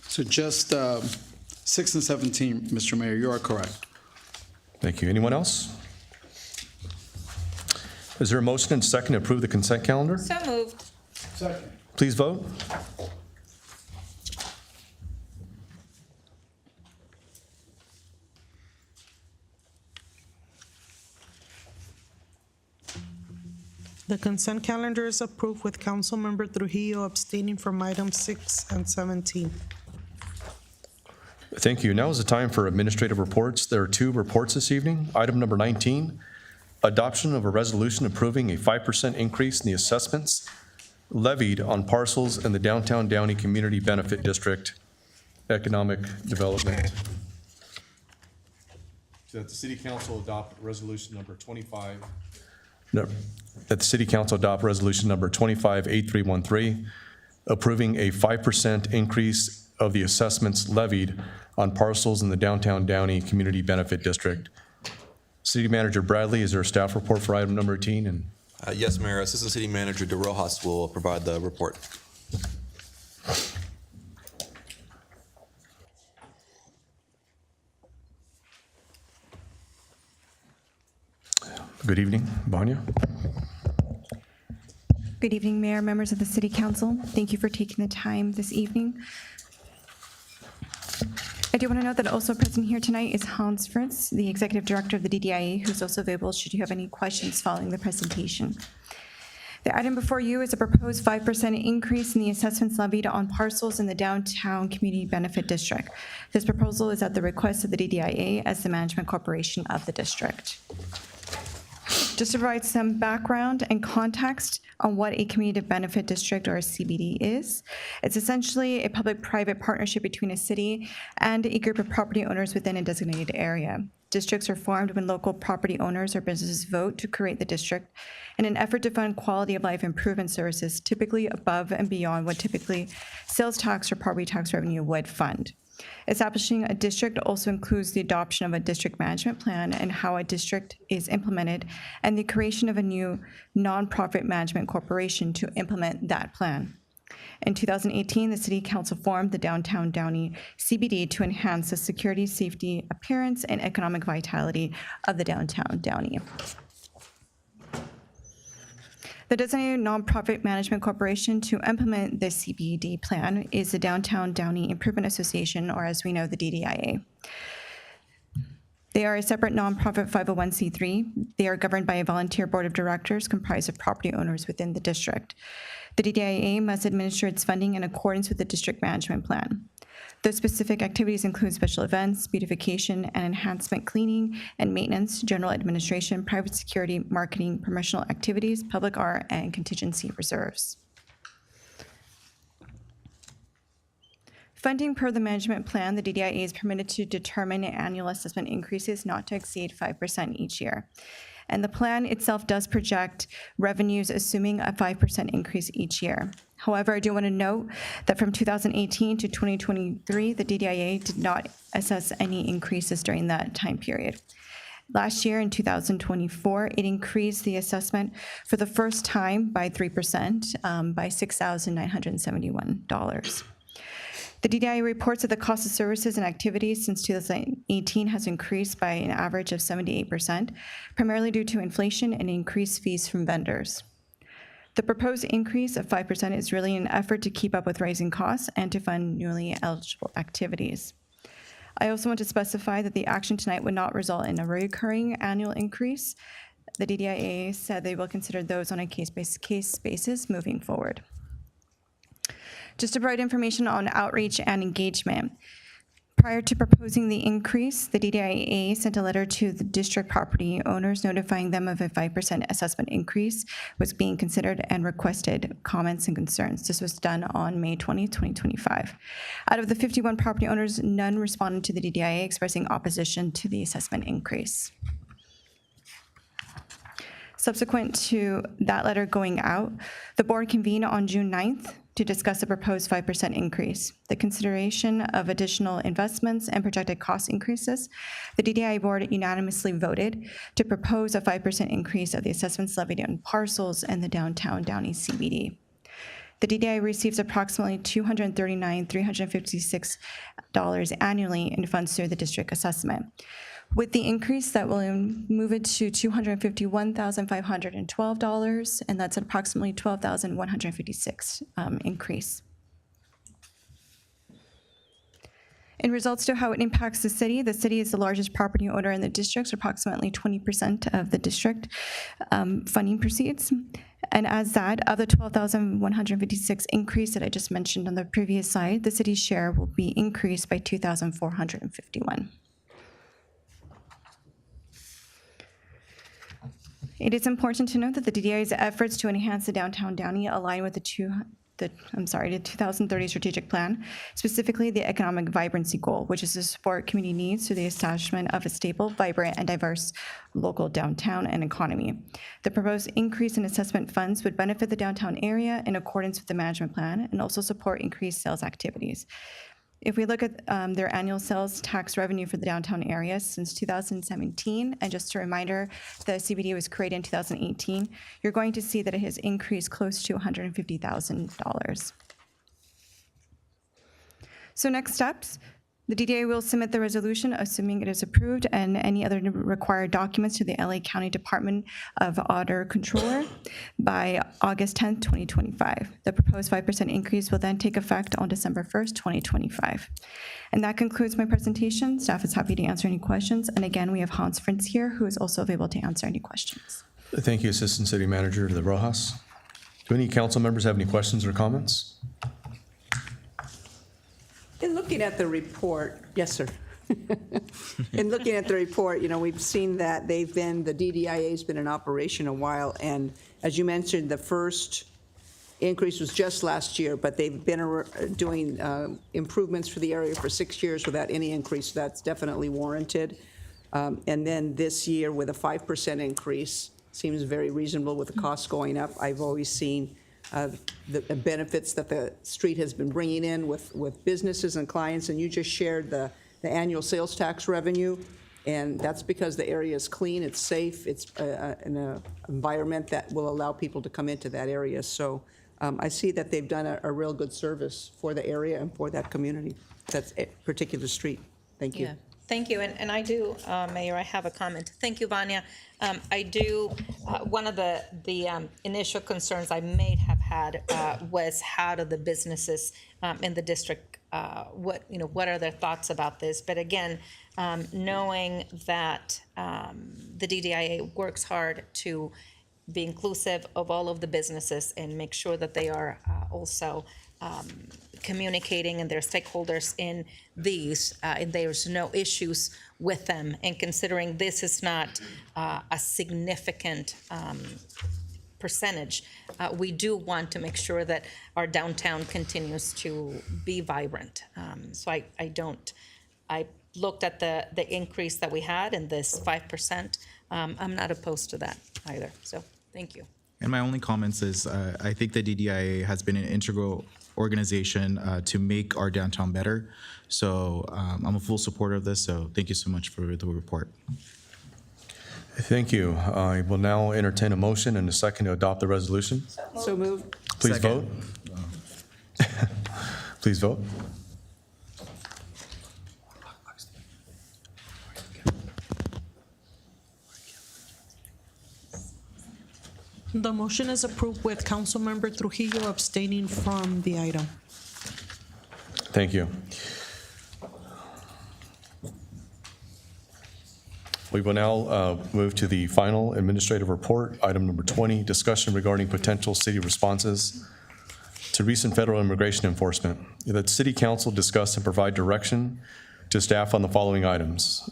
Speaker 4: So just 6 and 17, Mr. Mayor, you are correct.
Speaker 1: Thank you. Anyone else? Is there a motion and second to approve the consent calendar?
Speaker 18: So moved.
Speaker 4: Second.
Speaker 1: Please vote.
Speaker 24: The consent calendar is approved with Councilmember Trujillo abstaining from items 6 and 17.
Speaker 1: Thank you. Now is the time for administrative reports. There are 2 reports this evening. Item number 19, adoption of a resolution approving a 5% increase in the assessments levied on parcels in the Downtown Downey Community Benefit District Economic Development. that the City Council adopt resolution number 25, no, that the City Council adopt resolution number 258313, approving a 5% increase of the assessments levied on parcels in the Downtown Downey Community Benefit District. City Manager Bradley, is there a staff report for item number 18? And
Speaker 6: Yes, Mayor. Assistant City Manager DeRojas will provide the report.
Speaker 1: Good evening, Vanya.
Speaker 18: Good evening, Mayor, members of the City Council. Thank you for taking the time this evening. I do want to note that also present here tonight is Hans Fritz, the Executive Director of the DDIA, who's also available should you have any questions following the presentation. The item before you is a proposed 5% increase in the assessments levied on parcels in the Downtown Community Benefit District. This proposal is at the request of the DDIA as the management corporation of the district. Just to provide some background and context on what a community benefit district or a CBD is, it's essentially a public-private partnership between a city and a group of property owners within a designated area. Districts are formed when local property owners or businesses vote to create the district in an effort to fund quality of life improvement services, typically above and beyond what typically sales tax or property tax revenue would fund. Establishing a district also includes the adoption of a district management plan and how a district is implemented, and the creation of a new nonprofit management corporation to implement that plan. In 2018, the City Council formed the Downtown Downey CBD to enhance the security, safety, appearance, and economic vitality of the Downtown Downey. The designated nonprofit management corporation to implement the CBD plan is the Downtown Downey Improvement Association, or as we know, the DDIA. They are a separate nonprofit 501c3. They are governed by a volunteer board of directors comprised of property owners within the district. The DDIA must administer its funding in accordance with the district management plan. Those specific activities include special events, beautification and enhancement, cleaning and maintenance, general administration, private security, marketing, promotional activities, public art, and contingency reserves. Funding per the management plan, the DDIA is permitted to determine annual assessment increases not to exceed 5% each year. And the plan itself does project revenues assuming a 5% increase each year. However, I do want to note that from 2018 to 2023, the DDIA did not assess any increases during that time period. Last year, in 2024, it increased the assessment for the first time by 3%, by $6,971. The DDIA reports that the cost of services and activities since 2018 has increased by an average of 78%, primarily due to inflation and increased fees from vendors. The proposed increase of 5% is really an effort to keep up with rising costs and to fund newly eligible activities. I also want to specify that the action tonight would not result in a recurring annual increase. The DDIA said they will consider those on a case-by-case basis moving forward. Just to provide information on outreach and engagement. Prior to proposing the increase, the DDIA sent a letter to the district property owners notifying them of a 5% assessment increase was being considered and requested comments and concerns. This was done on May 20, 2025. Out of the 51 property owners, none responded to the DDIA expressing opposition to the assessment increase. Subsequent to that letter going out, the board convened on June 9th to discuss the proposed 5% increase, the consideration of additional investments and projected cost increases. The DDIA board unanimously voted to propose a 5% increase of the assessments levied on parcels in the Downtown Downey CBD. The DDIA receives approximately $239,356 annually in funds through the district assessment. With the increase, that will move it to $251,512, and that's approximately $12,156 increase. In results to how it impacts the city is the largest property owner in the district, approximately 20% of the district funding proceeds. And as that, of the $12,156 increase that I just mentioned on the previous slide, the city's share will be increased by $2,451. It is important to note that the DDIA's efforts to enhance the Downtown Downey align with the the 2030 strategic plan, specifically the economic vibrancy goal, which is to support community needs through the establishment of a stable, vibrant, and diverse local downtown and economy. The proposed increase in assessment funds would benefit the downtown area in accordance with the management plan and also support increased sales activities. If we look at their annual sales tax revenue for the downtown area since 2017, and just a reminder, the CBD was created in 2018, you're going to see that it has increased close to $150,000. So next steps, the DDA will submit the resolution, assuming it is approved, and any other required documents to the LA County Department of Auditor Controller by August 10th, 2025. The proposed 5% increase will then take effect on December 1st, 2025. And that concludes my presentation. Staff is happy to answer any questions. And again, we have Hans Fritz here, who is also available to answer any questions.
Speaker 1: Thank you, Assistant City Manager De Rojas. Do any council members have any questions or comments?
Speaker 10: In looking at the report, yes, sir. In looking at the report, we've seen that the DDIA's been in operation a while, and as you mentioned, the first increase was just last year, but they've been doing improvements for the area for 6 years without any increase. That's definitely warranted. And then this year with a 5% increase seems very reasonable with the costs going up. I've always seen the benefits that the street has been bringing in with businesses and clients, and you just shared the annual sales tax revenue, and that's because the area is clean, it's safe, it's an environment that will allow people to come into that area. So I see that they've done a real good service for the area and for that community, that particular street. Thank you.
Speaker 19: Yeah. Thank you, and I do, Mayor, I have a comment. Thank you, Vania. I do, one of the initial concerns I may have had was how do the businesses in the district, what are their thoughts about this? But again, knowing that the DDIA works hard to be inclusive of all of the businesses and make sure that they are also communicating and their stakeholders in these, and there's no issues with them. And considering this is not a significant percentage, we do want to make sure that our downtown continues to be vibrant. So I looked at the increase that we had and this 5%. I'm not opposed to that either. So thank you.
Speaker 22: And my only comments is I think the DDIA has been an integral organization to make our downtown better. So I'm a full supporter of this. So thank you so much for the report.
Speaker 1: Thank you. I will now entertain a motion and a second to adopt the resolution.
Speaker 10: So moved.
Speaker 1: Please vote. Please vote.
Speaker 24: The motion is approved with Councilmember Trujillo abstaining from the item.
Speaker 1: Thank you. We will now move to the final administrative report, item number 20, discussion regarding potential city responses to recent federal immigration enforcement. That City Council discuss and provide direction to staff on the following items.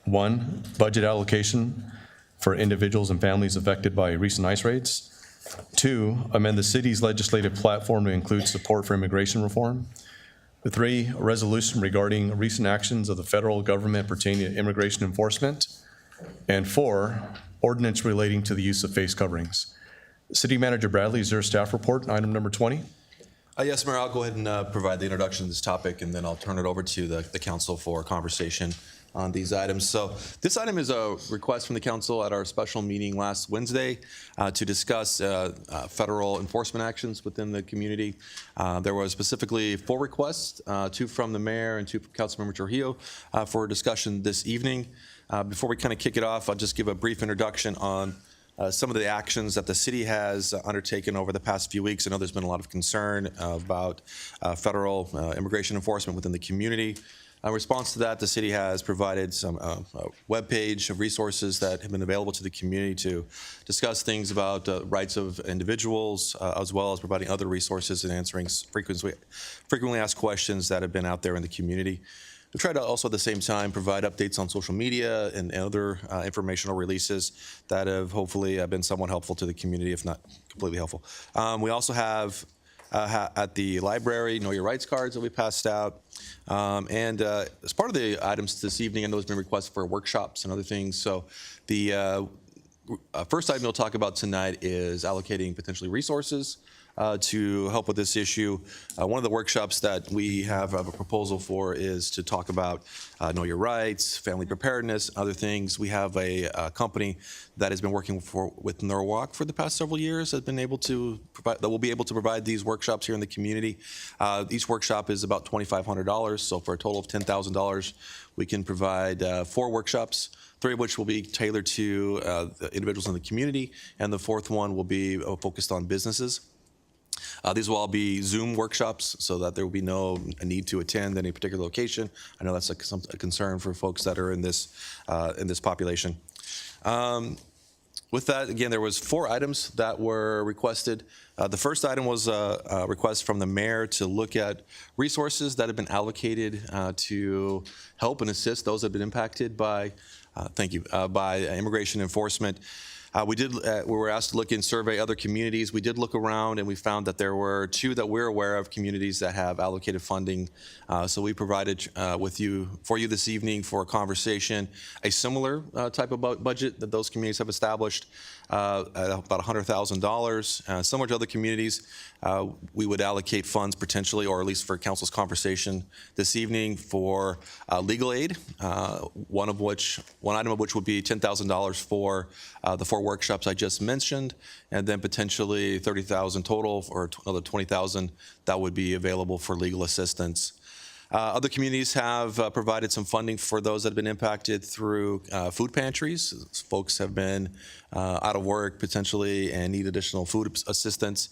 Speaker 1: 1, budget allocation for individuals and families affected by recent ICE raids. 2, amend the city's legislative platform to include support for immigration reform. 3, a resolution regarding recent actions of the federal government pertaining to immigration enforcement. And 4, ordinance relating to the use of face coverings. City Manager Bradley, is there a staff report, item number 20?
Speaker 6: Yes, Mayor, I'll go ahead and provide the introduction to this topic, and then I'll turn it over to the council for conversation on these items. So this item is a request from the council at our special meeting last Wednesday to discuss federal enforcement actions within the community. There was specifically 4 requests, 2 from the mayor and 2 from Councilmember Trujillo for discussion this evening. Before we kind of kick it off, I'll just give a brief introduction on some of the actions that the city has undertaken over the past few weeks. I know there's been a lot of concern about federal immigration enforcement within the community. In response to that, the city has provided some webpage of resources that have been available to the community to discuss things about rights of individuals, as well as providing other resources and answering frequently asked questions that have been out there in the community. We try to also at the same time provide updates on social media and other informational releases that have hopefully been somewhat helpful to the community, if not completely helpful. We also have at the library, Know Your Rights cards that we passed out. And as part of the items this evening, I know there's been requests for workshops and other things. So the first item we'll talk about tonight is allocating potentially resources to help with this issue. One of the workshops that we have a proposal for is to talk about Know Your Rights, family preparedness, other things. We have a company that has been working with Norwalk for the past several years, has been able to provide, that will be able to provide these workshops here in the community. Each workshop is about $2,500, so for a total of $10,000, we can provide 4 workshops, 3 of which will be tailored to the individuals in the community, and the 4th one will be focused on businesses. These will all be Zoom workshops so that there will be no need to attend any particular location. I know that's a concern for folks that are in this population. With that, again, there was 4 items that were requested. The first item was a request from the mayor to look at resources that have been allocated to help and assist those that have been impacted by, by immigration enforcement. We were asked to look and survey other communities. We did look around and we found that there were 2 that we're aware of communities that have allocated funding. So we provided for you this evening for a conversation, a similar type of budget that those communities have established at about $100,000. Similar to other communities, we would allocate funds potentially, or at least for council's conversation this evening, for legal aid, one item of which would be $10,000 for the 4 workshops I just mentioned, and then potentially $30,000 total, or another $20,000 that would be available for legal assistance. Other communities have provided some funding for those that have been impacted through food pantries. Folks have been out of work potentially and need additional food assistance.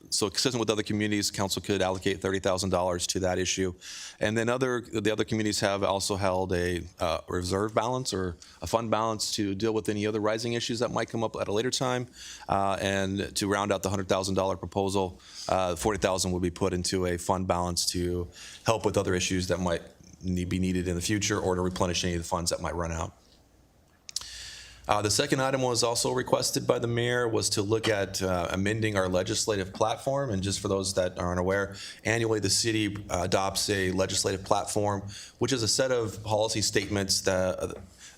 Speaker 6: So consistent with other communities, council could allocate $30,000 to that issue. And then the other communities have also held a reserve balance or a fund balance to deal with any other rising issues that might come up at a later time. And to round out the $100,000 proposal, $40,000 will be put into a fund balance to help with other issues that might be needed in the future, or to replenish any of the funds that might run out. The second item was also requested by the mayor, was to look at amending our legislative platform. And just for those that aren't aware, annually the city adopts a legislative platform, which is a set of policy statements that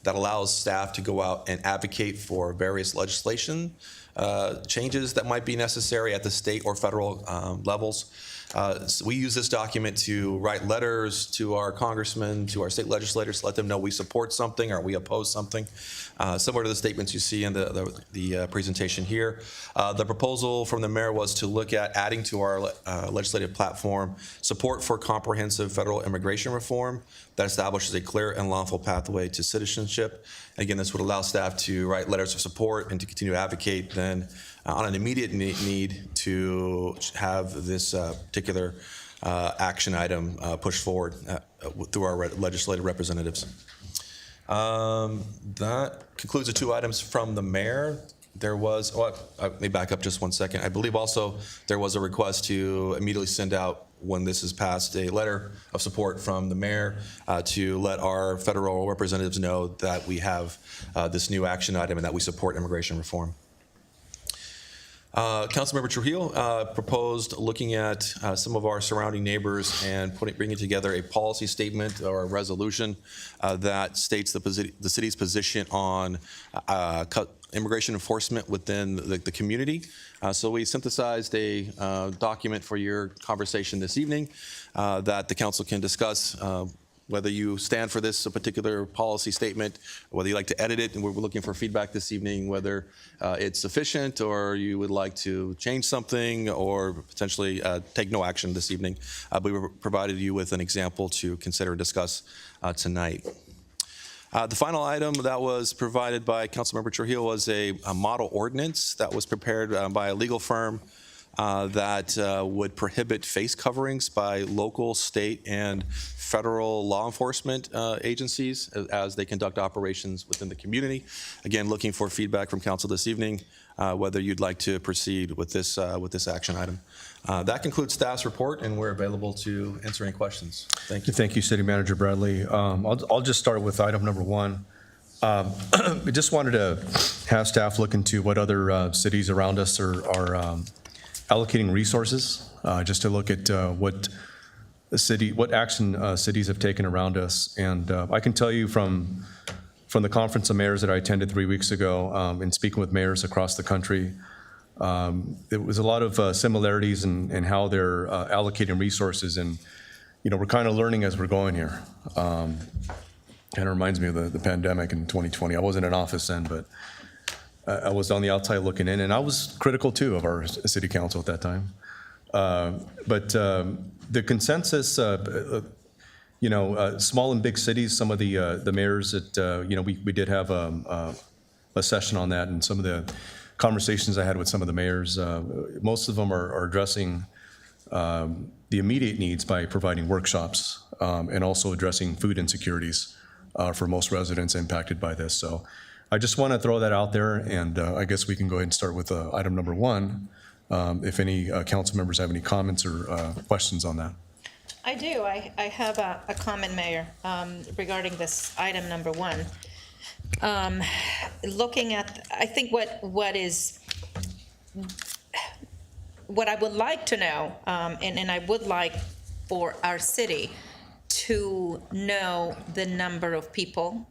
Speaker 6: allows staff to go out and advocate for various legislation changes that might be necessary at the state or federal levels. So we use this document to write letters to our congressmen, to our state legislators, to let them know we support something or we oppose something, similar to the statements you see in the presentation here. The proposal from the mayor was to look at adding to our legislative platform support for comprehensive federal immigration reform that establishes a clear and lawful pathway to citizenship. Again, this would allow staff to write letters of support and to continue to advocate then on an immediate need to have this particular action item pushed forward through our legislative representatives. That concludes the 2 items from the mayor. There was, let me back up just 1 second. I believe also there was a request to immediately send out, when this is passed, a letter of support from the mayor to let our federal representatives know that we have this new action item and that we support immigration reform. Councilmember Trujillo proposed looking at some of our surrounding neighbors and bringing together a policy statement or a resolution that states the city's position on immigration enforcement within the community. So we synthesized a document for your conversation this evening that the council can discuss whether you stand for this particular policy statement, whether you like to edit it, and we're looking for feedback this evening, whether it's sufficient or you would like to change something or potentially take no action this evening. We provided you with an example to consider and discuss tonight. The final item that was provided by Councilmember Trujillo was a model ordinance that was prepared by a legal firm that would prohibit face coverings by local, state, and federal law enforcement agencies as they conduct operations within the community. Again, looking for feedback from council this evening, whether you'd like to proceed with this action item. That concludes staff's report, and we're available to answer any questions. Thank you.
Speaker 1: Thank you, City Manager Bradley. I'll just start with item number 1. We just wanted to have staff look into what other cities around us are allocating resources, just to look at what action cities have taken around us. And I can tell you from the conference of mayors that I attended 3 weeks ago, and speaking with mayors across the country, there was a lot of similarities in how they're allocating resources. And, we're kind of learning as we're going here. Kind of reminds me of the pandemic in 2020. I wasn't in office then, but I was on the outside looking in, and I was critical too of our city council at that time. But the consensus, small and big cities, some of the mayors that, we did have a session on that, and some of the conversations I had with some of the mayors, most of them are addressing the immediate needs by providing workshops and also addressing food insecurities for most residents impacted by this. So I just want to throw that out there, and I guess we can go ahead and start with item number 1. If any council members have any comments or questions on that.
Speaker 19: I do. I have a comment, Mayor, regarding this item number 1. Looking at, I think what I would like to know, and I would like for our city to know the number of people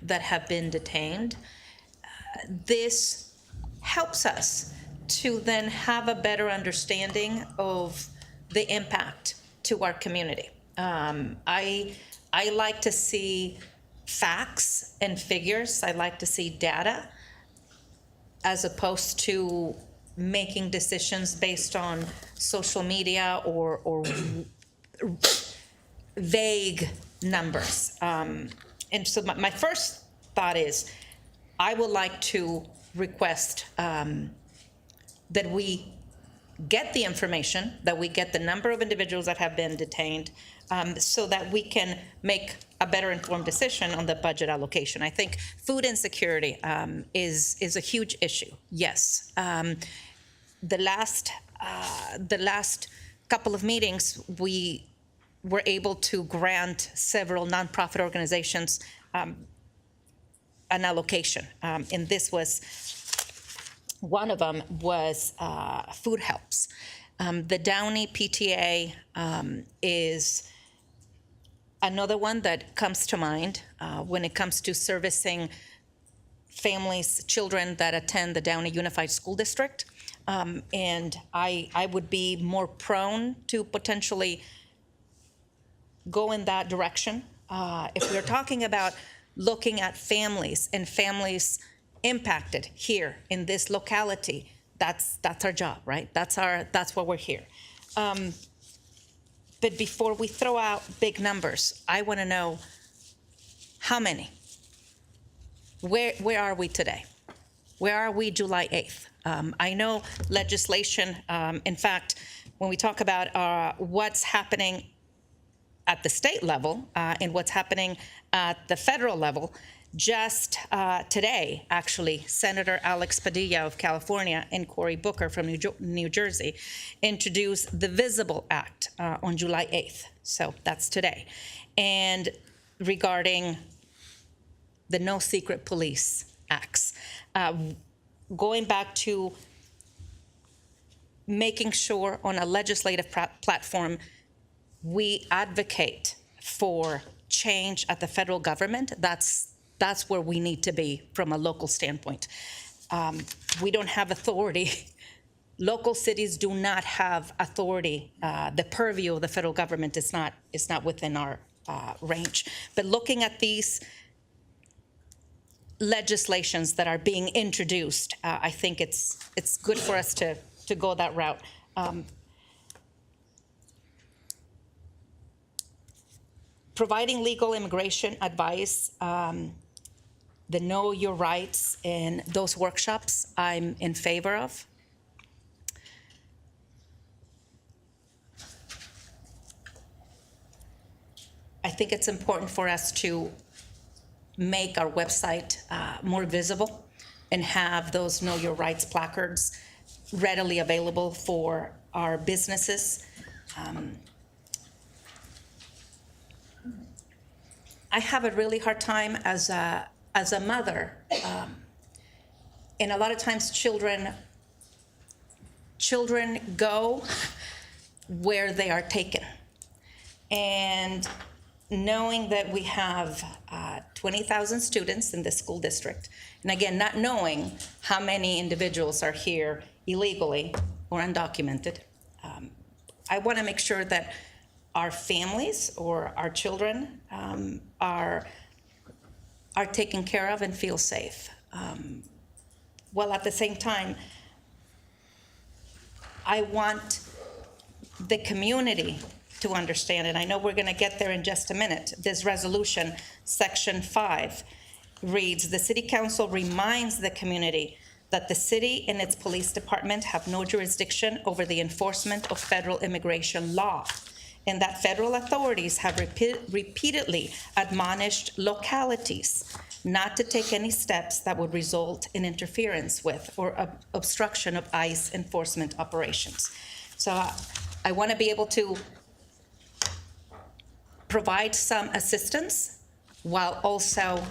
Speaker 19: that have been detained. This helps us to then have a better understanding of the impact to our community. I like to see facts and figures. I like to see data as opposed to making decisions based on social media or vague numbers. And so my first thought is I would like to request that we get the information, that we get the number of individuals that have been detained, so that we can make a better informed decision on the budget allocation. I think food insecurity is a huge issue. Yes, the last couple of meetings, we were able to grant several nonprofit organizations an allocation, and this was one of them was food helps. The Downey PTA is another one that comes to mind when it comes to servicing families, children that attend the Downey Unified School District. And I would be more prone to potentially go in that direction. If we're talking about looking at families and families impacted here in this locality, that's our job, right? That's why we're here. But before we throw out big numbers, I want to know how many. Where are we today? Where are we July 8th? I know legislation, in fact, when we talk about what's happening at the state level and what's happening at the federal level, just today, actually, Senator Alex Padilla of California and Cory Booker from New Jersey introduced the Visible Act on July 8th. So that's today. And regarding the No Secret Police Acts, going back to making sure on a legislative platform, we advocate for change at the federal government. That's where we need to be from a local standpoint. We don't have authority. Local cities do not have authority. The purview of the federal government is not within our range. But looking at these legislations that are being introduced, I think it's good for us to go that route. Providing legal immigration advice, the Know Your Rights and those workshops, I'm in favor of. I think it's important for us to make our website more visible and have those Know Your Rights placards readily available for our businesses. I have a really hard time as a mother, and a lot of times children children go where they are taken. And knowing that we have 20,000 students in this school district, and again, not knowing how many individuals are here illegally or undocumented, I want to make sure that our families or our children are taken care of and feel safe. While at the same time, I want the community to understand, and I know we're going to get there in just a minute. This resolution, section 5, reads, the City Council reminds the community that the city and its police department have no jurisdiction over the enforcement of federal immigration law, and that federal authorities have repeatedly admonished localities not to take any steps that would result in interference with or obstruction of ICE enforcement operations. So I want to be able to provide some assistance while also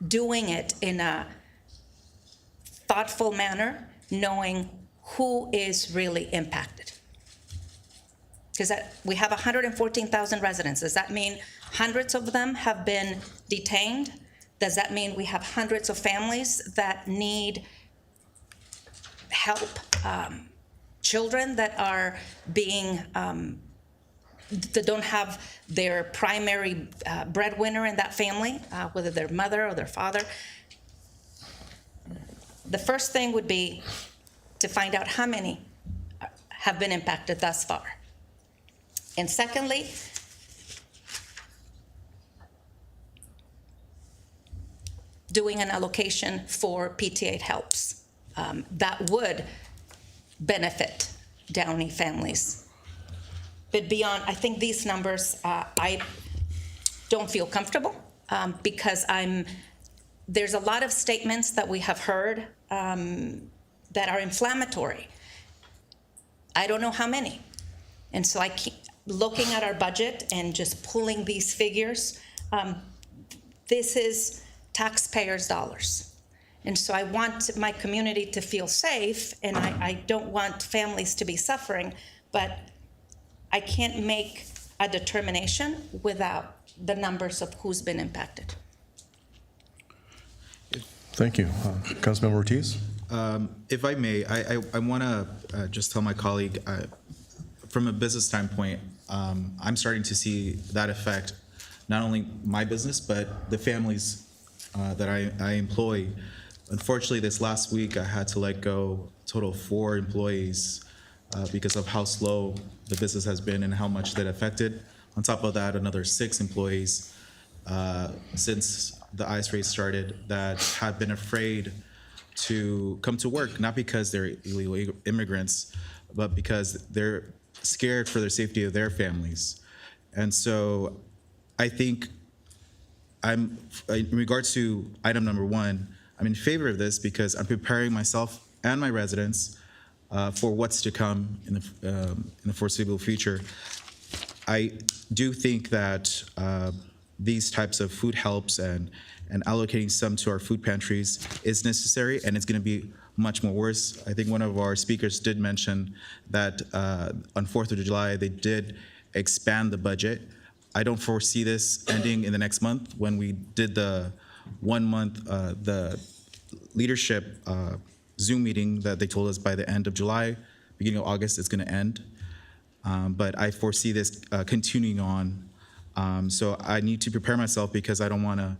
Speaker 19: doing it in a thoughtful manner, knowing who is really impacted. Because we have 114,000 residents. Does that mean hundreds of them have been detained? Does that mean we have hundreds of families that need help? Children that are being, that don't have their primary breadwinner in that family, whether their mother or their father. The first thing would be to find out how many have been impacted thus far. And secondly, doing an allocation for PTA helps. That would benefit Downey families. But beyond, I think these numbers, I don't feel comfortable because there's a lot of statements that we have heard that are inflammatory. I don't know how many. And so I keep looking at our budget and just pulling these figures. This is taxpayers' dollars. And so I want my community to feel safe, and I don't want families to be suffering, but I can't make a determination without the numbers of who's been impacted.
Speaker 1: Thank you. Councilmember Ortiz?
Speaker 22: If I may, I want to just tell my colleague, from a business standpoint, I'm starting to see that affect not only my business, but the families that I employ. Unfortunately, this last week, I had to let go a total of 4 employees because of how slow the business has been and how much that affected. On top of that, another 6 employees since the ICE raid started that have been afraid to come to work, not because they're illegal immigrants, but because they're scared for the safety of their families. And so I think in regards to item number 1, I'm in favor of this because I'm preparing myself and my residents for what's to come in the foreseeable future. I do think that these types of food helps and allocating some to our food pantries is necessary, and it's going to be much more worse. I think one of our speakers did mention that on 4th of July, they did expand the budget. I don't foresee this ending in the next month. When we did the 1 month, the leadership Zoom meeting that they told us by the end of July, beginning of August, it's going to end. But I foresee this continuing on. So I need to prepare myself because I don't want to,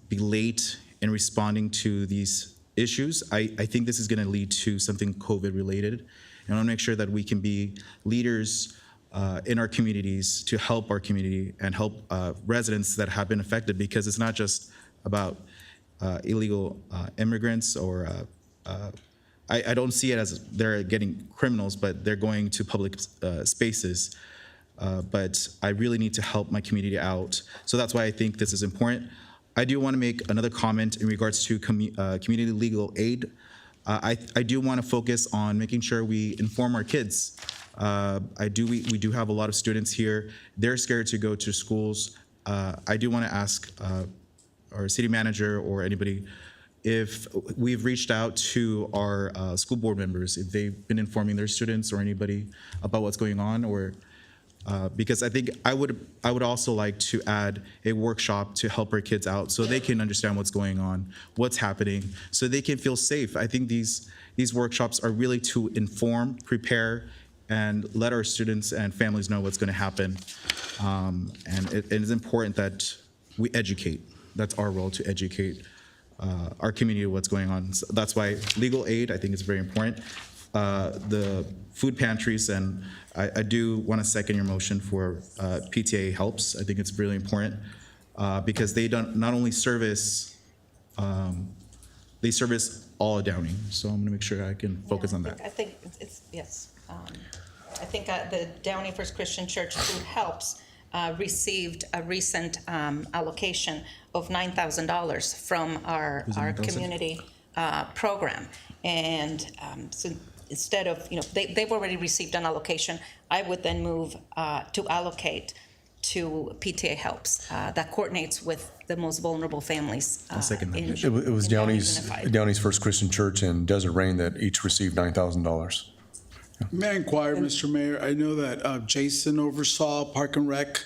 Speaker 22: be late in responding to these issues. I think this is going to lead to something COVID related. And I want to make sure that we can be leaders in our communities to help our community and help residents that have been affected, because it's not just about illegal immigrants or I don't see it as they're getting criminals, but they're going to public spaces. But I really need to help my community out. So that's why I think this is important. I do want to make another comment in regards to community legal aid. I do want to focus on making sure we inform our kids. We do have a lot of students here. They're scared to go to schools. I do want to ask our city manager or anybody, if we've reached out to our school board members, if they've been informing their students or anybody about what's going on, or because I think I would also like to add a workshop to help our kids out so they can understand what's going on, what's happening, so they can feel safe. I think these workshops are really to inform, prepare, and let our students and families know what's going to happen. And it is important that we educate. That's our role, to educate our community what's going on. So that's why legal aid, I think, is very important. The food pantries, and I do want to second your motion for PTA helps. I think it's really important because they don't not only service, they service all of Downey. So I'm going to make sure I can focus on that.
Speaker 19: I think it's yes. I think the Downey First Christian Church Food Helps received a recent allocation of $9,000 from our community program, and so instead of, they've already received an allocation, I would then move to allocate to PTA Helps that coordinates with the most vulnerable families.
Speaker 22: I'll second that.
Speaker 1: It was Downey's First Christian Church and Desert Rain that each received $9,000.
Speaker 4: May I inquire, Mr. Mayor? I know that Jason oversaw Park and Rec,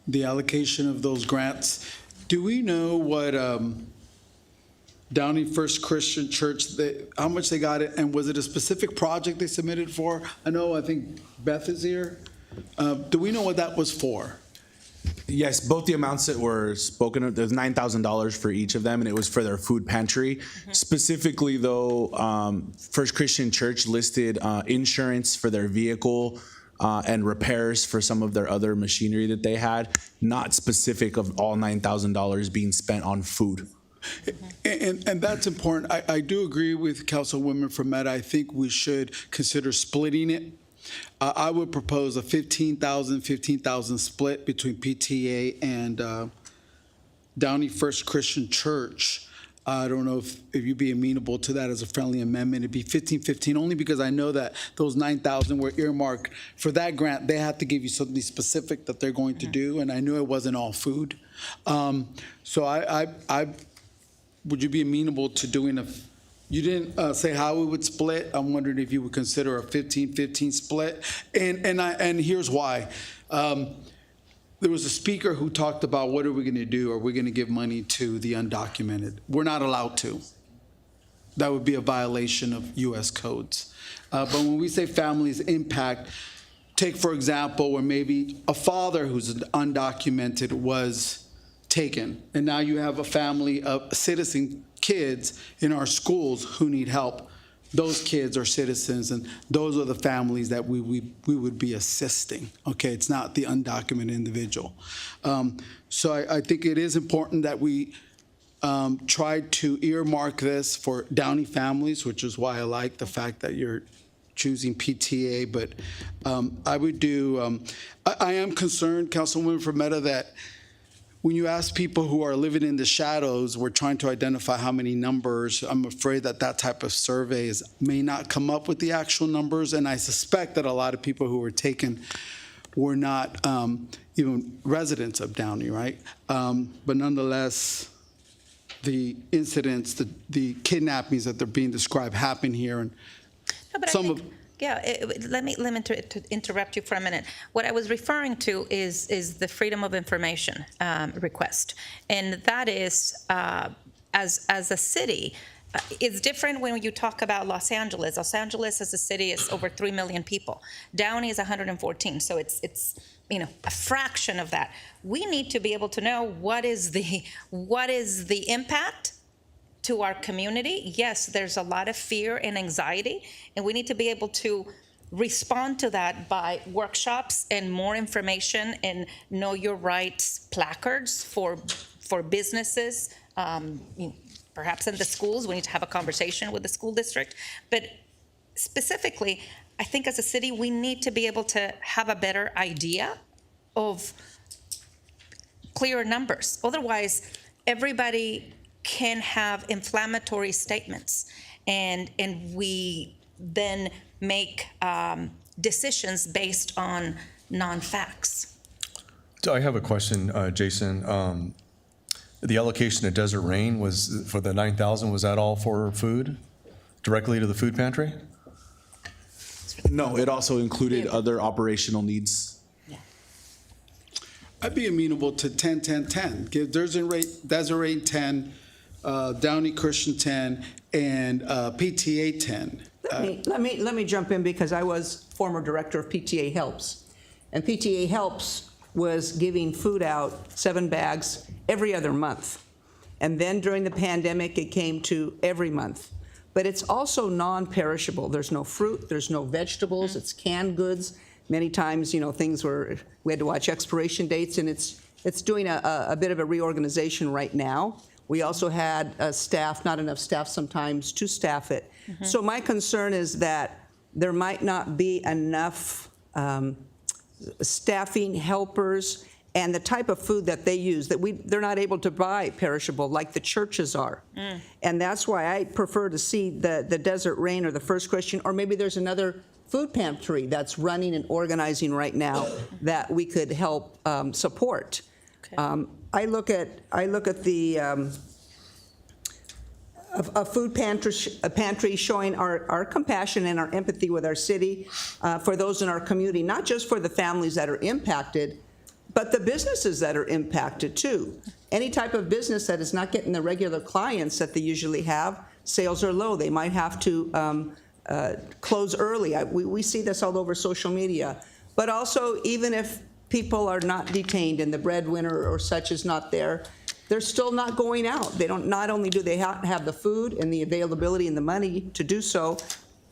Speaker 4: the allocation of those grants. Do we know what Downey First Christian Church, how much they got it, and was it a specific project they submitted for? I think Beth is here. Do we know what that was for?
Speaker 12: Yes, both the amounts that were spoken of, there's $9,000 for each of them, and it was for their food pantry. Specifically, though, First Christian Church listed insurance for their vehicle and repairs for some of their other machinery that they had, not specific of all $9,000 being spent on food.
Speaker 4: And that's important. I do agree with Councilwoman from Meta. I think we should consider splitting it. I would propose a 15,000 split between PTA and Downey First Christian Church. I don't know if you'd be amenable to that as a friendly amendment. It'd be 15-15, only because I know that those 9,000 were earmarked for that grant. They have to give you something specific that they're going to do, and I knew it wasn't all food. So I would you be amenable to doing you didn't say how we would split. I'm wondering if you would consider a 15-15 split. And here's why. There was a speaker who talked about, what are we going to do? Are we going to give money to the undocumented? We're not allowed to. That would be a violation of U.S. codes. But when we say families impact, take, for example, where maybe a father who's undocumented was taken, and now you have a family of citizen kids in our schools who need help. Those kids are citizens, and those are the families that we would be assisting. Okay, it's not the undocumented individual. So I think it is important that we try to earmark this for Downey families, which is why I like the fact that you're choosing PTA. But I would do. I am concerned, Councilwoman from Meta, that when you ask people who are living in the shadows, we're trying to identify how many numbers. I'm afraid that type of surveys may not come up with the actual numbers, and I suspect that a lot of people who were taken were not even residents of Downey, right? But nonetheless, the incidents, the kidnappings that they're being described happen here, and
Speaker 19: let me interrupt you for a minute. What I was referring to is the Freedom of Information request, and that is as a city. It's different when you talk about Los Angeles. Los Angeles as a city is over 3 million people. Downey is 114, so it's a fraction of that. We need to be able to know what is the impact to our community. Yes, there's a lot of fear and anxiety, and we need to be able to respond to that by workshops and more information and know your rights placards for businesses. Perhaps in the schools, we need to have a conversation with the school district. But specifically, I think as a city, we need to be able to have a better idea of clearer numbers. Otherwise, everybody can have inflammatory statements, and we then make decisions based on non-facts.
Speaker 1: So I have a question, Jason. the allocation of Desert Rain was, for the 9,000, was that all for food? Directly to the food pantry?
Speaker 12: No, it also included other operational needs.
Speaker 4: I'd be amenable to 10, 10, 10. Give Desert Rain 10, Downey Christian 10, and PTA 10.
Speaker 10: Let me jump in because I was former director of PTA Helps. And PTA Helps was giving food out 7 bags every other month. And then during the pandemic, it came to every month. But it's also non-perishable. There's no fruit, there's no vegetables, it's canned goods. Many times, you know, we had to watch expiration dates, and it's doing a bit of a reorganization right now. We also had not enough staff sometimes to staff it. So my concern is that there might not be enough staffing, helpers, and the type of food that they use, that they're not able to buy perishable like the churches are. And that's why I prefer to see the Desert Rain or the First Christian, or maybe there's another food pantry that's running and organizing right now that we could help support. I look at the a food pantry showing our compassion and our empathy with our city for those in our community, not just for the families that are impacted, but the businesses that are impacted too. Any type of business that is not getting the regular clients that they usually have, sales are low. They might have to close early. We see this all over social media. But also, even if people are not detained and the breadwinner or such is not there, they're still not going out. They don't. Not only do they have the food and the availability and the money to do so,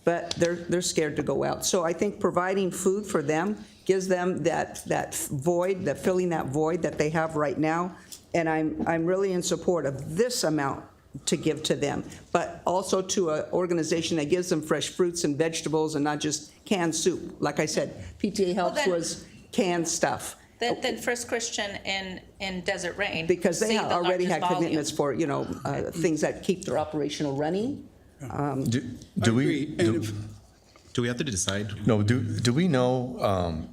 Speaker 10: but they're scared to go out. So I think providing food for them gives them that void, filling that void that they have right now. And I'm really in support of this amount to give to them, but also to an organization that gives them fresh fruits and vegetables and not just canned soup. Like I said, PTA Helps was canned stuff.
Speaker 19: Then First Christian and Desert Rain.
Speaker 10: Because they already had
Speaker 19: volume.
Speaker 10: commitments for, you know, things that keep their operational running.
Speaker 1: Do we
Speaker 22: have to decide?
Speaker 1: No. Do we know?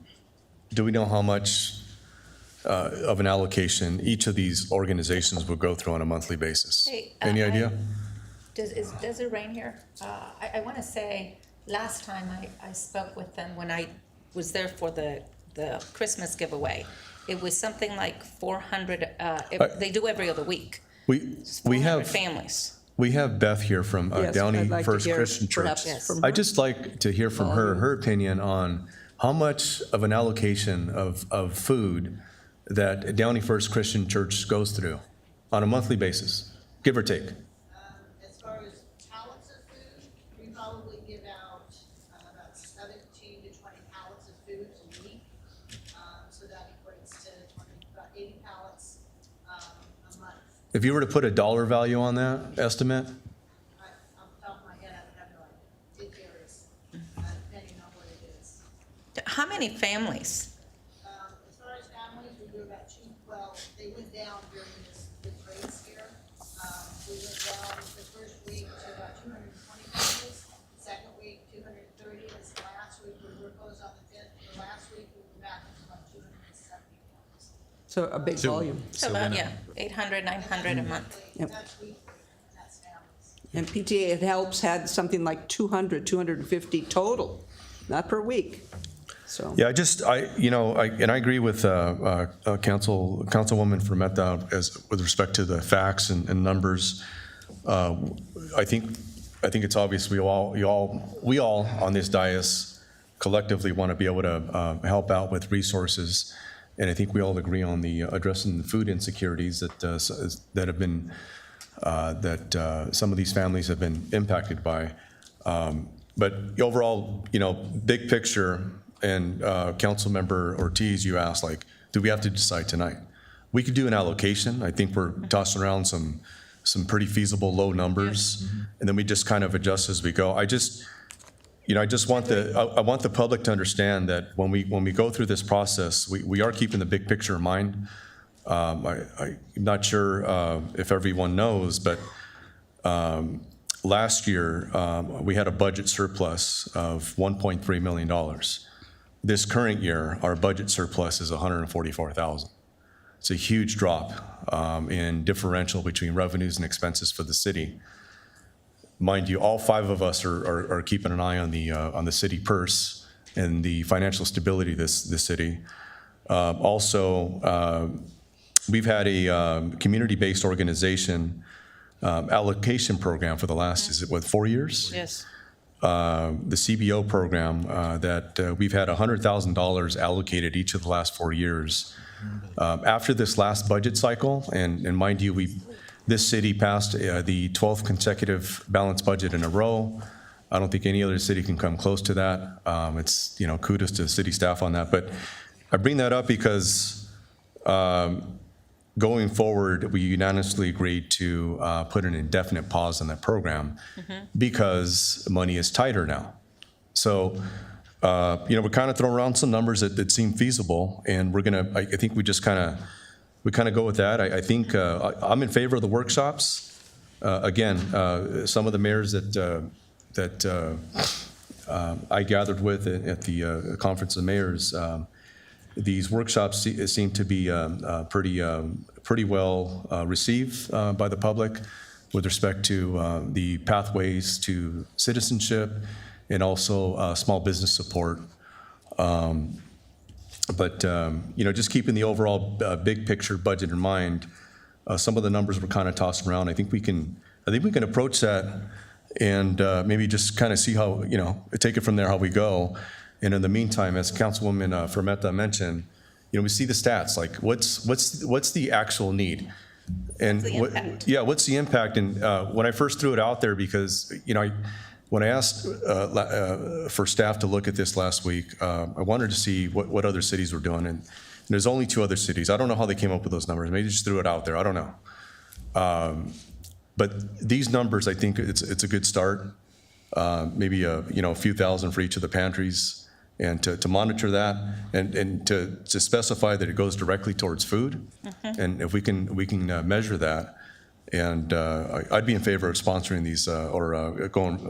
Speaker 1: Do we know how much of an allocation each of these organizations will go through on a monthly basis?
Speaker 19: Hey,
Speaker 1: Any idea?
Speaker 19: Is Desert Rain here? I want to say last time I spoke with them when I was there for the Christmas giveaway. It was something like 400. They do every other week.
Speaker 1: We have
Speaker 19: families.
Speaker 1: We have Beth here from
Speaker 10: Yes,
Speaker 1: Downey
Speaker 10: I'd like to
Speaker 1: First
Speaker 10: hear
Speaker 1: Christian Church.
Speaker 10: perhaps from
Speaker 1: I'd
Speaker 10: her.
Speaker 1: just like to hear from her opinion on how much of an allocation of food that Downey First Christian Church goes through on a monthly basis, give or take.
Speaker 13: As far as pallets of food, we probably give out about 17 to 20 pallets of food a week. So that equates to about 80 pallets a month.
Speaker 1: If you were to put a dollar value on that estimate,
Speaker 13: Off the top of my head, I don't have no idea. It varies, depending on what it is.
Speaker 19: How many families?
Speaker 13: As far as families, we do about 2. Well, they went down during the trade scare. We went down the first week to about 220 families. Second week, 230. This last week, we were closed on the 5th. The last week, we were back to about 270 families.
Speaker 10: So a big volume.
Speaker 19: So about 800, 900 a month.
Speaker 10: Yep.
Speaker 13: That's weekly, that's families.
Speaker 10: And PTA Helps had something like 200, 250 total, not per week. So.
Speaker 1: yeah, I agree with Councilwoman Fermetta with respect to the facts and numbers. I think it's obvious we all on this dais collectively want to be able to help out with resources, and I think we all agree on the addressing the food insecurities that have been that some of these families have been impacted by. But overall, big picture. And Councilmember Ortiz, you asked, do we have to decide tonight? We could do an allocation. I think we're tossing around some pretty feasible low numbers, and then we just kind of adjust as we go. I want the public to understand that when we go through this process, we are keeping the big picture in mind. I'm not sure if everyone knows, but last year we had a budget surplus of $1.3 million. This current year, our budget surplus is $144,000. It's a huge drop in differential between revenues and expenses for the city. Mind you, all 5 of us are keeping an eye on the city purse and the financial stability of this city. Also, we've had a community-based organization allocation program for the last, is it what, 4 years?
Speaker 19: Yes.
Speaker 1: The CBO program that we've had $100,000 allocated each of the last 4 years. After this last budget cycle, and mind you, this city passed the 12th consecutive balanced budget in a row. I don't think any other city can come close to that. It's, kudos to city staff on that. But I bring that up because going forward, we unanimously agreed to put an indefinite pause on that program because money is tighter now. So, we're kind of throwing around some numbers that seem feasible, and we're gonna. I think we just kind of go with that. I think I'm in favor of the workshops. Again, some of the mayors that I gathered with at the conference of mayors. These workshops seem to be pretty well received by the public with respect to the pathways to citizenship and also small business support. Just keeping the overall big picture budget in mind, some of the numbers were kind of tossed around. I think we can approach that and maybe just kind of see how, take it from there, how we go. And in the meantime, as Councilwoman Fermetta mentioned, we see the stats, like what's the actual need? And what's the impact? And when I first threw it out there, because, when I asked for staff to look at this last week, I wanted to see what other cities were doing. And there's only 2 other cities. I don't know how they came up with those numbers. Maybe they just threw it out there. I don't know. But these numbers, I think it's a good start. Maybe a few thousand for each of the pantries, and to monitor that and to specify that it goes directly towards food. And if we can measure that, and I'd be in favor of sponsoring these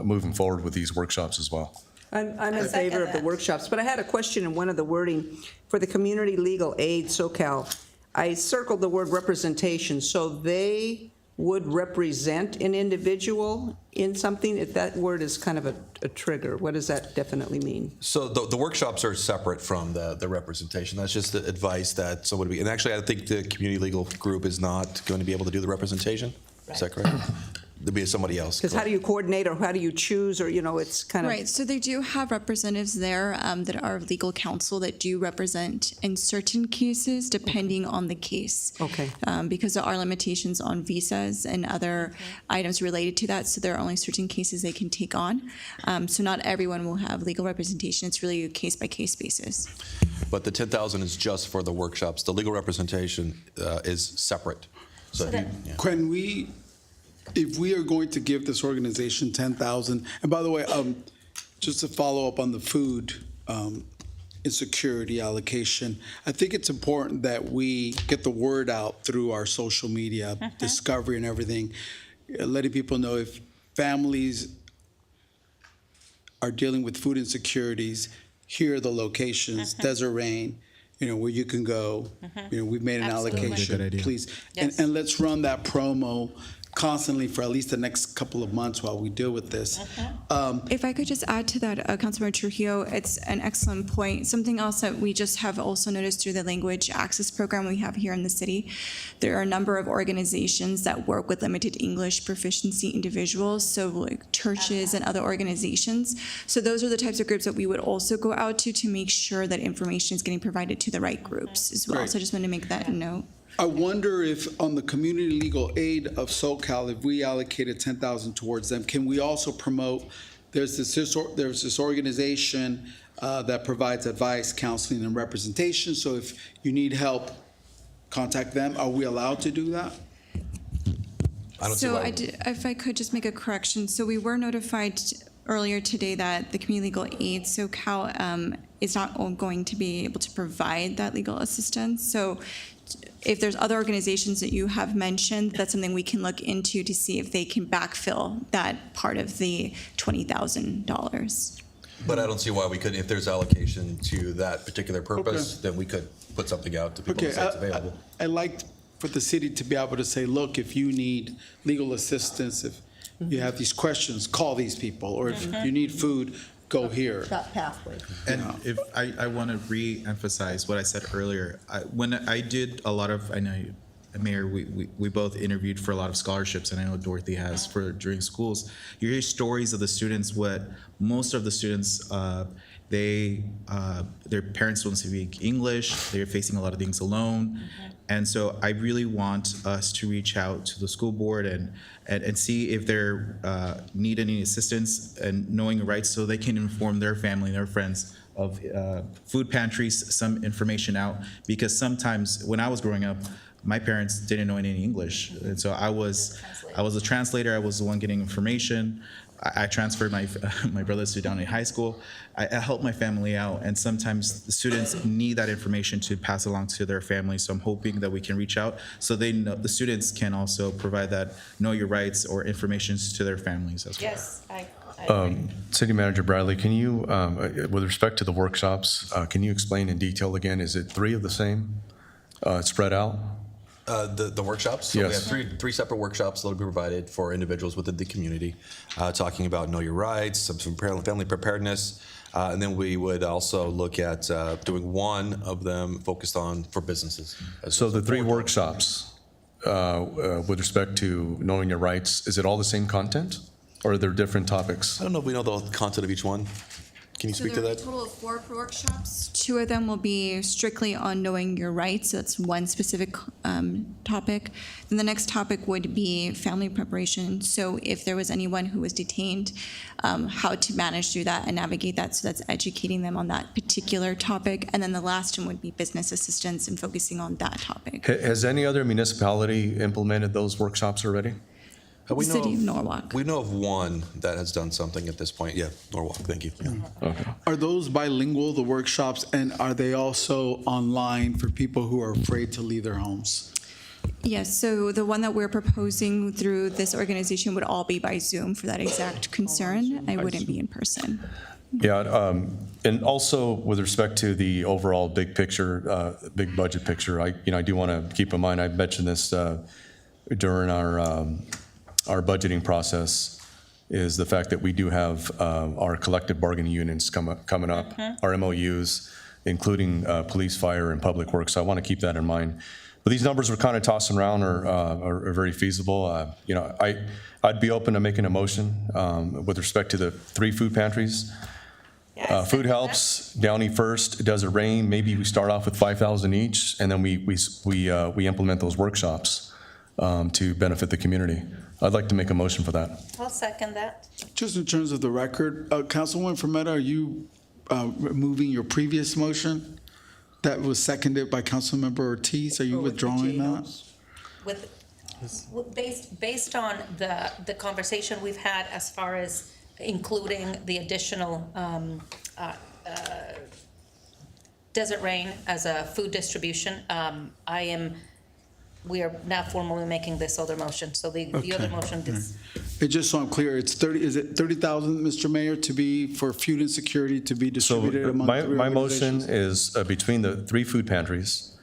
Speaker 1: moving forward with these workshops as well.
Speaker 10: I'm in favor of the workshops, but I had a question in one of the wording for the Community Legal Aid SoCal. I circled the word representation, so they would represent an individual in something? If that word is kind of a trigger, what does that definitely mean?
Speaker 6: So the workshops are separate from the representation. That's just the advice that someone would be, and actually I think the community legal group is not going to be able to do the representation. Right. Is that correct? There'd be somebody else.
Speaker 10: Because how do you coordinate, or how do you choose, or, it's kind of...
Speaker 14: Right, so they do have representatives there that are legal counsel that do represent in certain cases, depending on the case.
Speaker 10: Okay.
Speaker 14: Because there are limitations on visas and other items related to that, so there are only certain cases they can take on. So not everyone will have legal representation. It's really a case-by-case basis.
Speaker 6: But the 10,000 is just for the workshops. The legal representation is separate. So
Speaker 4: Can we... If we are going to give this organization 10,000, and by the way, just to follow up on the food insecurity allocation, I think it's important that we get the word out through our social media, discovery and everything, letting people know if families are dealing with food insecurities, here are the locations, Desert Rain, where you can go. We've made an allocation, please.
Speaker 14: Yes.
Speaker 4: And let's run that promo constantly for at least the next couple of months while we deal with this.
Speaker 14: If I could just add to that, Councilmember Trujillo, it's an excellent point. Something else that we just have also noticed through the language access program we have here in the city, there are a number of organizations that work with limited English proficiency individuals, so like churches and other organizations. So those are the types of groups that we would also go out to make sure that information is getting provided to the right groups as well.
Speaker 4: Right.
Speaker 14: So I just wanted to make that note.
Speaker 4: I wonder if on the community legal aid of SoCal, if we allocated 10,000 towards them, can we also promote, there's this organization that provides advice, counseling, and representation. So if you need help, contact them. Are we allowed to do that?
Speaker 14: So if I could just make a correction. So we were notified earlier today that the Community Legal Aid SoCal is not going to be able to provide that legal assistance. So if there's other organizations that you have mentioned, that's something we can look into to see if they can backfill that part of the $20,000.
Speaker 6: But I don't see why we couldn't, if there's allocation to that particular purpose, then we could put something out to people that say it's available.
Speaker 4: I like for the city to be able to say, look, if you need legal assistance, if you have these questions, call these people, or if you need food, go here.
Speaker 10: That pathway.
Speaker 22: And if I want to re-emphasize what I said earlier, when I did a lot of, I know, Mayor, we both interviewed for a lot of scholarships, and I know Dorothy has for during schools. You hear stories of the students, what most of the students, their parents don't speak English, they're facing a lot of things alone. And so I really want us to reach out to the school board and see if they're need any assistance and knowing rights so they can inform their family, their friends of food pantries, some information out. Because sometimes when I was growing up, my parents didn't know any English. And so I was a translator, I was the one getting information. I transferred my brothers to Downey High School. I helped my family out, and sometimes the students need that information to pass along to their families. So I'm hoping that we can reach out so they know, the students can also provide that know your rights or information to their families as well.
Speaker 19: Yes, I agree.
Speaker 1: City Manager Bradley, can you, with respect to the workshops, can you explain in detail again, is it 3 of the same spread out?
Speaker 6: The workshops? So
Speaker 1: Yes.
Speaker 6: we have three separate workshops that will be provided for individuals within the community, talking about know your rights, some family preparedness, and then we would also look at doing one of them focused on for businesses.
Speaker 1: So the 3 workshops, with respect to knowing your rights, is it all the same content, or are there different topics?
Speaker 6: I don't know if we know the content of each one. Can you speak to
Speaker 14: there are
Speaker 6: that?
Speaker 14: a total of 4 workshops. 2 of them will be strictly on knowing your rights. So that's one specific topic. Then the next topic would be family preparation. So if there was anyone who was detained, how to manage through that and navigate that. So that's educating them on that particular topic. And then the last one would be business assistance and focusing on that topic.
Speaker 1: Has any other municipality implemented those workshops already?
Speaker 6: We know
Speaker 14: City of Norwalk.
Speaker 6: We know of one that has done something at this point. Yeah, Norwalk, thank you. Yeah.
Speaker 1: Okay.
Speaker 4: Are those bilingual, the workshops, and are they also online for people who are afraid to leave their homes?
Speaker 14: Yes, so the one that we're proposing through this organization would all be by Zoom for that exact concern. I wouldn't be in person.
Speaker 1: Yeah, and also with respect to the overall big picture, big budget picture, I do want to keep in mind, I mentioned this during our budgeting process, is the fact that we do have our collective bargaining units coming up, our MOUs, including police, fire, and public works. So I want to keep that in mind. But these numbers we're kind of tossing around are very feasible. I'd be open to making a motion with respect to the 3 food pantries. Food helps, Downey first, Desert Rain, maybe we start off with 5,000 each, and then we implement those workshops to benefit the community. I'd like to make a motion for that.
Speaker 19: I'll second that.
Speaker 4: Just in terms of the record, Councilwoman Fermetta, are you removing your previous motion that was seconded by Councilmember Ortiz? Are you withdrawing that?
Speaker 19: Based on the conversation we've had as far as including the additional Desert Rain as a food distribution, we are now formally making this other motion. So the other motion is.
Speaker 4: And just so I'm clear, it's 30. Is it 30,000, Mr. Mayor, to be for food insecurity to be distributed among
Speaker 1: my
Speaker 4: 3
Speaker 1: motion
Speaker 4: organizations?
Speaker 1: is between the 3 food pantries,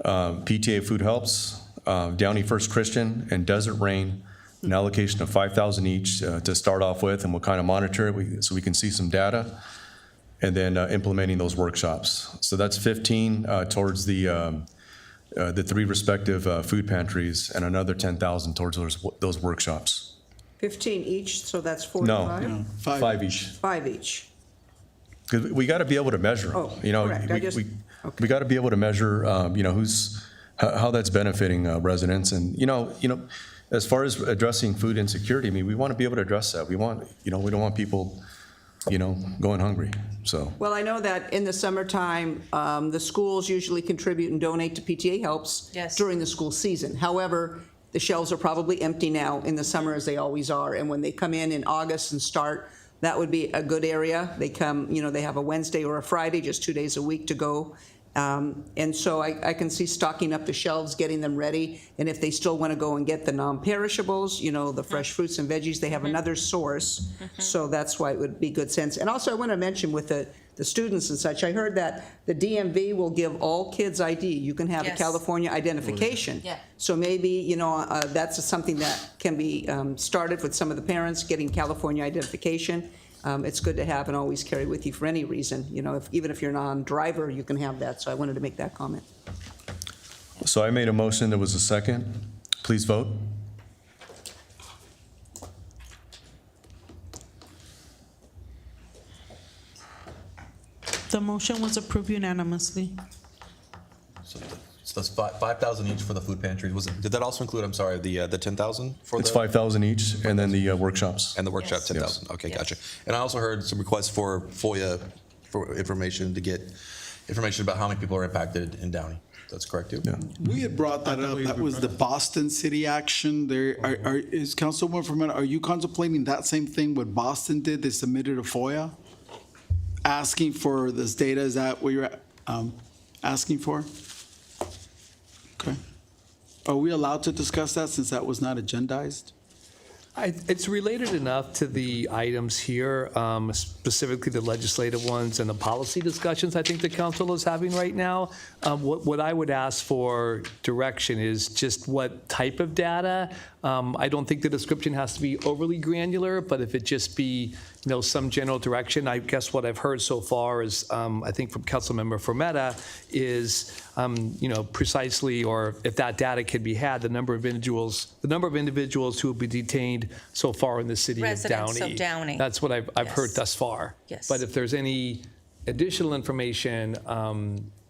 Speaker 1: PTA Food Helps, Downey First Christian, and Desert Rain, an allocation of 5,000 each to start off with, and we'll kind of monitor it so we can see some data, and then implementing those workshops. So that's 15 towards the 3 respective food pantries, and another 10,000 towards those workshops.
Speaker 10: 15 each, so that's 45?
Speaker 1: No, 5 each.
Speaker 10: 5 each.
Speaker 1: Because we got to be able to measure.
Speaker 10: Oh, correct.
Speaker 1: We got to be able to measure, how that's benefiting residents, and as far as addressing food insecurity, I mean, we want to be able to address that. We want, we don't want people, going hungry. So.
Speaker 10: Well, I know that in the summertime, the schools usually contribute and donate to PTA Helps during the school season. However, the shelves are probably empty now in the summer, as they always are. And when they come in August and start, that would be a good area. They come, they have a Wednesday or a Friday, just 2 days a week to go And so I can see stocking up the shelves, getting them ready, and if they still want to go and get the non-perishables, the fresh fruits and veggies, they have another source. So that's why it would be good sense. And also I want to mention with the students and such, I heard that the DMV will give all kids ID. You can have a
Speaker 19: Yes.
Speaker 10: California identification.
Speaker 19: Yeah.
Speaker 10: So maybe, that's something that can be started with some of the parents, getting California identification. It's good to have and always carry with you for any reason. Even if you're non-driver, you can have that. So I wanted to make that comment.
Speaker 1: So I made a motion, there was a second. Please vote.
Speaker 24: The motion was approved unanimously.
Speaker 6: So that's 5,000 each for the food pantries. Did that also include, I'm sorry, the 10,000 for
Speaker 1: It's
Speaker 6: the?
Speaker 1: 5,000 each, and then the workshops.
Speaker 6: And the workshop, 10,000. Okay, gotcha. And I also heard some requests for FOIA for information to get information about how many people are impacted in Downey. That's correct, too?
Speaker 1: Yeah.
Speaker 4: We had brought that up. That was the Boston City action. Is Councilwoman Fermetta, are you contemplating that same thing what Boston did? They submitted a FOIA asking for this data. Is that what you're asking for? Okay. Are we allowed to discuss that since that was not agendized?
Speaker 15: It's related enough to the items here, specifically the legislative ones and the policy discussions I think the council is having right now. What I would ask for direction is just what type of data. I don't think the description has to be overly granular, but if it just be, some general direction. I guess what I've heard so far is, I think from Councilmember Fermetta is, precisely, or if that data can be had, the number of individuals who will be detained so far in the city of
Speaker 19: Residents
Speaker 15: Downey.
Speaker 19: of Downey.
Speaker 15: That's what I've heard thus far.
Speaker 19: Yes.
Speaker 15: But if there's any additional information,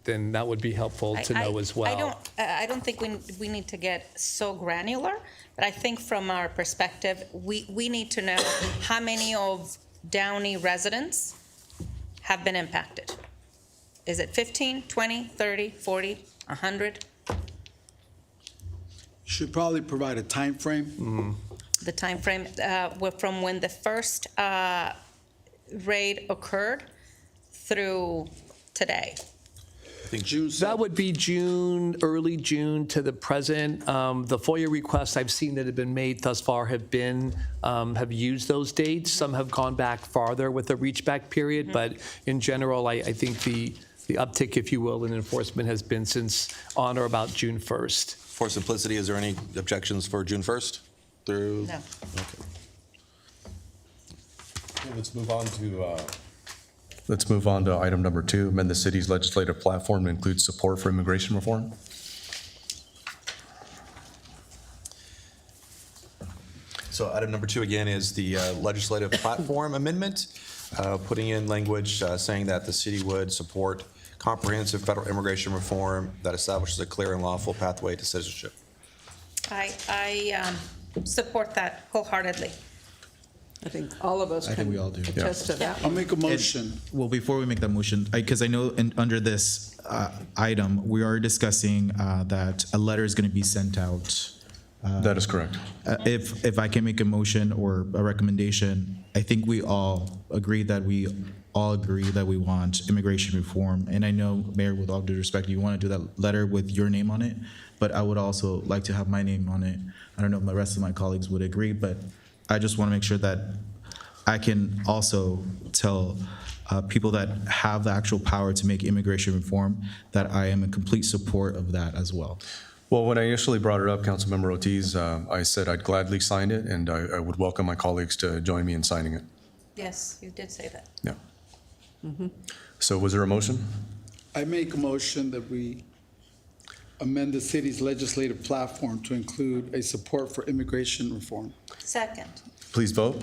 Speaker 15: then that would be helpful to know as well.
Speaker 19: I don't think we need to get so granular, but I think from our perspective, we need to know how many of Downey residents have been impacted. Is it 15, 20, 30, 40, 100?
Speaker 4: Should probably provide a time frame.
Speaker 19: The time frame from when the first raid occurred through today.
Speaker 15: That would be June, early June to the present. The FOIA requests I've seen that have been made thus far have used those dates. Some have gone back farther with the reach back period, but in general, I think the uptick, if you will, in enforcement has been since on or about June 1st.
Speaker 6: For simplicity, is there any objections for June 1st through?
Speaker 19: No.
Speaker 6: Okay.
Speaker 1: Let's move on to item number 2, amend the city's legislative platform to include support for immigration reform.
Speaker 6: So item number 2 again is the legislative platform amendment, putting in language saying that the city would support comprehensive federal immigration reform that establishes a clear and lawful pathway to citizenship.
Speaker 19: I support that wholeheartedly.
Speaker 10: I think all of us
Speaker 22: I think we all
Speaker 10: can
Speaker 22: do.
Speaker 10: attest to that.
Speaker 4: I'll make a motion.
Speaker 22: Well, before we make that motion, because I know under this item, we are discussing that a letter is going to be sent out.
Speaker 1: That is correct.
Speaker 22: If I can make a motion or a recommendation, I think we all agree that we want immigration reform. And I know, Mayor, with all due respect, you want to do that letter with your name on it, but I would also like to have my name on it. I don't know if the rest of my colleagues would agree, but I just want to make sure that I can also tell people that have the actual power to make immigration reform that I am in complete support of that as well.
Speaker 1: Well, when I initially brought it up, Councilmember Ortiz, I said I'd gladly sign it, and I would welcome my colleagues to join me in signing it.
Speaker 19: Yes, you did say that.
Speaker 1: Yeah. So was there a motion?
Speaker 4: I make a motion that we amend the city's legislative platform to include a support for immigration reform.
Speaker 19: Second.
Speaker 1: Please vote.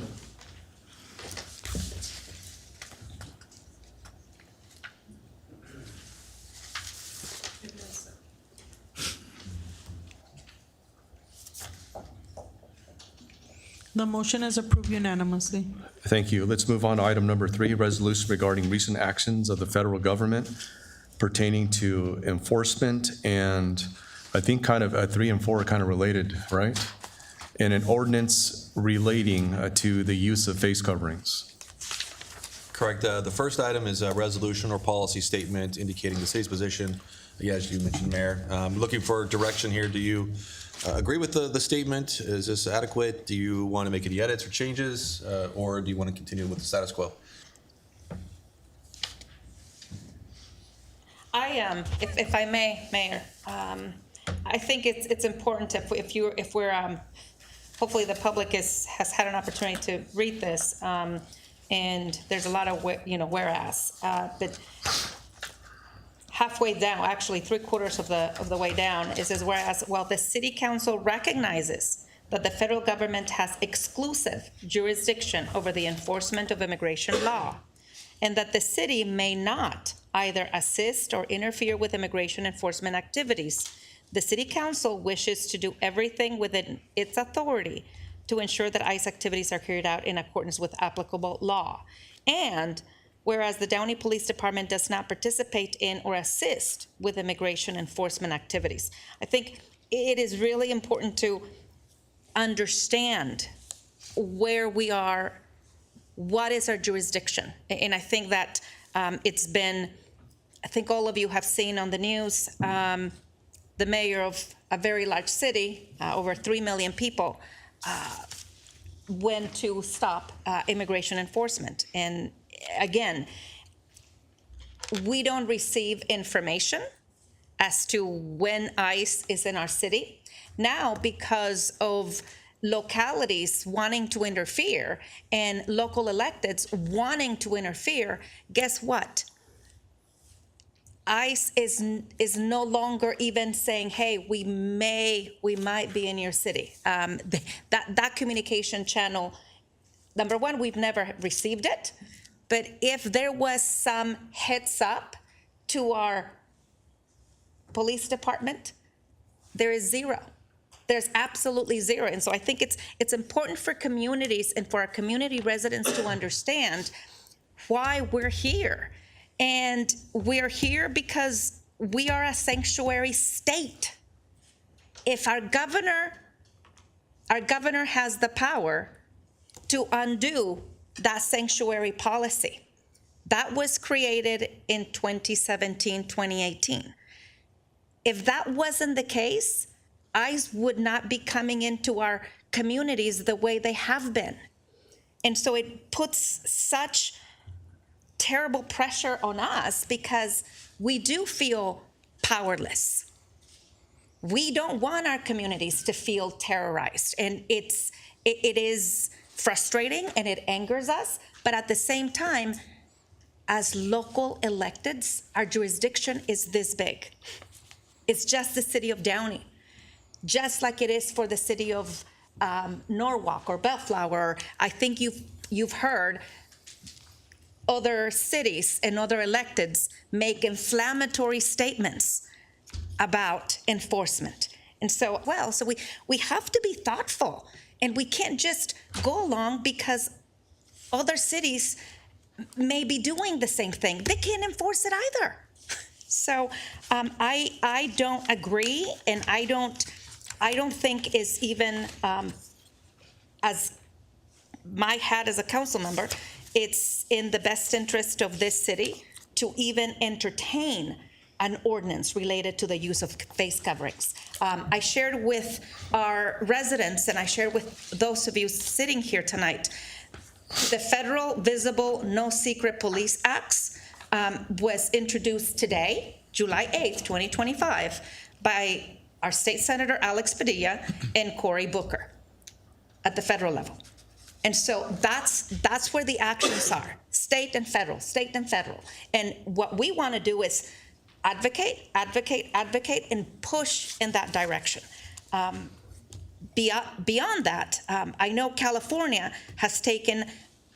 Speaker 24: The motion is approved unanimously.
Speaker 1: Thank you. Let's move on to item number 3, resolution regarding recent actions of the federal government pertaining to enforcement, and I think kind of 3 and 4 are kind of related, right? And an ordinance relating to the use of face coverings.
Speaker 6: Correct. The first item is a resolution or policy statement indicating the city's position. Yeah, as you mentioned, Mayor. Looking for direction here. Do you agree with the statement? Is this adequate? Do you want to make any edits or changes? Or do you want to continue with the status quo?
Speaker 19: If I may, Mayor, I think it's important if we're hopefully the public has had an opportunity to read this, and there's a lot of whereas, but halfway down, actually 3/4 of the way down, it says whereas while the City Council recognizes that the federal government has exclusive jurisdiction over the enforcement of immigration law, and that the city may not either assist or interfere with immigration enforcement activities, the City Council wishes to do everything within its authority to ensure that ICE activities are carried out in accordance with applicable law. And whereas the Downey Police Department does not participate in or assist with immigration enforcement activities. I think it is really important to understand where we are, what is our jurisdiction. And I think that it's been, I think all of you have seen on the news, the mayor of a very large city, over 3 million people, went to stop immigration enforcement. And again, we don't receive information as to when ICE is in our city. Now, because of localities wanting to interfere and local electeds wanting to interfere, guess what? ICE is no longer even saying, hey, we might be in your city. That communication channel, number one, we've never received it. But if there was some heads up to our police department, there is zero. There's absolutely zero. And so I think it's important for communities and for our community residents to understand why we're here. And we're here because we are a sanctuary state. If our governor has the power to undo that sanctuary policy. That was created in 2017, 2018. If that wasn't the case, ICE would not be coming into our communities the way they have been. And so it puts such terrible pressure on us because we do feel powerless. We don't want our communities to feel terrorized. And it is frustrating and it angers us, but at the same time, as local electeds, our jurisdiction is this big. It's just the city of Downey, just like it is for the city of Norwalk or Bellflower. I think you've heard other cities and other electeds make inflammatory statements about enforcement. And so, we have to be thoughtful, and we can't just go along because other cities may be doing the same thing. They can't enforce it either. So I don't agree, and I don't think is even as my hat as a council member, it's in the best interest of this city to even entertain an ordinance related to the use of face coverings. I shared with our residents, and I shared with those of you sitting here tonight, the Federal Visible No Secret Police Acts was introduced today, July 8th, 2025, by our State Senator Alex Padilla and Cory Booker at the federal level. And so that's where the actions are, state and federal, state and federal. And what we want to do is advocate, advocate, advocate, and push in that direction. Beyond that, I know California has taken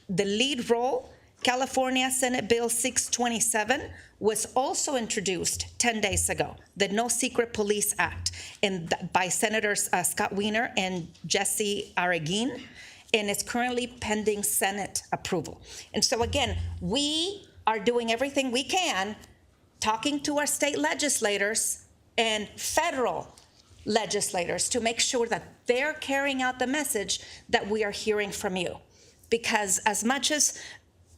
Speaker 19: the lead role. California Senate Bill 627 was also introduced 10 days ago, the No Secret Police Act, and by Senators Scott Wiener and Jesse Araguin, and it's currently pending Senate approval. And so again, we are doing everything we can, talking to our state legislators and federal legislators to make sure that they're carrying out the message that we are hearing from you. Because as much as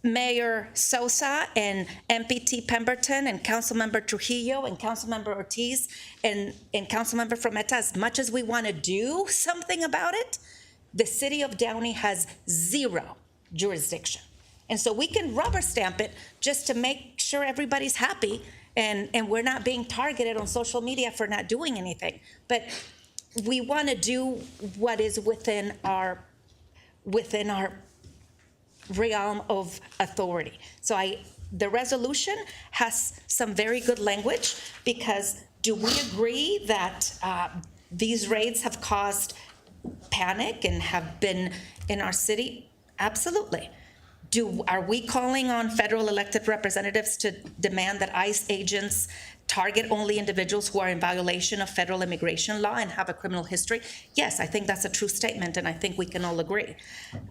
Speaker 19: Mayor Sosa and MPT Pemberton and Councilmember Trujillo and Councilmember Ortiz and Councilmember Frometa, as much as we want to do something about it, the city of Downey has zero jurisdiction. And so we can rubber stamp it just to make sure everybody's happy and we're not being targeted on social media for not doing anything. But we want to do what is within our realm of authority. So the resolution has some very good language, because do we agree that these raids have caused panic and have been in our city? Absolutely. Are we calling on federal elected representatives to demand that ICE agents target only individuals who are in violation of federal immigration law and have a criminal history? Yes, I think that's a true statement, and I think we can all agree.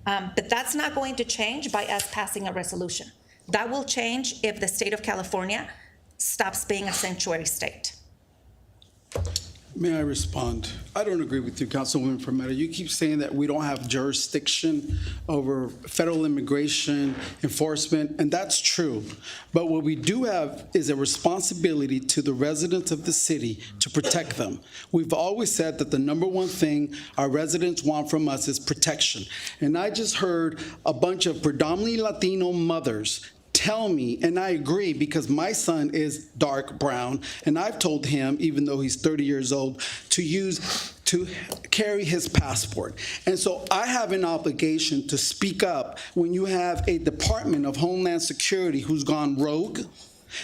Speaker 19: But that's not going to change by us passing a resolution. That will change if the state of California stops being a sanctuary state.
Speaker 4: May I respond? I don't agree with you, Councilwoman Frometa. You keep saying that we don't have jurisdiction over federal immigration enforcement, and that's true. But what we do have is a responsibility to the residents of the city to protect them. We've always said that the number one thing our residents want from us is protection. And I just heard a bunch of predominantly Latino mothers tell me, and I agree, because my son is dark brown, and I've told him, even though he's 30 years old, to carry his passport. And so I have an obligation to speak up when you have a Department of Homeland Security who's gone rogue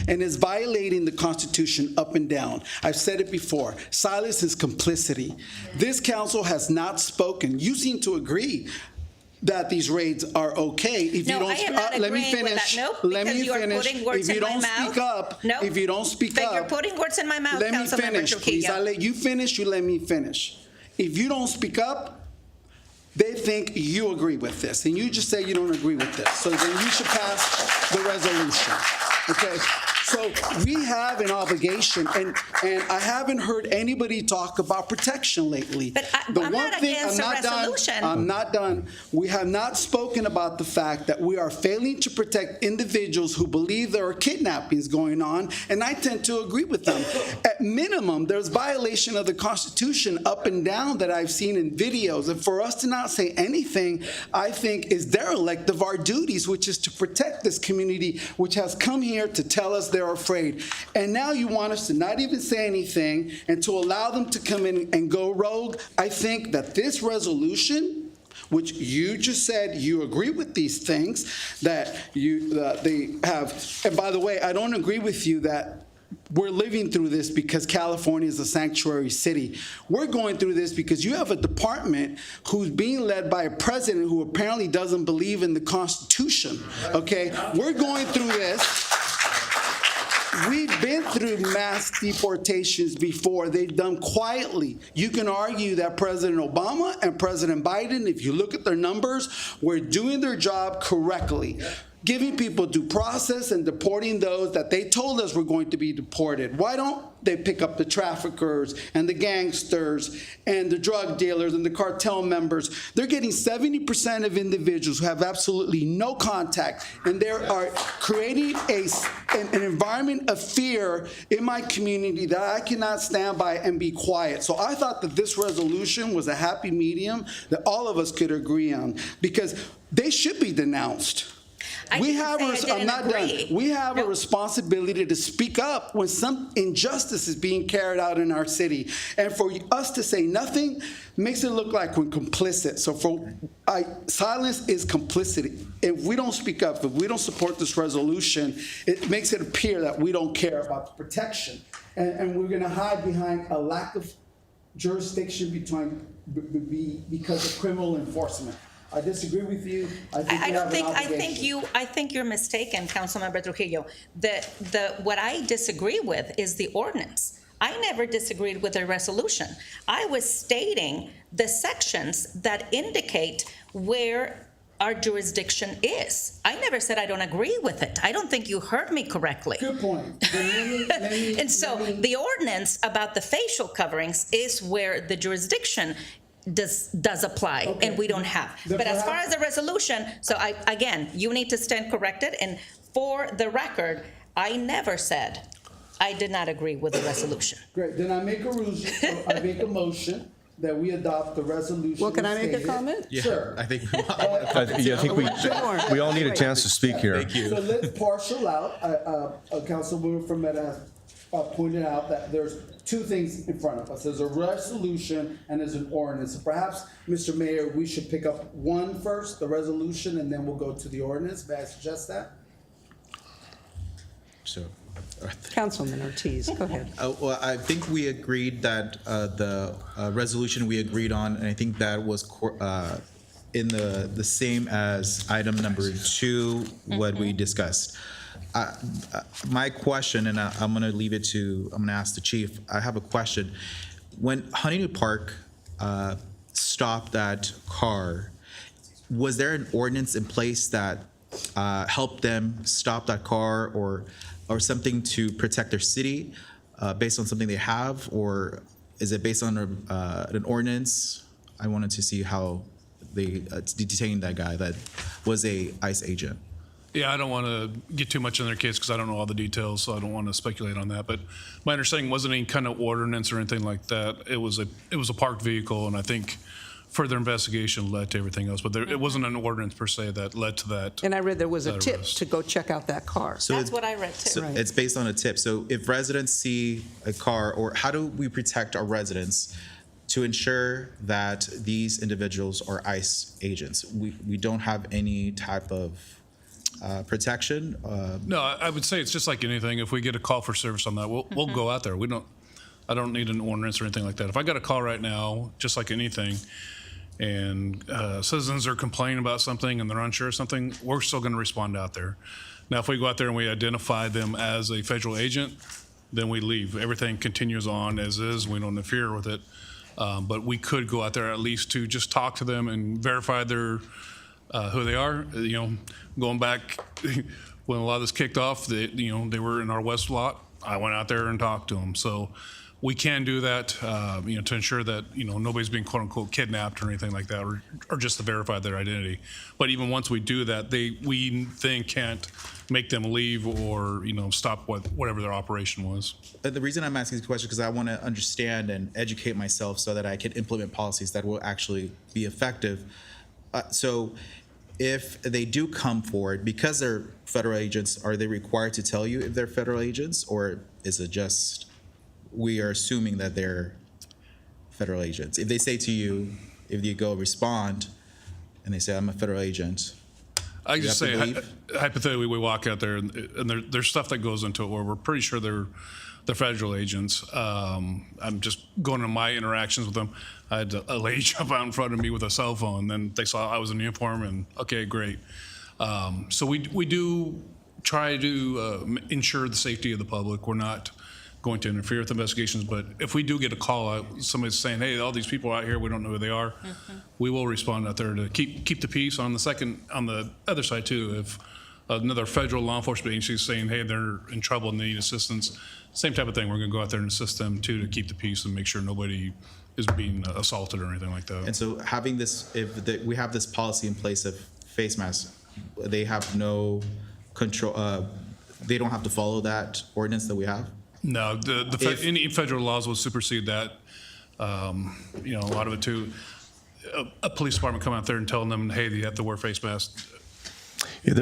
Speaker 4: and is violating the Constitution up and down. I've said it before, silence is complicity. This council has not spoken. You seem to agree that these raids are okay. If
Speaker 19: No,
Speaker 4: you don't,
Speaker 19: I am not
Speaker 4: let me
Speaker 19: agreeing with
Speaker 4: finish.
Speaker 19: that. Nope,
Speaker 4: Let
Speaker 19: because
Speaker 4: me
Speaker 19: you are
Speaker 4: finish.
Speaker 19: putting words
Speaker 4: If you
Speaker 19: in my
Speaker 4: don't
Speaker 19: mouth.
Speaker 4: speak up,
Speaker 19: Nope.
Speaker 4: if you don't speak
Speaker 19: But
Speaker 4: up,
Speaker 19: you're putting words in my mouth,
Speaker 4: let me
Speaker 19: Councilmember
Speaker 4: finish, please.
Speaker 19: Trujillo.
Speaker 4: I let you finish. You let me finish. If you don't speak up, they think you agree with this, and you just say you don't agree with this. So then you should pass the resolution. Okay. So we have an obligation, and I haven't heard anybody talk about protection lately.
Speaker 19: But I'm not against a resolution.
Speaker 4: I'm not done. We have not spoken about the fact that we are failing to protect individuals who believe there are kidnappings going on, and I tend to agree with them. At minimum, there's violation of the Constitution up and down that I've seen in videos, and for us to not say anything, I think is derelict of our duties, which is to protect this community, which has come here to tell us they're afraid. And now you want us to not even say anything and to allow them to come in and go rogue. I think that this resolution, which you just said you agree with these things, that they have, and by the way, I don't agree with you that we're living through this because California is a sanctuary city. We're going through this because you have a department who's being led by a president who apparently doesn't believe in the Constitution, okay? We're going through this. We've been through mass deportations before. They've done quietly. You can argue that President Obama and President Biden, if you look at their numbers, were doing their job correctly, giving people due process and deporting those that they told us were going to be deported. Why don't they pick up the traffickers and the gangsters and the drug dealers and the cartel members? They're getting 70% of individuals who have absolutely no contact, and they are creating an environment of fear in my community that I cannot stand by and be quiet. So I thought that this resolution was a happy medium that all of us could agree on, because they should be denounced. We have a responsibility to speak up when some injustice is being carried out in our city. And for us to say nothing makes it look like we're complicit. So silence is complicity. If we don't speak up, if we don't support this resolution, it makes it appear that we don't care about the protection. And we're going to hide behind a lack of jurisdiction because of criminal enforcement. I disagree with you. I
Speaker 19: think you're mistaken, Councilmember Trujillo. What I disagree with is the ordinance. I never disagreed with the resolution. I was stating the sections that indicate where our jurisdiction is. I never said I don't agree with it. I don't think you heard me correctly.
Speaker 4: Good point.
Speaker 19: And so the ordinance about the facial coverings is where the jurisdiction does apply, and we don't have. But as far as the resolution, so again, you need to stand corrected, and for the record, I never said I did not agree with the resolution.
Speaker 4: Great, then I make a motion that we adopt the resolution.
Speaker 10: Well, can I make a
Speaker 4: stated.
Speaker 10: comment?
Speaker 22: Yeah,
Speaker 4: Sure.
Speaker 22: I think.
Speaker 1: I think we all need a chance to speak here.
Speaker 22: Thank you.
Speaker 4: So let's parcel out, Councilwoman from Meta pointed out that there's two things in front of us. There's a resolution and there's an ordinance. Perhaps, Mr. Mayor, we should pick up one first, the resolution, and then we'll go to the ordinance. May I suggest that?
Speaker 22: So.
Speaker 10: Councilman Ortiz, go ahead.
Speaker 22: Well, I think we agreed that the resolution we agreed on, and I think that was in the same as item number 2, what we discussed. My question, and I'm going to ask the chief. I have a question. When Honeydew Park stopped that car, was there an ordinance in place that helped them stop that car, or something to protect their city based on something they have, or is it based on an ordinance? I wanted to see how they detained that guy that was a ICE agent.
Speaker 16: Yeah, I don't want to get too much in their case because I don't know all the details, so I don't want to speculate on that. But my understanding wasn't any kind of ordinance or anything like that. It was a parked vehicle, and I think further investigation led to everything else. But it wasn't an ordinance per se that led to that.
Speaker 10: And I read there was a tip
Speaker 16: arrest.
Speaker 10: to go check out that car.
Speaker 22: So
Speaker 19: That's what I read too.
Speaker 22: So it's based on a tip. So if residents see a car, or how do we protect our residents to ensure that these individuals are ICE agents? We don't have any type of protection.
Speaker 16: No, I would say it's just like anything. If we get a call for service on that, we'll go out there. I don't need an ordinance or anything like that. If I got a call right now, just like anything, and citizens are complaining about something and they're unsure of something, we're still going to respond out there. Now, if we go out there and we identify them as a federal agent, then we leave. Everything continues on as is. We don't interfere with it. But we could go out there at least to just talk to them and verify their who they are. Going back when a lot of this kicked off, they were in our west lot. I went out there and talked to them. So we can do that, to ensure that, nobody's being quote unquote kidnapped or anything like that, or just to verify their identity. But even once we do that, we then can't make them leave or, stop whatever their operation was.
Speaker 22: The reason I'm asking this question is because I want to understand and educate myself so that I can implement policies that will actually be effective. So if they do come forward, because they're federal agents, are they required to tell you if they're federal agents, or is it just we are assuming that they're federal agents? If they say to you, if you go respond, and they say, I'm a federal agent,
Speaker 16: I just say, hypothetically, we walk out there, and there's stuff that goes into it where we're pretty sure they're federal agents. I'm just going to my interactions with them. I had a lady jump out in front of me with a cell phone, then they saw I was in uniform, and okay, great. So we do try to ensure the safety of the public. We're not going to interfere with investigations, but if we do get a call out, somebody's saying, hey, all these people out here, we don't know who they are, we will respond out there to keep the peace. On the other side too, if another federal law enforcement agency is saying, hey, they're in trouble and they need assistance, same type of thing, we're gonna go out there and assist them too, to keep the peace and make sure nobody is being assaulted or anything like that.
Speaker 22: and so having this, we have this policy in place of face masks, they have no control, they don't have to follow that ordinance that we have?
Speaker 16: No, any federal laws will supersede that. A lot of it too. A police department come out there and telling them, hey, you have to wear face masks.
Speaker 1: Yeah,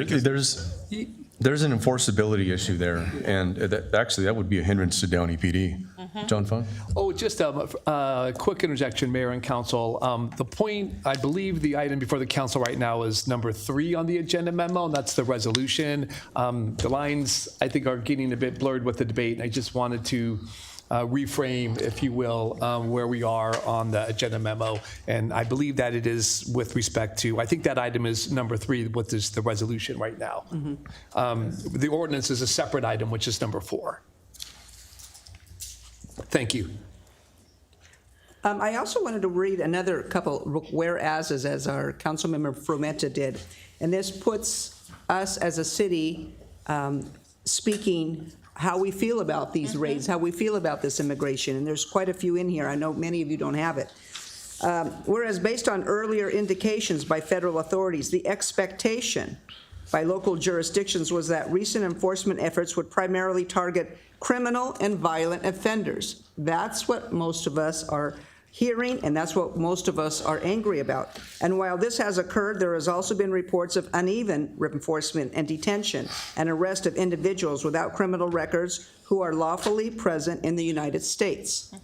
Speaker 1: there's an enforceability issue there, and that would be a hindrance to Downey PD. John Fung?
Speaker 15: Oh, just a quick interjection, Mayor and Council. The point, I believe the item before the Council right now is number 3 on the agenda memo, and that's the resolution. The lines, I think, are getting a bit blurred with the debate, and I just wanted to reframe, if you will, where we are on the agenda memo. And I believe that it is with respect to, I think that item is number 3, what is the resolution right now. The ordinance is a separate item, which is number 4. Thank you.
Speaker 10: I also wanted to read another couple whereases, as our Councilmember Frometa did. And this puts us as a city speaking how we feel about these raids, how we feel about this immigration. And there's quite a few in here. I know many of you don't have it. Whereas based on earlier indications by federal authorities, the expectation by local jurisdictions was that recent enforcement efforts would primarily target criminal and violent offenders. That's what most of us are hearing, and that's what most of us are angry about. And while this has occurred, there has also been reports of uneven enforcement and detention and arrest of individuals without criminal records who are lawfully present in the United States.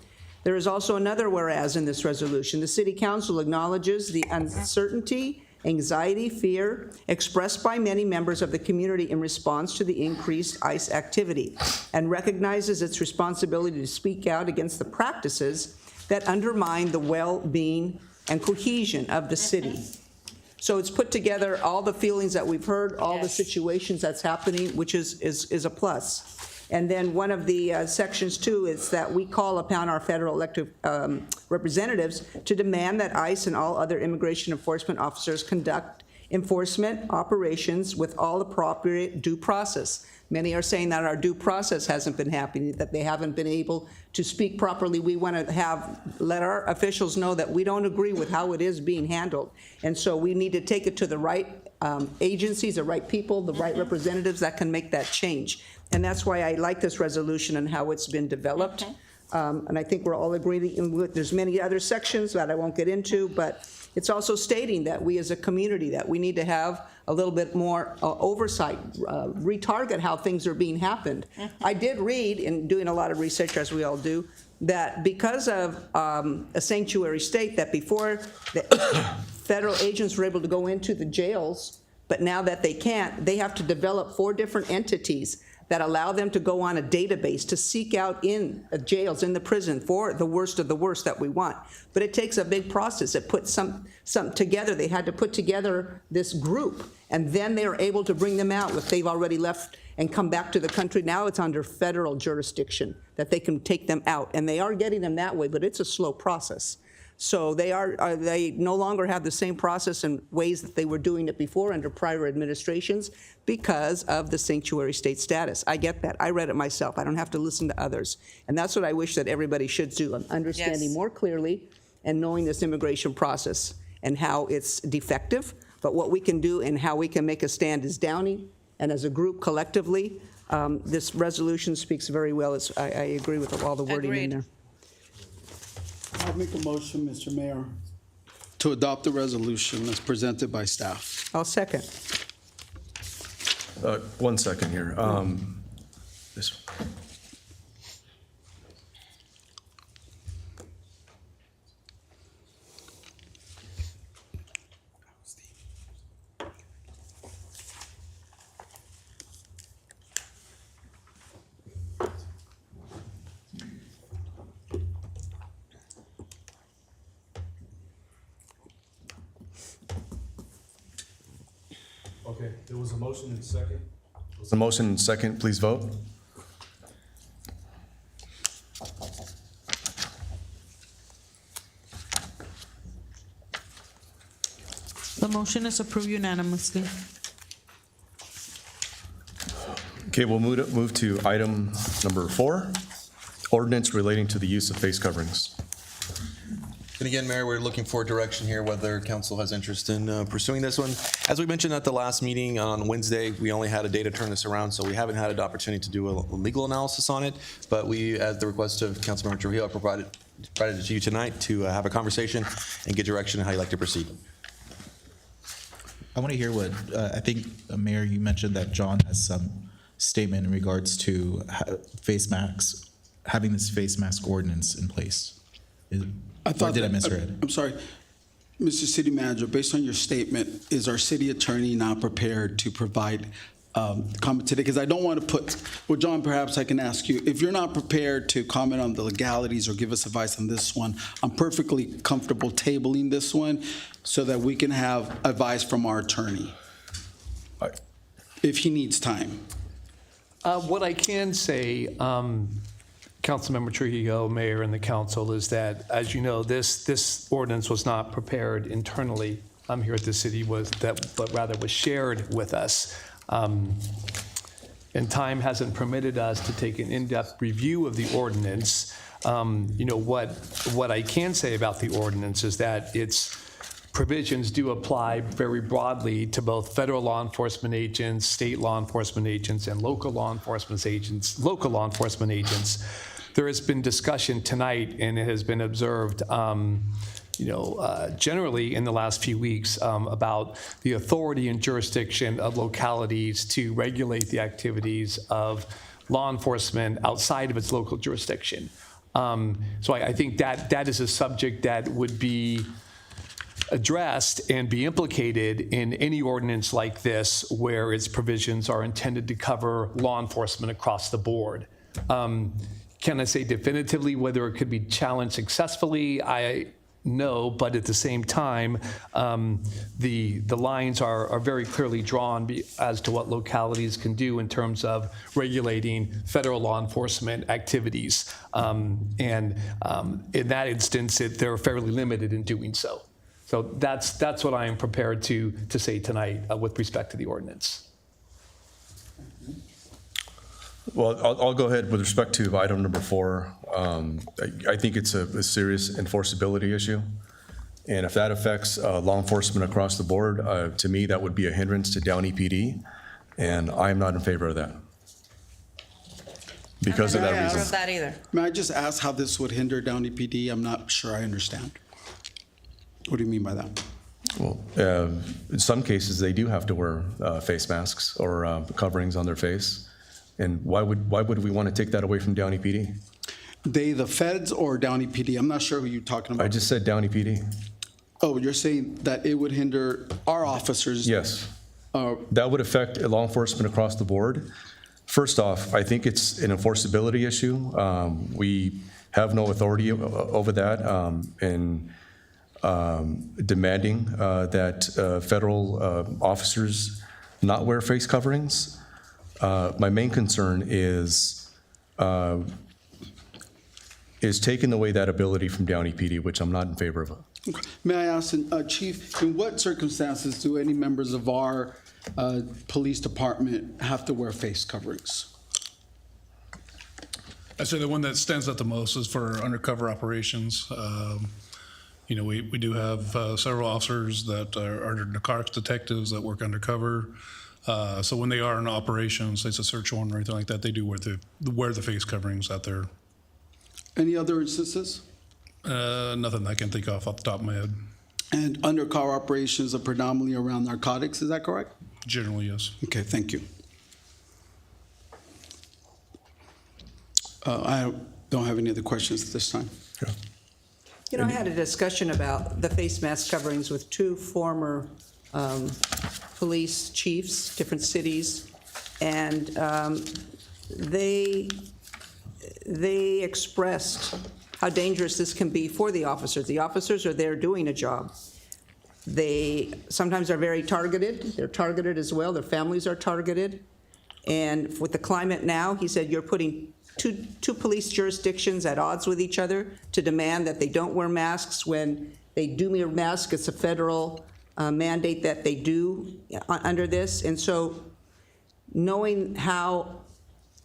Speaker 10: There is also another whereas in this resolution. The City Council acknowledges the uncertainty, anxiety, fear expressed by many members of the community in response to the increased ICE activity, and recognizes its responsibility to speak out against the practices that undermine the well-being and cohesion of the city. So it's put together all the feelings that we've heard, all the situations that's happening, which is a plus. And then one of the sections too is that we call upon our federal elected representatives to demand that ICE and all other immigration enforcement officers conduct enforcement operations with all appropriate due process. Many are saying that our due process hasn't been happening, that they haven't been able to speak properly. We want to let our officials know that we don't agree with how it is being handled. And so we need to take it to the right agencies, the right people, the right representatives that can make that change. And that's why I like this resolution and how it's been developed. And I think we're all agreeing. There's many other sections that I won't get into, but it's also stating that we as a community, that we need to have a little bit more oversight, retarget how things are being happened. I did read, in doing a lot of research, as we all do, that because of a sanctuary state, that before the federal agents were able to go into the jails, but now that they can't, they have to develop 4 different entities that allow them to go on a database to seek out in jails, in the prison, for the worst of the worst that we want. But it takes a big process. It puts some together. They had to put together this group, and then they are able to bring them out if they've already left and come back to the country. Now it's under federal jurisdiction that they can take them out, and they are getting them that way, but it's a slow process. So they no longer have the same process and ways that they were doing it before under prior administrations because of the sanctuary state status. I get that. I read it myself. I don't have to listen to others. And that's what I wish that everybody should do, understanding more clearly and knowing this immigration process and how it's defective. But what we can do and how we can make a stand as Downey and as a group collectively, this resolution speaks very well. I agree with all the wording in there.
Speaker 4: I'll make a motion, Mr. Mayor, to adopt the resolution as presented by staff.
Speaker 10: I'll second.
Speaker 1: 1 second here. This. Okay, there was a motion and second. The motion and second, please vote.
Speaker 24: The motion is approved unanimously.
Speaker 1: Okay, we'll move to item number 4, ordinance relating to the use of face coverings.
Speaker 6: And again, Mayor, we're looking for direction here, whether council has interest in pursuing this one. As we mentioned at the last meeting on Wednesday, we only had a day to turn this around, so we haven't had an opportunity to do a legal analysis on it. But we, at the request of Councilmember Trujillo, provided it to you tonight to have a conversation and get direction on how you'd like to proceed.
Speaker 22: I want to hear what, I think, Mayor, you mentioned that John has some statement in regards to face masks, having this face mask ordinance in place. Or did I misread?
Speaker 4: I'm sorry. Mr. City Manager, based on your statement, is our city attorney not prepared to provide comment today? Because I don't want to put, well, John, perhaps I can ask you, if you're not prepared to comment on the legalities or give us advice on this one, I'm perfectly comfortable tabling this one so that we can have advice from our attorney if he needs time.
Speaker 15: What I can say, Councilmember Trujillo, Mayor, and the council, is that, as you know, this ordinance was not prepared internally here at the city, but rather was shared with us. and time hasn't permitted us to take an in-depth review of the ordinance. What I can say about the ordinance is that its provisions do apply very broadly to both federal law enforcement agents, state law enforcement agents, and local law enforcement agents. There has been discussion tonight, and it has been observed generally in the last few weeks about the authority and jurisdiction of localities to regulate the activities of law enforcement outside of its local jurisdiction. So I think that is a subject that would be addressed and be implicated in any ordinance like this where its provisions are intended to cover law enforcement across the board. Can I say definitively whether it could be challenged successfully? No, but at the same time, the lines are very clearly drawn as to what localities can do in terms of regulating federal law enforcement activities. And in that instance, they're fairly limited in doing so. So that's what I am prepared to say tonight with respect to the ordinance.
Speaker 1: Well, I'll go ahead with respect to item number 4. I think it's a serious enforceability issue. And if that affects law enforcement across the board, to me, that would be a hindrance to Downey PD. And I am not in favor of that. Because of that reason.
Speaker 19: Of that either.
Speaker 4: May I just ask how this would hinder Downey PD? I'm not sure I understand. What do you mean by that?
Speaker 1: Well, in some cases, they do have to wear face masks or coverings on their face. And why would we want to take that away from Downey PD?
Speaker 4: They, the feds or Downey PD? I'm not sure who you're talking about.
Speaker 1: I just said Downey PD.
Speaker 4: Oh, you're saying that it would hinder our officers?
Speaker 1: Yes. That would affect law enforcement across the board. First off, I think it's an enforceability issue. We have no authority over that and demanding that federal officers not wear face coverings. My main concern is taking away that ability from Downey PD, which I'm not in favor of.
Speaker 4: Okay. May I ask, Chief, in what circumstances do any members of our police department have to wear face coverings?
Speaker 16: I'd say the one that stands out the most is for undercover operations. We do have several officers that are narcotics detectives that work undercover. So when they are in operations, it's a search warrant or anything like that, they do wear the face coverings out there.
Speaker 4: Any other instances?
Speaker 16: Nothing I can think of off the top of my head.
Speaker 4: And undercover operations are predominantly around narcotics, is that correct?
Speaker 16: Generally, yes.
Speaker 4: Okay, thank you. I don't have any other questions at this time.
Speaker 10: I had a discussion about the face mask coverings with 2 former police chiefs, different cities, and they expressed how dangerous this can be for the officers. The officers are there doing a job. They sometimes are very targeted. They're targeted as well. Their families are targeted. And with the climate now, he said, you're putting two police jurisdictions at odds with each other to demand that they don't wear masks. When they do wear masks, it's a federal mandate that they do under this. And so knowing how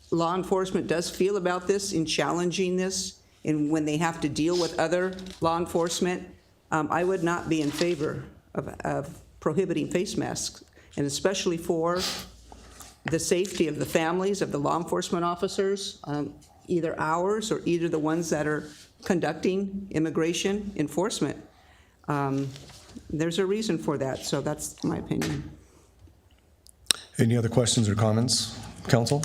Speaker 10: law enforcement does feel about this in challenging this and when they have to deal with other law enforcement, I would not be in favor of prohibiting face masks, and especially for the safety of the families of the law enforcement officers, either ours or either the ones that are conducting immigration enforcement. There's a reason for that, so that's my opinion.
Speaker 1: Any other questions or comments, council?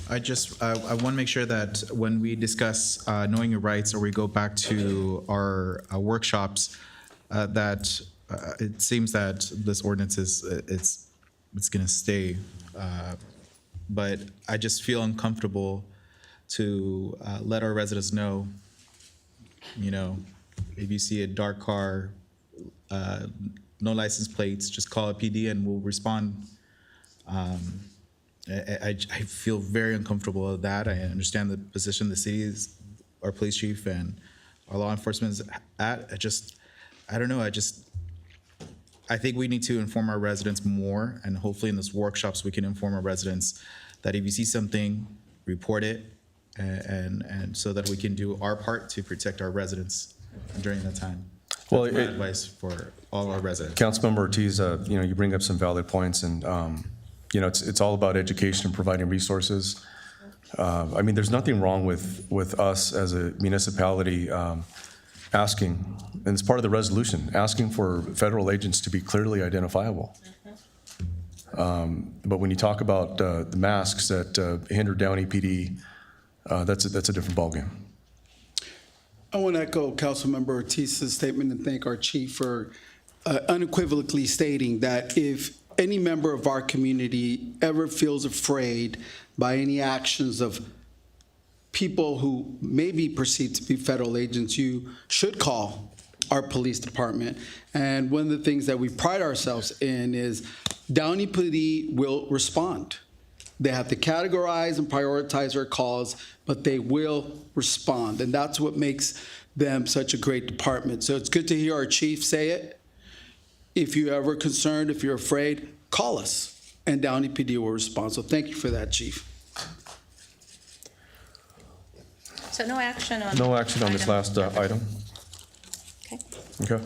Speaker 22: I want to make sure that when we discuss knowing your rights, or we go back to our workshops, that it seems that this ordinance it's going to stay, but I just feel uncomfortable to let our residents know, if you see a dark car, no license plates, just call a PD and we'll respond. I feel very uncomfortable with that. I understand the position the city is, our police chief and our law enforcement is at. I don't know. I think we need to inform our residents more, and hopefully in this workshops, we can inform our residents that if you see something, report it, and so that we can do our part to protect our residents during that time.
Speaker 1: Well,
Speaker 22: That's my advice for all our residents.
Speaker 1: Councilmember Ortiz, you bring up some valid points, and, it's all about education and providing resources. There's nothing wrong with us as a municipality asking, and it's part of the resolution, asking for federal agents to be clearly identifiable. But when you talk about the masks that hinder Downey PD, that's a different ballgame.
Speaker 4: I want to echo Councilmember Ortiz's statement and thank our chief for unequivocally stating that if any member of our community ever feels afraid by any actions of people who may be perceived to be federal agents, you should call our police department. And one of the things that we pride ourselves in is Downey PD will respond. They have to categorize and prioritize their calls, but they will respond. And that's what makes them such a great department. So it's good to hear our chief say it. If you're ever concerned, if you're afraid, call us, and Downey PD will respond. So thank you for that, chief.
Speaker 19: So no action on.
Speaker 1: No action on this last item. Okay.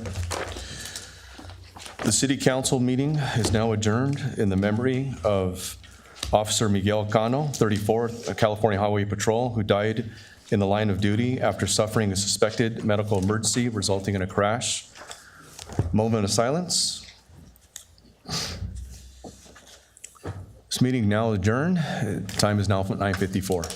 Speaker 1: The city council meeting is now adjourned in the memory of Officer Miguel Cano, 34th California Highway Patrol, who died in the line of duty after suffering a suspected medical emergency resulting in a crash. Moment of silence. This meeting now adjourned. Time is now 9:54.